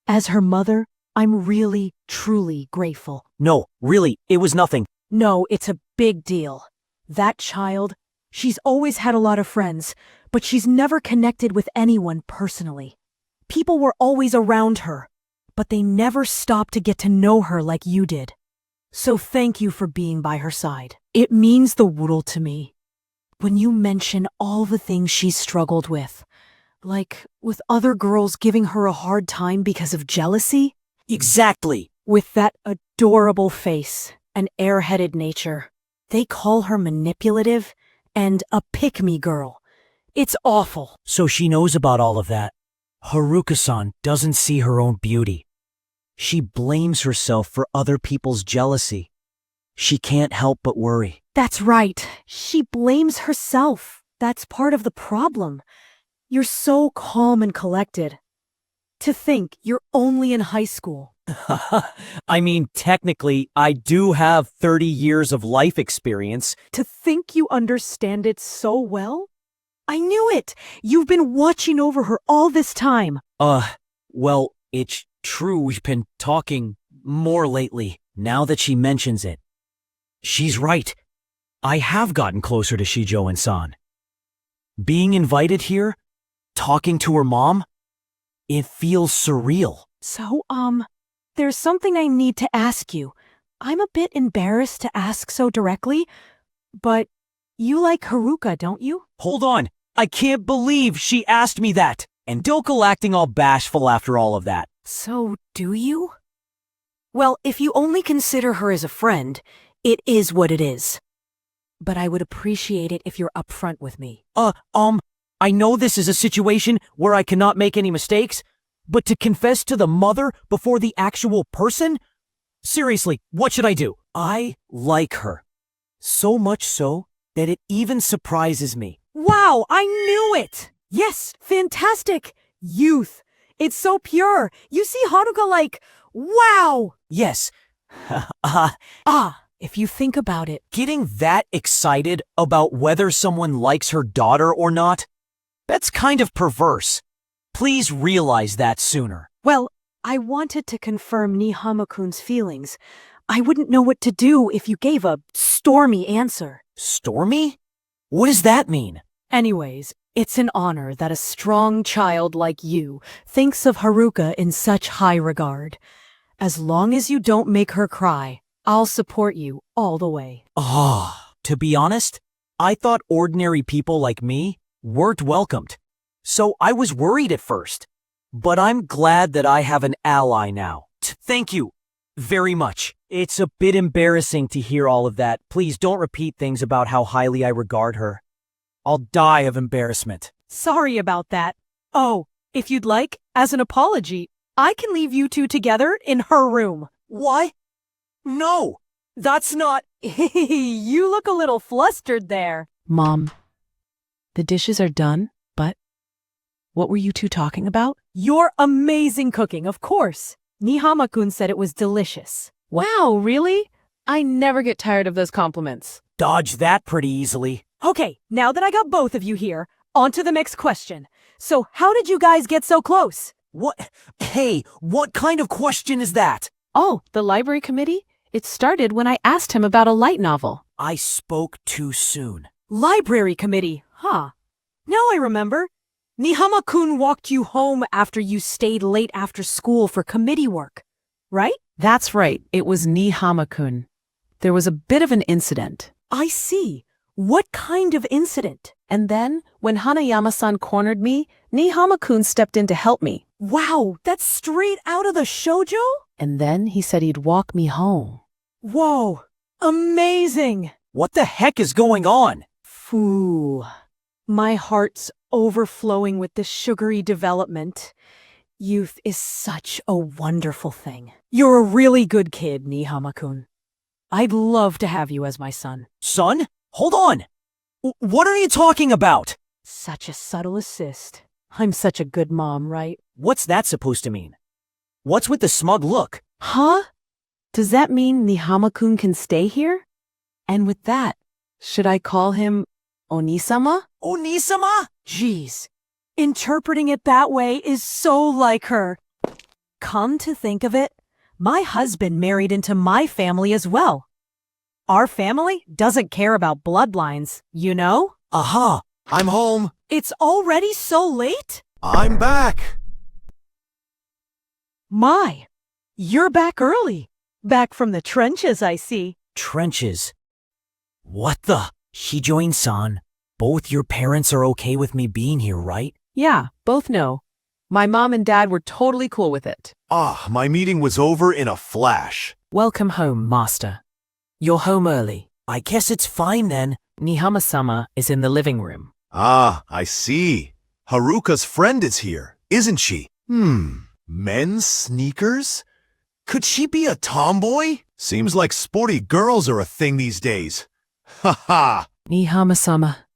As her mother, I'm really, truly grateful. No, really, it was nothing. No, it's a big deal. That child, she's always had a lot of friends, but she's never connected with anyone personally. People were always around her, but they never stopped to get to know her like you did. So thank you for being by her side. It means the world to me. When you mention all the things she's struggled with, like with other girls giving her a hard time because of jealousy. Exactly. With that adorable face and airheaded nature. They call her manipulative and a pick-me girl. It's awful. So she knows about all of that. Haruka-san doesn't see her own beauty. She blames herself for other people's jealousy. She can't help but worry. That's right. She blames herself. That's part of the problem. You're so calm and collected. To think you're only in high school. I mean, technically, I do have 30 years of life experience. To think you understand it so well? I knew it! You've been watching over her all this time. Well, it's true we've been talking more lately, now that she mentions it. She's right. I have gotten closer to Shijo and San. Being invited here, talking to her mom, it feels surreal. So, there's something I need to ask you. I'm a bit embarrassed to ask so directly, but you like Haruka, don't you? Hold on. I can't believe she asked me that. And Dokal acting all bashful after all of that. So, do you? Well, if you only consider her as a friend, it is what it is. But I would appreciate it if you're upfront with me. I know this is a situation where I cannot make any mistakes, but to confess to the mother before the actual person? Seriously, what should I do? I like her. So much so that it even surprises me. Wow, I knew it! Yes, fantastic! Youth. It's so pure. You see Haruka like, wow! Yes. If you think about it. Getting that excited about whether someone likes her daughter or not, that's kind of perverse. Please realize that sooner. Well, I wanted to confirm Nihama-kun's feelings. I wouldn't know what to do if you gave a stormy answer. Stormy? What does that mean? Anyways, it's an honor that a strong child like you thinks of Haruka in such high regard. As long as you don't make her cry, I'll support you all the way. To be honest, I thought ordinary people like me weren't welcomed. So I was worried at first. But I'm glad that I have an ally now. Thank you very much. It's a bit embarrassing to hear all of that. Please don't repeat things about how highly I regard her. I'll die of embarrassment. Sorry about that. Oh, if you'd like, as an apology, I can leave you two together in her room. What? No, that's not... You look a little flustered there. Mom, the dishes are done, but what were you two talking about? Your amazing cooking, of course. Nihama-kun said it was delicious. Wow, really? I never get tired of those compliments. Dodge that pretty easily. Okay, now that I got both of you here, on to the next question. So how did you guys get so close? What? Hey, what kind of question is that? Oh, the library committee? It started when I asked him about a light novel. I spoke too soon. Library committee, huh? Now I remember. Nihama-kun walked you home after you stayed late after school for committee work, right? That's right, it was Nihama-kun. There was a bit of an incident. I see. What kind of incident? And then, when Hanayama-san cornered me, Nihama-kun stepped in to help me. Wow, that's straight out of the shoujo? And then he said he'd walk me home. Whoa, amazing! What the heck is going on? Phoo. My heart's overflowing with this sugary development. Youth is such a wonderful thing. You're a really good kid, Nihama-kun. I'd love to have you as my son. Son? Hold on! What are you talking about? Such a subtle assist. I'm such a good mom, right? What's that supposed to mean? What's with the smug look? Huh? Does that mean Nihama-kun can stay here? And with that, should I call him Onisama? Onisama? Jeez. Interpreting it that way is so like her. Come to think of it, my husband married into my family as well. Our family doesn't care about bloodlines, you know? Aha! I'm home. It's already so late? I'm back. My, you're back early. Back from the trenches, I see. Trenches? What the? Shijoin-san, both your parents are okay with me being here, right? Yeah, both know. My mom and dad were totally cool with it. My meeting was over in a flash. Welcome home, Master. You're home early. I guess it's fine then. Nihama-sama is in the living room. I see. Haruka's friend is here, isn't she? Men's sneakers? Could she be a tomboy? Seems like sporty girls are a thing these days. Ha ha! Nihama-sama,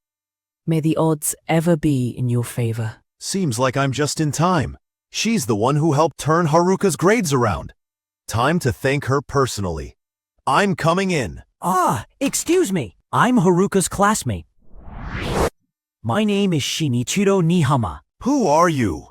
may the odds ever be in your favor. Seems like I'm just in time. She's the one who helped turn Haruka's grades around. Time to thank her personally. I'm coming in. Excuse me. I'm Haruka's classmate. My name is Shinichiro Nihama. Who are you?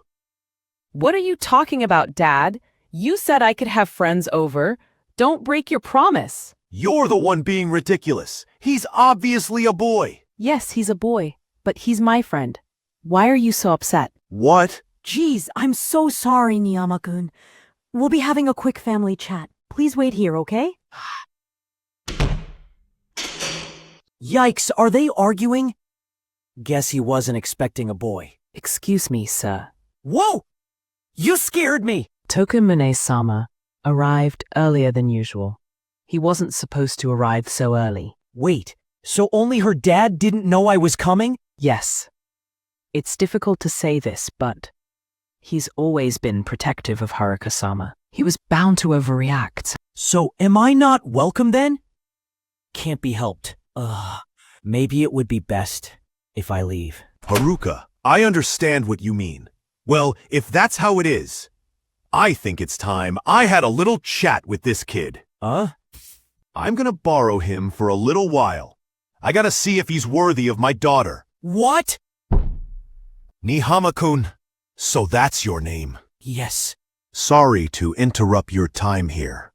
What are you talking about, Dad? You said I could have friends over. Don't break your promise. You're the one being ridiculous. He's obviously a boy. Yes, he's a boy, but he's my friend. Why are you so upset? What? Geez, I'm so sorry, Nihama-kun. We'll be having a quick family chat. Please wait here, okay? Yikes, are they arguing? Guess he wasn't expecting a boy. Excuse me, sir. Whoa! You scared me! Tokumune-sama arrived earlier than usual. He wasn't supposed to arrive so early. Wait, so only her dad didn't know I was coming? Yes. It's difficult to say this, but he's always been protective of Haruka-sama. He was bound to overreact. So am I not welcome then? Can't be helped. Maybe it would be best if I leave. Haruka, I understand what you mean. Well, if that's how it is, I think it's time I had a little chat with this kid. I'm gonna borrow him for a little while. I gotta see if he's worthy of my daughter. What? Nihama-kun, so that's your name. Yes. Sorry to interrupt your time here.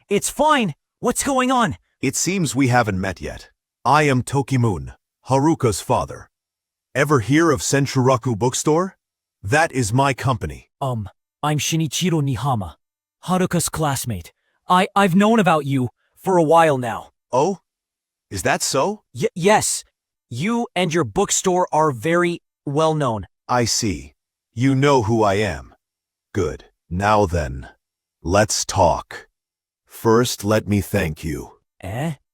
It's fine. What's going on? It seems we haven't met yet. I am Tokimune, Haruka's father. Ever hear of Senshuraku Bookstore? That is my company. I'm Shinichiro Nihama, Haruka's classmate. I've known about you for a while now. Oh? Is that so? Yes. You and your bookstore are very well known. I see. You know who I am. Good. Now then, let's talk. First, let me thank you.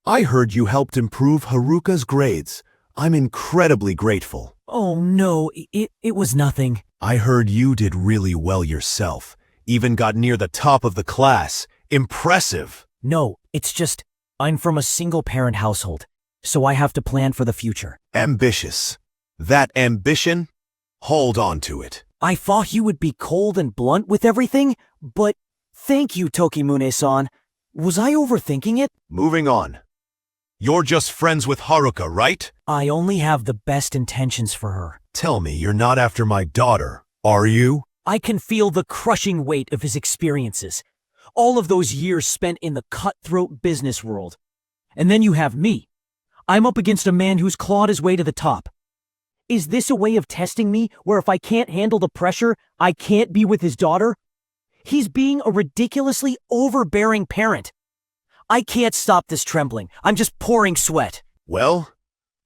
I heard you helped improve Haruka's grades. I'm incredibly grateful. Oh no, it was nothing. I heard you did really well yourself. Even got near the top of the class. Impressive. No, it's just, I'm from a single-parent household, so I have to plan for the future. Ambitious. That ambition? Hold on to it. I thought you would be cold and blunt with everything, but thank you, Tokimune-san. Was I overthinking it? Moving on. You're just friends with Haruka, right? I only have the best intentions for her. Tell me you're not after my daughter, are you? I can feel the crushing weight of his experiences. All of those years spent in the cutthroat business world. And then you have me. I'm up against a man who's clawed his way to the top. Is this a way of testing me, where if I can't handle the pressure, I can't be with his daughter? He's being a ridiculously overbearing parent. I can't stop this trembling. I'm just pouring sweat. Well,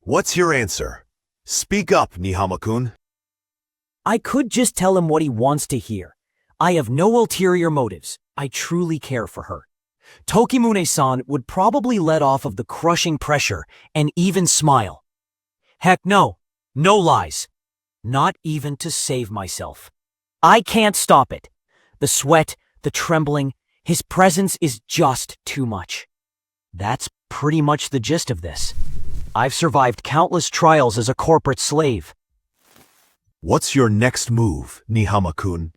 what's your answer? Speak up, Nihama-kun. I could just tell him what he wants to hear. I have no ulterior motives. I truly care for her. Tokimune-san would probably let off of the crushing pressure and even smile. Heck no. No lies. Not even to save myself. I can't stop it. The sweat, the trembling, his presence is just too much. That's pretty much the gist of this. I've survived countless trials as a corporate slave. What's your next move, Nihama-kun?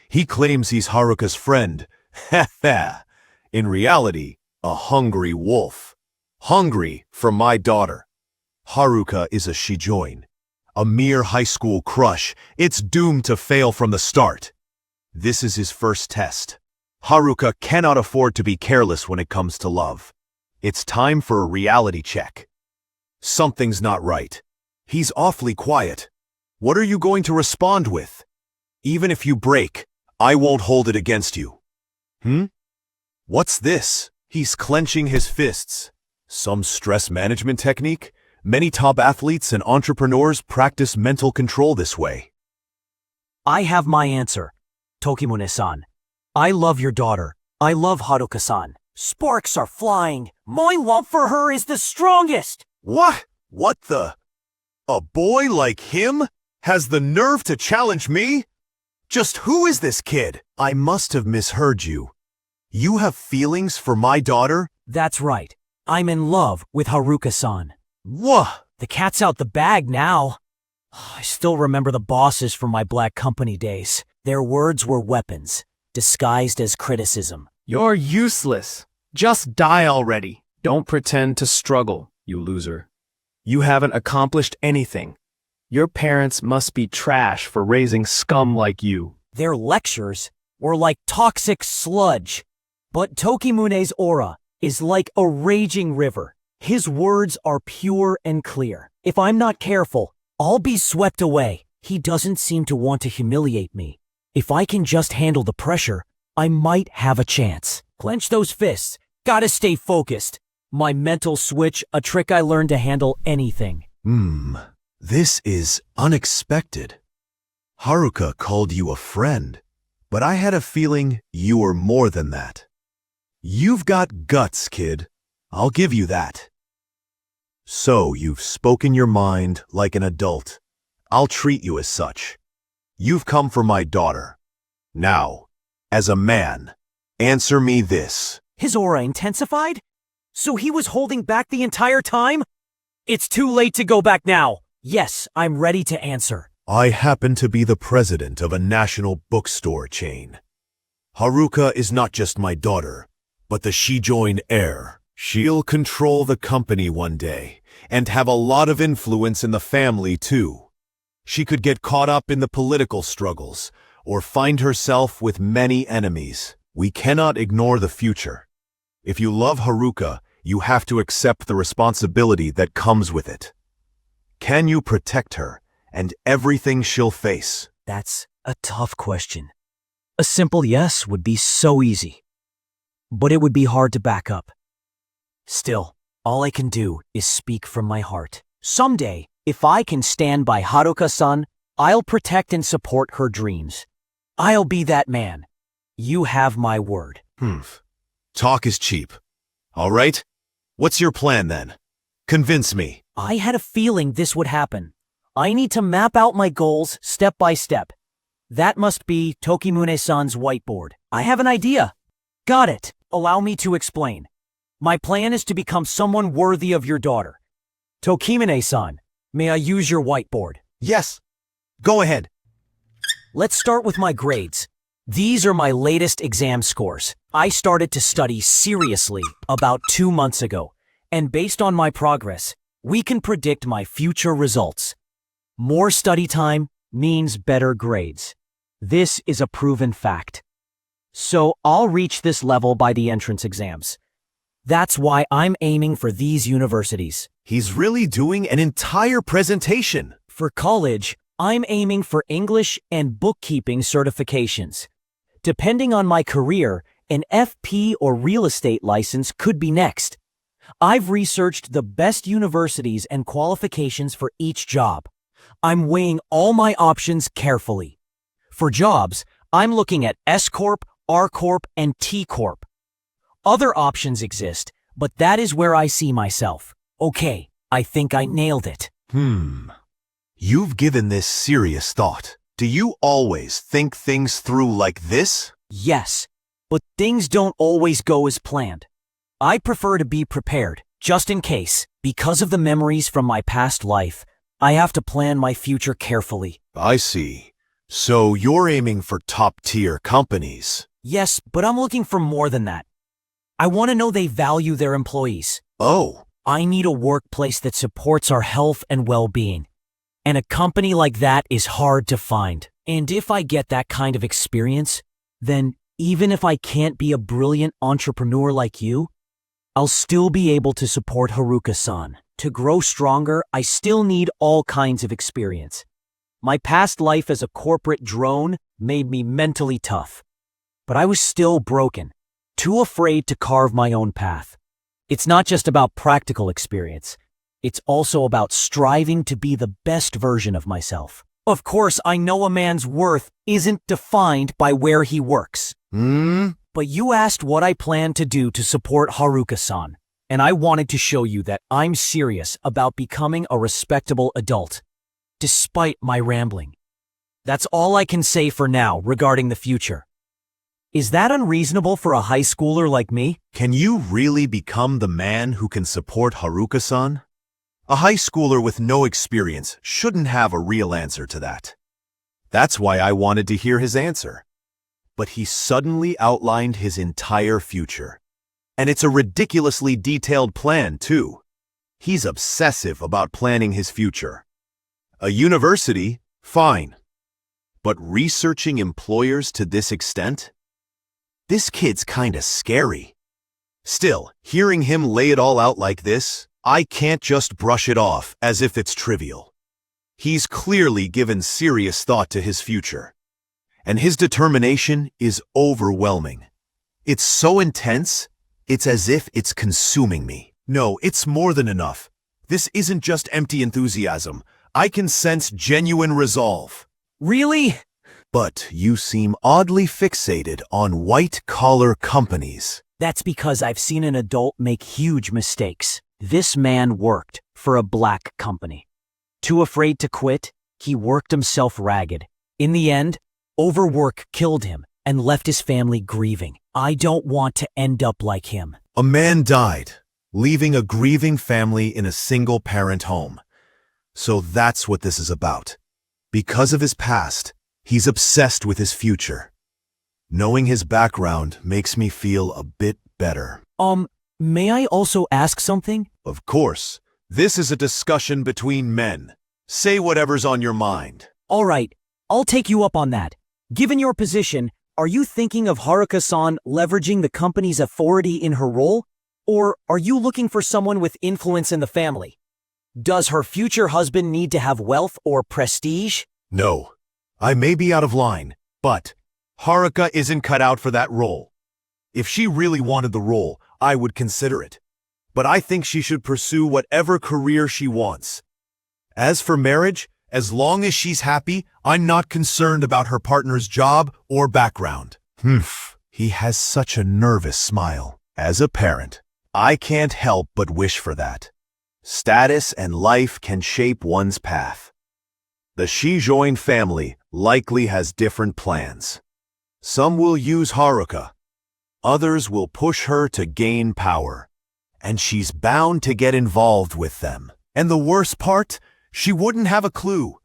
He claims he's Haruka's friend. Ha ha! In reality, a hungry wolf. Hungry for my daughter. Haruka is a shijoin. A mere high school crush. It's doomed to fail from the start. This is his first test. Haruka cannot afford to be careless when it comes to love. It's time for a reality check. Something's not right. He's awfully quiet. What are you going to respond with? Even if you break, I won't hold it against you. What's this? He's clenching his fists. Some stress management technique? Many top athletes and entrepreneurs practice mental control this way. I have my answer, Tokimune-san. I love your daughter. I love Haruka-san. Sparks are flying. My love for her is the strongest. What? What the? A boy like him has the nerve to challenge me? Just who is this kid? I must have misheard you. You have feelings for my daughter? That's right. I'm in love with Haruka-san. What? The cat's out the bag now. I still remember the bosses from my black company days. Their words were weapons, disguised as criticism. You're useless. Just die already. Don't pretend to struggle, you loser. You haven't accomplished anything. Your parents must be trash for raising scum like you. Their lectures were like toxic sludge. But Tokimune's aura is like a raging river. His words are pure and clear. If I'm not careful, I'll be swept away. He doesn't seem to want to humiliate me. If I can just handle the pressure, I might have a chance. Clench those fists. Gotta stay focused. My mental switch, a trick I learned to handle anything. This is unexpected. Haruka called you a friend, but I had a feeling you were more than that. You've got guts, kid. I'll give you that. So you've spoken your mind like an adult. I'll treat you as such. You've come for my daughter. Now, as a man, answer me this. His aura intensified? So he was holding back the entire time? It's too late to go back now. Yes, I'm ready to answer. I happen to be the president of a national bookstore chain. Haruka is not just my daughter, but the Shijoin heir. She'll control the company one day, and have a lot of influence in the family too. She could get caught up in the political struggles, or find herself with many enemies. We cannot ignore the future. If you love Haruka, you have to accept the responsibility that comes with it. Can you protect her and everything she'll face? That's a tough question. A simple yes would be so easy. But it would be hard to back up. Still, all I can do is speak from my heart. Someday, if I can stand by Haruka-san, I'll protect and support her dreams. I'll be that man. You have my word. Talk is cheap. All right? What's your plan then? Convince me. I had a feeling this would happen. I need to map out my goals step by step. That must be Tokimune-san's whiteboard. I have an idea. Got it. Allow me to explain. My plan is to become someone worthy of your daughter. Tokimune-san, may I use your whiteboard? Yes. Go ahead. Let's start with my grades. These are my latest exam scores. I started to study seriously about 2 months ago, and based on my progress, we can predict my future results. More study time means better grades. This is a proven fact. So I'll reach this level by the entrance exams. That's why I'm aiming for these universities. He's really doing an entire presentation. For college, I'm aiming for English and bookkeeping certifications. Depending on my career, an FP or real estate license could be next. I've researched the best universities and qualifications for each job. I'm weighing all my options carefully. For jobs, I'm looking at S Corp, R Corp, and T Corp. Other options exist, but that is where I see myself. Okay, I think I nailed it. You've given this serious thought. Do you always think things through like this? Yes, but things don't always go as planned. I prefer to be prepared, just in case. Because of the memories from my past life, I have to plan my future carefully. I see. So you're aiming for top-tier companies. Yes, but I'm looking for more than that. I want to know they value their employees. Oh. I need a workplace that supports our health and well-being. And a company like that is hard to find. And if I get that kind of experience, then even if I can't be a brilliant entrepreneur like you, I'll still be able to support Haruka-san. To grow stronger, I still need all kinds of experience. My past life as a corporate drone made me mentally tough. But I was still broken, too afraid to carve my own path. It's not just about practical experience. It's also about striving to be the best version of myself. Of course, I know a man's worth isn't defined by where he works. But you asked what I plan to do to support Haruka-san, and I wanted to show you that I'm serious about becoming a respectable adult, despite my rambling. That's all I can say for now regarding the future. Is that unreasonable for a high schooler like me? Can you really become the man who can support Haruka-san? A high schooler with no experience shouldn't have a real answer to that. That's why I wanted to hear his answer. But he suddenly outlined his entire future. And it's a ridiculously detailed plan, too. He's obsessive about planning his future. A university? Fine. But researching employers to this extent? This kid's kinda scary. Still, hearing him lay it all out like this, I can't just brush it off as if it's trivial. He's clearly given serious thought to his future. And his determination is overwhelming. It's so intense, it's as if it's consuming me. No, it's more than enough. This isn't just empty enthusiasm. I can sense genuine resolve. Really? But you seem oddly fixated on white-collar companies. That's because I've seen an adult make huge mistakes. This man worked for a black company. Too afraid to quit, he worked himself ragged. In the end, overwork killed him and left his family grieving. I don't want to end up like him. A man died. leaving a grieving family in a single-parent home. So that's what this is about. Because of his past, he's obsessed with his future. Knowing his background makes me feel a bit better. May I also ask something? Of course, this is a discussion between men. Say whatever's on your mind. All right, I'll take you up on that. Given your position, are you thinking of Haruka-san leveraging the company's authority in her role? Or are you looking for someone with influence in the family? Does her future husband need to have wealth or prestige? No, I may be out of line, but Haruka isn't cut out for that role. If she really wanted the role, I would consider it. But I think she should pursue whatever career she wants. As for marriage, as long as she's happy, I'm not concerned about her partner's job or background. He has such a nervous smile. As a parent, I can't help but wish for that. Status and life can shape one's path. The Shijoin family likely has different plans. Some will use Haruka. Others will push her to gain power. And she's bound to get involved with them. And the worst part? She wouldn't have a clue.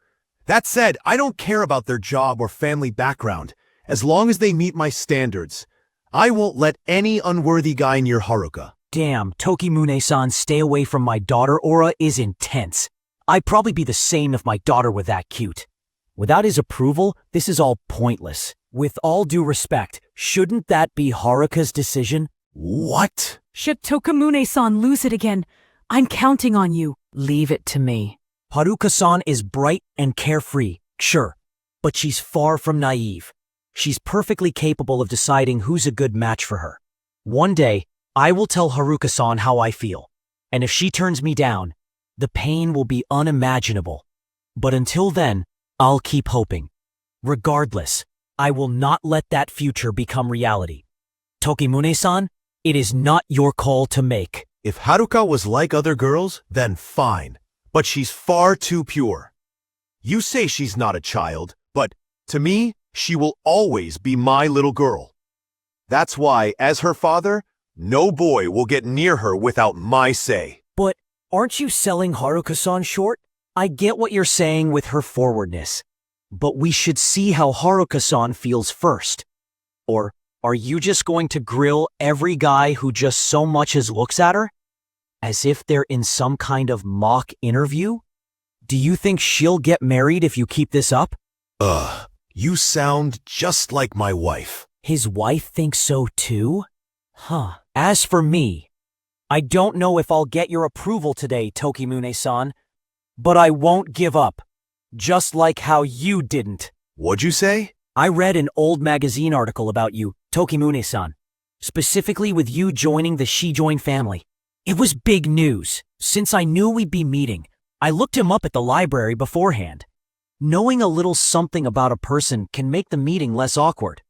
That said, I don't care about their job or family background. As long as they meet my standards, I won't let any unworthy guy near Haruka. Damn, Tokimune-san, stay away from my daughter aura is intense. I'd probably be the same if my daughter were that cute. Without his approval, this is all pointless. With all due respect, shouldn't that be Haruka's decision? What? Should Tokimune-san lose it again? I'm counting on you. Leave it to me. Haruka-san is bright and carefree, sure, but she's far from naive. She's perfectly capable of deciding who's a good match for her. One day, I will tell Haruka-san how I feel, and if she turns me down, the pain will be unimaginable. But until then, I'll keep hoping. Regardless, I will not let that future become reality. Tokimune-san, it is not your call to make. If Haruka was like other girls, then fine. But she's far too pure. You say she's not a child, but to me, she will always be my little girl. That's why, as her father, no boy will get near her without my say. But aren't you selling Haruka-san short? I get what you're saying with her forwardness, but we should see how Haruka-san feels first. Or are you just going to grill every guy who just so much as looks at her? As if they're in some kind of mock interview? Do you think she'll get married if you keep this up? You sound just like my wife. His wife thinks so too? Huh. As for me, I don't know if I'll get your approval today, Tokimune-san, but I won't give up. Just like how you didn't. What'd you say? I read an old magazine article about you, Tokimune-san, specifically with you joining the Shijoin family. It was big news. Since I knew we'd be meeting, I looked him up at the library beforehand. Knowing a little something about a person can make the meeting less awkward.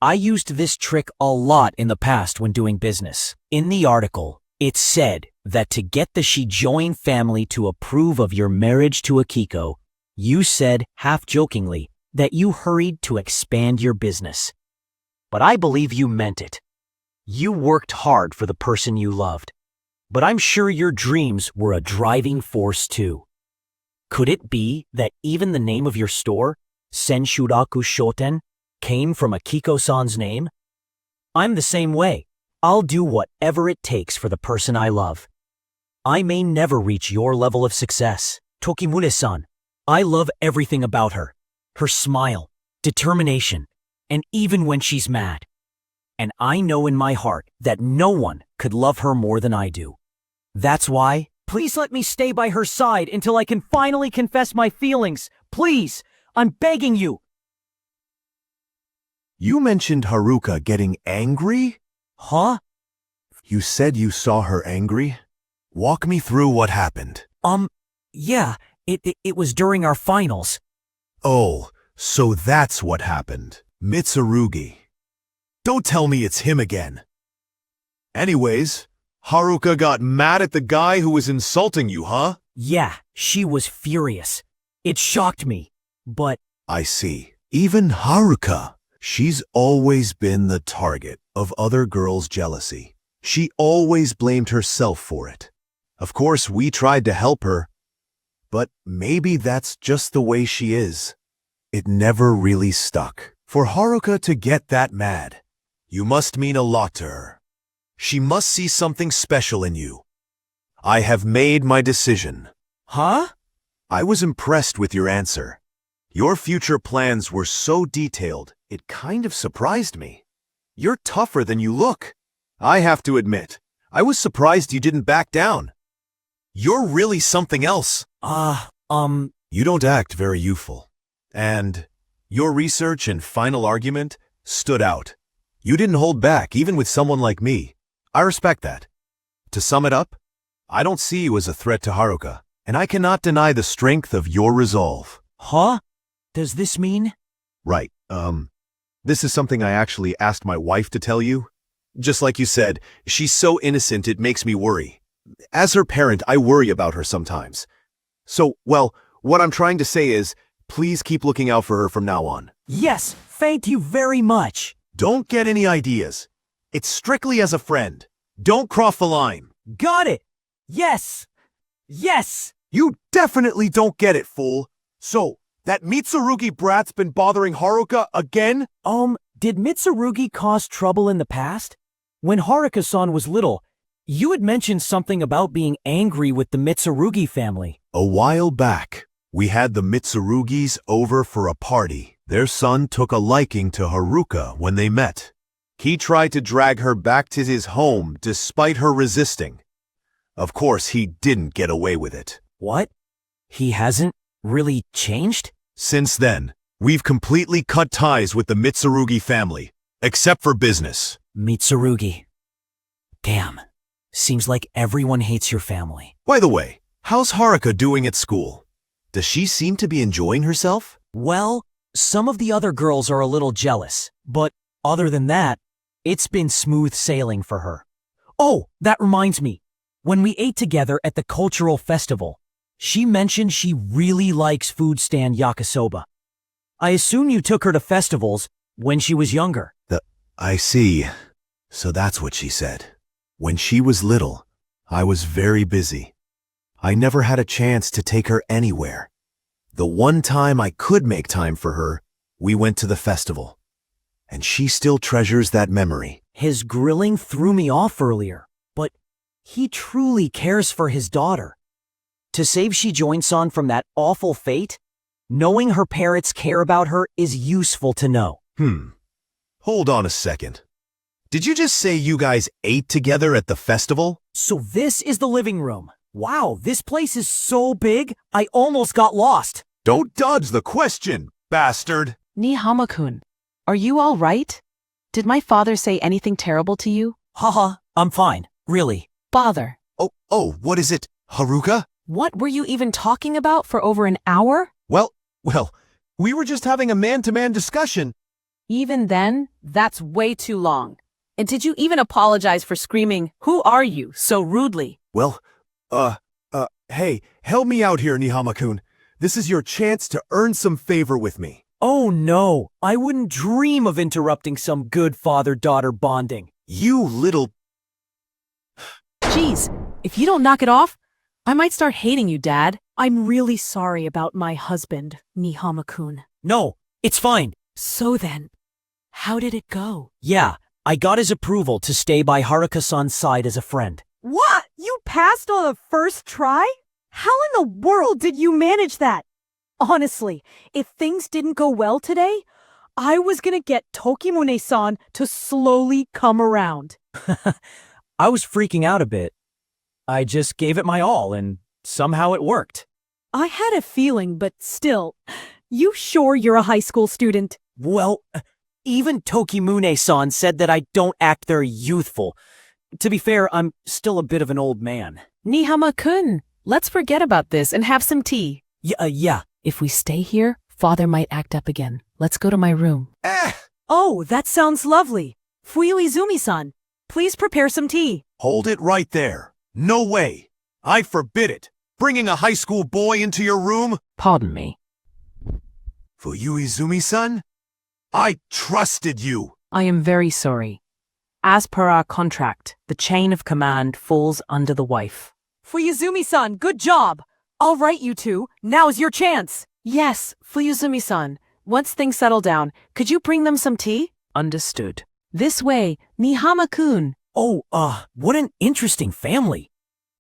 I used this trick a lot in the past when doing business. In the article, it said that to get the Shijoin family to approve of your marriage to Akiko, you said, half-jokingly, that you hurried to expand your business. But I believe you meant it. You worked hard for the person you loved. But I'm sure your dreams were a driving force too. Could it be that even the name of your store, Senshuraku Shoten, came from Akiko-san's name? I'm the same way. I'll do whatever it takes for the person I love. I may never reach your level of success. Tokimune-san, I love everything about her. Her smile, determination, and even when she's mad. And I know in my heart that no one could love her more than I do. That's why, please let me stay by her side until I can finally confess my feelings. Please, I'm begging you. You mentioned Haruka getting angry? Huh? You said you saw her angry? Walk me through what happened. Yeah, it was during our finals. Oh, so that's what happened. Mitsurugi. Don't tell me it's him again. Anyways, Haruka got mad at the guy who was insulting you, huh? Yeah, she was furious. It shocked me, but... I see. Even Haruka. She's always been the target of other girls' jealousy. She always blamed herself for it. Of course, we tried to help her, but maybe that's just the way she is. It never really stuck. For Haruka to get that mad, you must mean a lot to her. She must see something special in you. I have made my decision. Huh? I was impressed with your answer. Your future plans were so detailed, it kind of surprised me. You're tougher than you look. I have to admit, I was surprised you didn't back down. You're really something else. You You don't act very youthful. And your research and final argument stood out. You didn't hold back, even with someone like me. I respect that. To sum it up, I don't see you as a threat to Haruka, and I cannot deny the strength of your resolve. Huh? Does this mean? Right, this is something I actually asked my wife to tell you. Just like you said, she's so innocent it makes me worry. As her parent, I worry about her sometimes. So, well, what I'm trying to say is, please keep looking out for her from now on. Yes, thank you very much. Don't get any ideas. It's strictly as a friend. Don't cross the line. Got it. Yes. Yes. You definitely don't get it, fool. So, that Mitsurugi brat's been bothering Haruka again? Did Mitsurugi cause trouble in the past? When Haruka-san was little, you had mentioned something about being angry with the Mitsurugi family. A while back, we had the Mitsurugis over for a party. Their son took a liking to Haruka when they met. He tried to drag her back to his home despite her resisting. Of course, he didn't get away with it. What? He hasn't really changed? Since then, we've completely cut ties with the Mitsurugi family, except for business. Mitsurugi. Damn. Seems like everyone hates your family. By the way, how's Haruka doing at school? Does she seem to be enjoying herself? Well, some of the other girls are a little jealous, but other than that, it's been smooth sailing for her. Oh, that reminds me. When we ate together at the cultural festival, she mentioned she really likes food stand yakisoba. I assume you took her to festivals when she was younger. I see. So that's what she said. When she was little, I was very busy. I never had a chance to take her anywhere. The one time I could make time for her, we went to the festival. And she still treasures that memory. His grilling threw me off earlier, but he truly cares for his daughter. To save Shijoin-san from that awful fate, knowing her parents care about her is useful to know. Hold on a second. Did you just say you guys ate together at the festival? So this is the living room. Wow, this place is so big, I almost got lost. Don't dodge the question, bastard! Nihama-kun, are you all right? Did my father say anything terrible to you? Haha, I'm fine, really. Father. Oh, what is it, Haruka? What were you even talking about for over an hour? Well, we were just having a man-to-man discussion. Even then, that's way too long. And did you even apologize for screaming, "Who are you?" so rudely? Well, hey, help me out here, Nihama-kun. This is your chance to earn some favor with me. Oh no, I wouldn't dream of interrupting some good father-daughter bonding. You little... Jeez, if you don't knock it off, I might start hating you, Dad. I'm really sorry about my husband, Nihama-kun. No, it's fine. So then, how did it go? Yeah, I got his approval to stay by Haruka-san's side as a friend. What? You passed on the first try? How in the world did you manage that? Honestly, if things didn't go well today, I was gonna get Tokimune-san to slowly come around. I was freaking out a bit. I just gave it my all, and somehow it worked. I had a feeling, but still, you sure you're a high school student? Well, even Tokimune-san said that I don't act very youthful. To be fair, I'm still a bit of an old man. Nihama-kun, let's forget about this and have some tea. Yeah. If we stay here, Father might act up again. Let's go to my room. Oh, that sounds lovely. Fuiizumi-san, please prepare some tea. Hold it right there. No way. I forbid it. Bringing a high school boy into your room? Pardon me. Fuiizumi-san? I trusted you. I am very sorry. As per our contract, the chain of command falls under the wife. Fuyuzumi-san, good job! All right, you two, now's your chance! Yes, Fuyuzumi-san. Once things settle down, could you bring them some tea? Understood. This way, Nihama-kun. Oh, what an interesting family.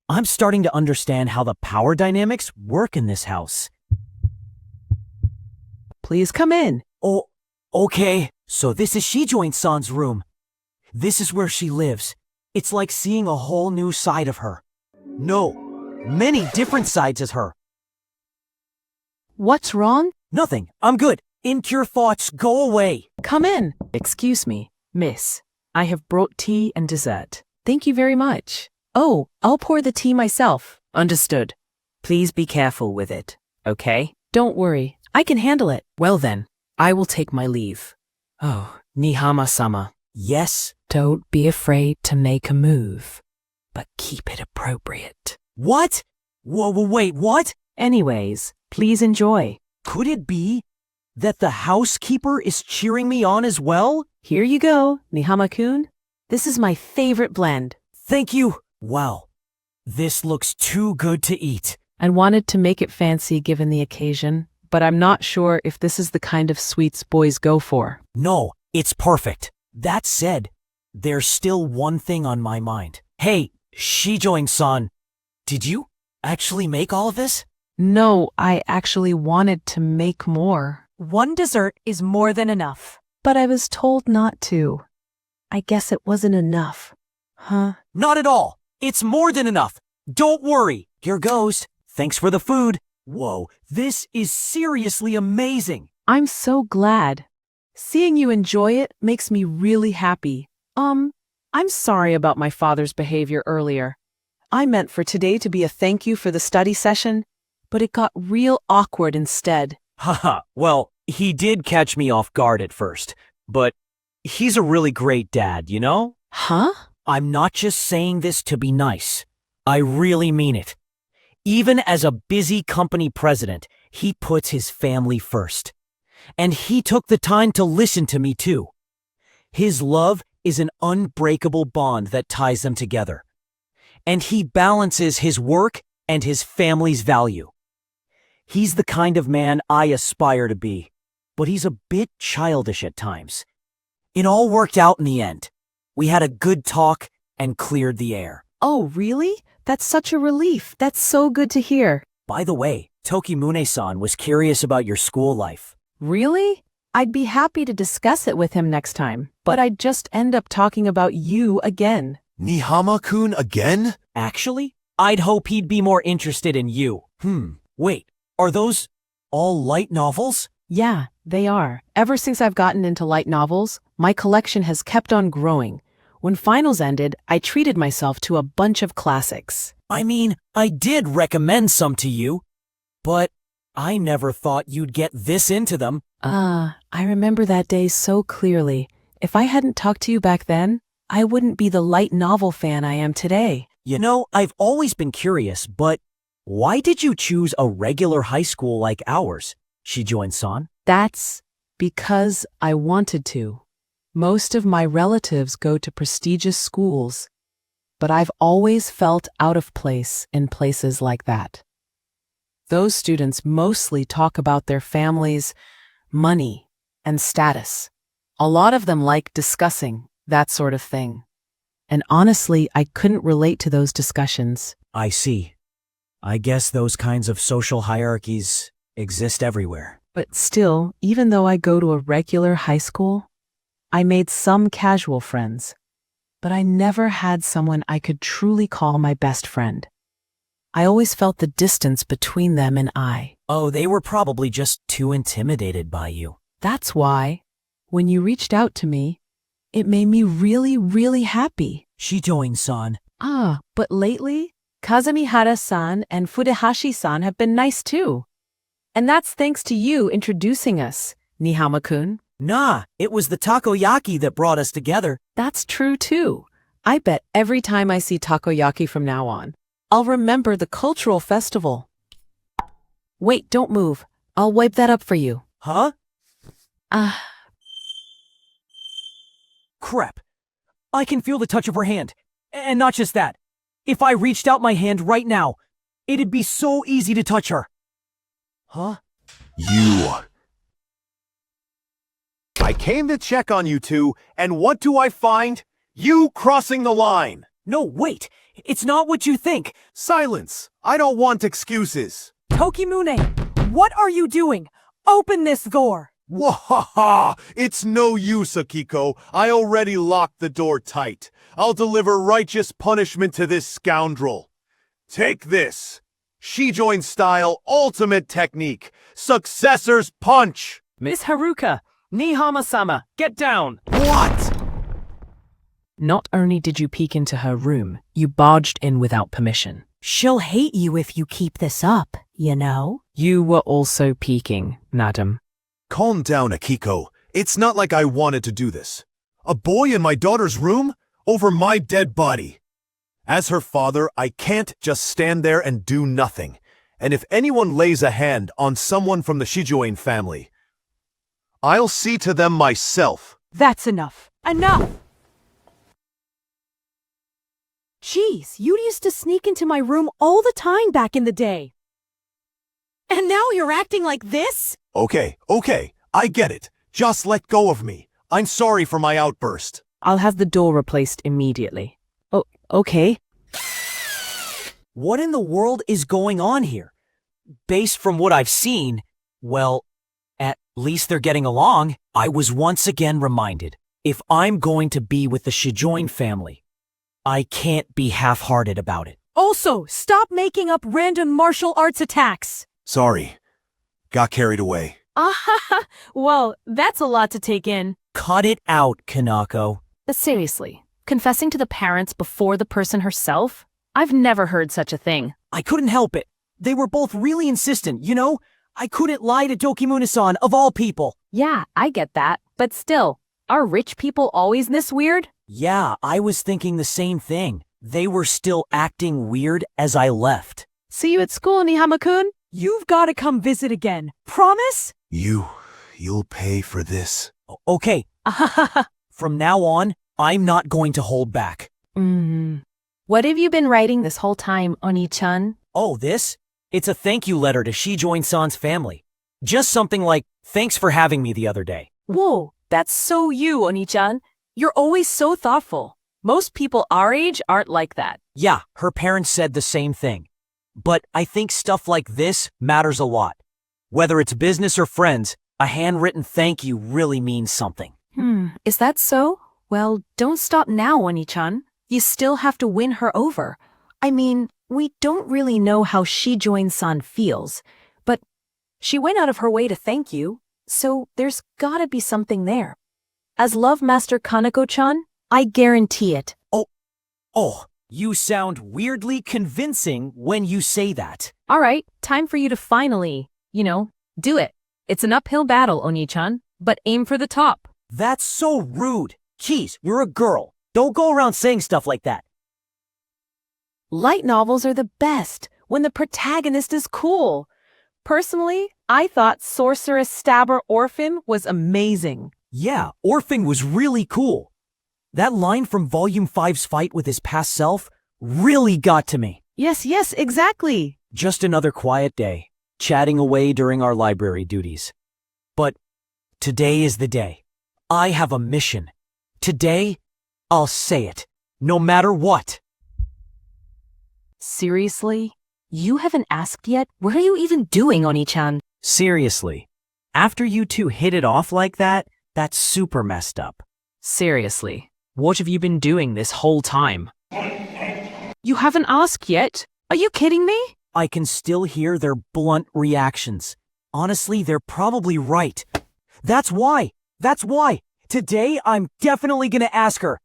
I'm starting to understand how the power dynamics work in this house. Please come in. Oh, okay. So this is Shijoin-san's room. This is where she lives. It's like seeing a whole new side of her. No, many different sides as her. What's wrong? Nothing. I'm good. Impure thoughts, go away. Come in. Excuse me, miss. I have brought tea and dessert. Thank you very much. Oh, I'll pour the tea myself. Understood. Please be careful with it, okay? Don't worry, I can handle it. Well then, I will take my leave. Oh, Nihama-sama. Yes? Don't be afraid to make a move, but keep it appropriate. What? Whoa, wait, what? Anyways, please enjoy. Could it be that the housekeeper is cheering me on as well? Here you go, Nihama-kun. This is my favorite blend. Thank you. Wow, this looks too good to eat. I wanted to make it fancy given the occasion, but I'm not sure if this is the kind of sweets boys go for. No, it's perfect. That said, there's still one thing on my mind. Hey, Shijoin-san, did you actually make all of this? No, I actually wanted to make more. One dessert is more than enough. But I was told not to. I guess it wasn't enough. Huh? Not at all. It's more than enough. Don't worry. Here goes. Thanks for the food. Whoa, this is seriously amazing. I'm so glad. Seeing you enjoy it makes me really happy. I'm sorry about my father's behavior earlier. I meant for today to be a thank you for the study session, but it got real awkward instead. Haha, well, he did catch me off guard at first, but he's a really great dad, you know? Huh? I'm not just saying this to be nice. I really mean it. Even as a busy company president, he puts his family first. And he took the time to listen to me too. His love is an unbreakable bond that ties them together. And he balances his work and his family's value. He's the kind of man I aspire to be, but he's a bit childish at times. It all worked out in the end. We had a good talk and cleared the air. Oh, really? That's such a relief. That's so good to hear. By the way, Tokimune-san was curious about your school life. Really? I'd be happy to discuss it with him next time, but I'd just end up talking about you again. Nihama-kun again? Actually, I'd hope he'd be more interested in you. Wait, are those all light novels? Yeah, they are. Ever since I've gotten into light novels, my collection has kept on growing. When finals ended, I treated myself to a bunch of classics. I mean, I did recommend some to you, but I never thought you'd get this into them. I remember that day so clearly. If I hadn't talked to you back then, I wouldn't be the light novel fan I am today. You know, I've always been curious, but why did you choose a regular high school like ours? Shijoin-san? That's because I wanted to. Most of my relatives go to prestigious schools, but I've always felt out of place in places like that. Those students mostly talk about their families, money, and status. A lot of them like discussing that sort of thing. And honestly, I couldn't relate to those discussions. I see. I guess those kinds of social hierarchies exist everywhere. But still, even though I go to a regular high school, I made some casual friends, but I never had someone I could truly call my best friend. I always felt the distance between them and I. Oh, they were probably just too intimidated by you. That's why, when you reached out to me, it made me really, really happy. Shijoin-san. But lately, Kazumihara-san and Fudehashi-san have been nice too. And that's thanks to you introducing us, Nihama-kun. Nah, it was the takoyaki that brought us together. That's true too. I bet every time I see takoyaki from now on, I'll remember the cultural festival. Wait, don't move. I'll wipe that up for you. Huh? Crap. I can feel the touch of her hand. And not just that. If I reached out my hand right now, it'd be so easy to touch her. Huh? You. I came to check on you two, and what do I find? You crossing the line. No, wait. It's not what you think. Silence. I don't want excuses. Tokimune, what are you doing? Open this door. Wahaha! It's no use, Akiko. I already locked the door tight. I'll deliver righteous punishment to this scoundrel. Take this. Shijoin style ultimate technique. Successor's punch. Miss Haruka, Nihama-sama, get down! What? Not only did you peek into her room, you barged in without permission. She'll hate you if you keep this up, you know? You were also peeking, madam. Calm down, Akiko. It's not like I wanted to do this. A boy in my daughter's room? Over my dead body. As her father, I can't just stand there and do nothing. And if anyone lays a hand on someone from the Shijoin family, I'll see to them myself. That's enough. Enough! Jeez, you used to sneak into my room all the time back in the day. And now you're acting like this? Okay, I get it. Just let go of me. I'm sorry for my outburst. I'll have the door replaced immediately. Oh, okay. What in the world is going on here? Based from what I've seen, well, at least they're getting along. I was once again reminded, if I'm going to be with the Shijoin family, I can't be half-hearted about it. Also, stop making up random martial arts attacks. Sorry. Got carried away. Well, that's a lot to take in. Cut it out, Kanako. But seriously, confessing to the parents before the person herself? I've never heard such a thing. I couldn't help it. They were both really insistent, you know? I couldn't lie to Tokimune-san, of all people. Yeah, I get that. But still, are rich people always this weird? Yeah, I was thinking the same thing. They were still acting weird as I left. See you at school, Nihama-kun. You've got to come visit again. Promise? You'll pay for this. Okay. From now on, I'm not going to hold back. What have you been writing this whole time, Oni-chan? Oh, this? It's a thank you letter to Shijoin-san's family. Just something like, thanks for having me the other day. Whoa, that's so you, Oni-chan. You're always so thoughtful. Most people our age aren't like that. Yeah, her parents said the same thing. But I think stuff like this matters a lot. Whether it's business or friends, a handwritten thank you really means something. Is that so? Well, don't stop now, Oni-chan. You still have to win her over. I mean, we don't really know how Shijoin-san feels, but she went out of her way to thank you, so there's gotta be something there. As Love Master Kanako-chan, I guarantee it. Oh, you sound weirdly convincing when you say that. All right, time for you to finally, do it. It's an uphill battle, Oni-chan, but aim for the top. That's so rude. Jeez, you're a girl. Don't go around saying stuff like that. Light novels are the best when the protagonist is cool. Personally, I thought Sorceress Stabber Orphan was amazing. Yeah, Orphan was really cool. That line from Volume 5's fight with his past self really got to me. Yes, exactly. Just another quiet day, chatting away during our library duties. But today is the day. I have a mission. Today, I'll say it, no matter what. Seriously? You haven't asked yet? What are you even doing, Oni-chan? Seriously. After you two hit it off like that, that's super messed up. Seriously, what have you been doing this whole time? You haven't asked yet? Are you kidding me? I can still hear their blunt reactions. Honestly, they're probably right. That's why. Today, I'm definitely gonna ask her.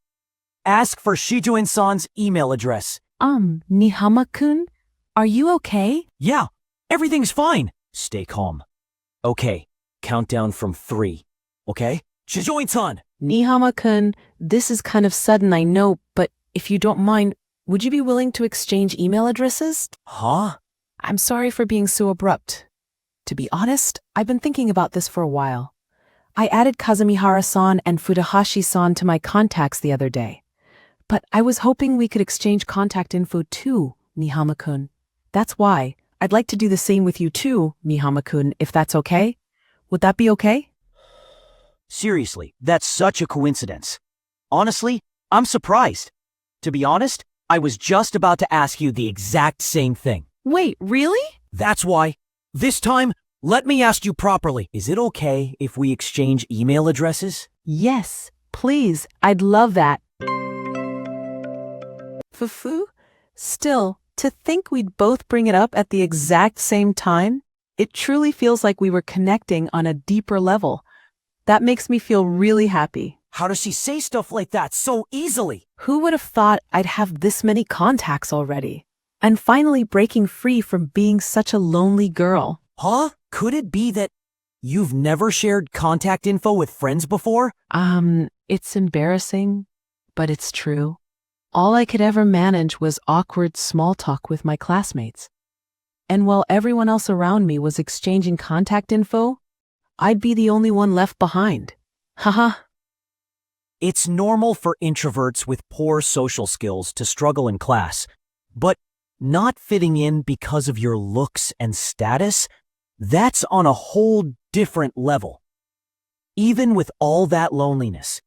Ask for Shijoin-san's email address. Nihama-kun? Are you okay? Yeah, everything's fine. Stay calm. Okay, countdown from 3. Okay? Shijoin-san! Nihama-kun, this is kind of sudden, I know, but if you don't mind, would you be willing to exchange email addresses? Huh? I'm sorry for being so abrupt. To be honest, I've been thinking about this for a while. I added Kazumihara-san and Furuhashi-san to my contacts the other day. But I was hoping we could exchange contact info too, Nihama-kun. That's why. I'd like to do the same with you too, Nihama-kun, if that's okay. Would that be okay? Seriously, that's such a coincidence. Honestly, I'm surprised. To be honest, I was just about to ask you the exact same thing. Wait, really? That's why. This time, let me ask you properly. Is it okay if we exchange email addresses? Yes, please. I'd love that. Fufu? Still, to think we'd both bring it up at the exact same time? It truly feels like we were connecting on a deeper level. That makes me feel really happy. How does she say stuff like that so easily? Who would have thought I'd have this many contacts already? And finally breaking free from being such a lonely girl. Huh? Could it be that you've never shared contact info with friends before? It's embarrassing, but it's true. All I could ever manage was awkward small talk with my classmates. And while everyone else around me was exchanging contact info, I'd be the only one left behind. Haha. It's normal for introverts with poor social skills to struggle in class, but not fitting in because of your looks and status, that's on a whole different level. Even with all that loneliness,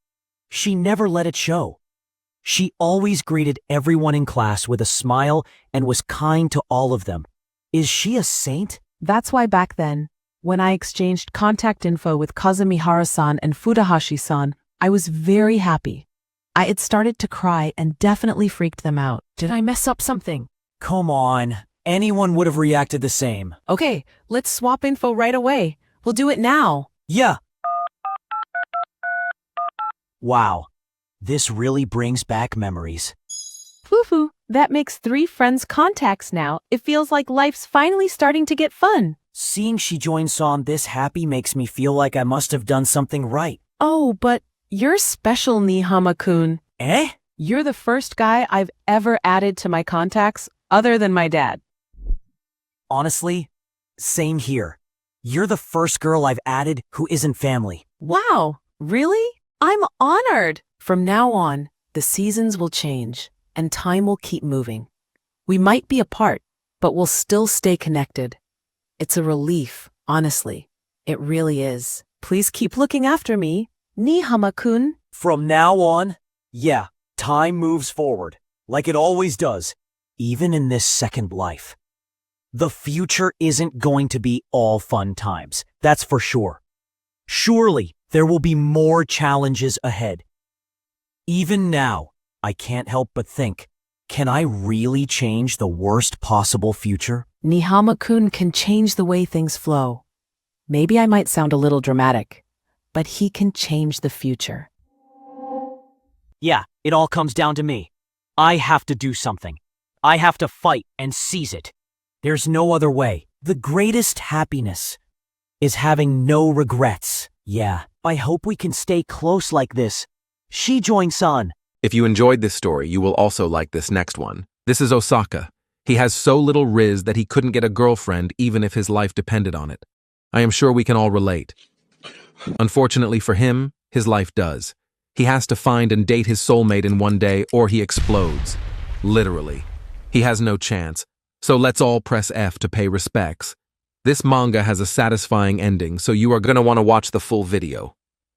she never let it show. She always greeted everyone in class with a smile and was kind to all of them. Is she a saint? That's why back then, when I exchanged contact info with Kazumihara-san and Fudahashi-san, I was very happy. I had started to cry and definitely freaked them out. Did I mess up something? Come on, anyone would have reacted the same. Okay, let's swap info right away. We'll do it now. Yeah. Wow, this really brings back memories. Fufu, that makes 3 friends contacts now. It feels like life's finally starting to get fun. Seeing she joined Son this happy makes me feel like I must have done something right. Oh, but you're special, Nihama-kun. Eh? You're the first guy I've ever added to my contacts other than my dad. Honestly, same here. You're the first girl I've added who isn't family. Wow, really? I'm honored. From now on, the seasons will change and time will keep moving. We might be apart, but we'll still stay connected. It's a relief, honestly. It really is. Please keep looking after me, Nihama-kun. From now on, yeah, time moves forward, like it always does, even in this second life. The future isn't going to be all fun times, that's for sure. Surely, there will be more challenges ahead. Even now, I can't help but think, can I really change the worst possible future? Nihama-kun can change the way things flow. Maybe I might sound a little dramatic, but he can change the future. Yeah, it all comes down to me. I have to do something. I have to fight and seize it. There's no other way. The greatest happiness is having no regrets. Yeah, I hope we can stay close like this. Shijoin-san. If you enjoyed this story, you will also like this next one. This is Osaka. He has so little riz that he couldn't get a girlfriend even if his life depended on it. I am sure we can all relate. Unfortunately for him, his life does. He has to find and date his soulmate in one day or he explodes. Literally. He has no chance. So let's all press F to pay respects. This manga has a satisfying ending, so you are going to want to watch the full video.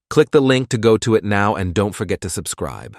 Click the link to go to it now and don't forget to subscribe.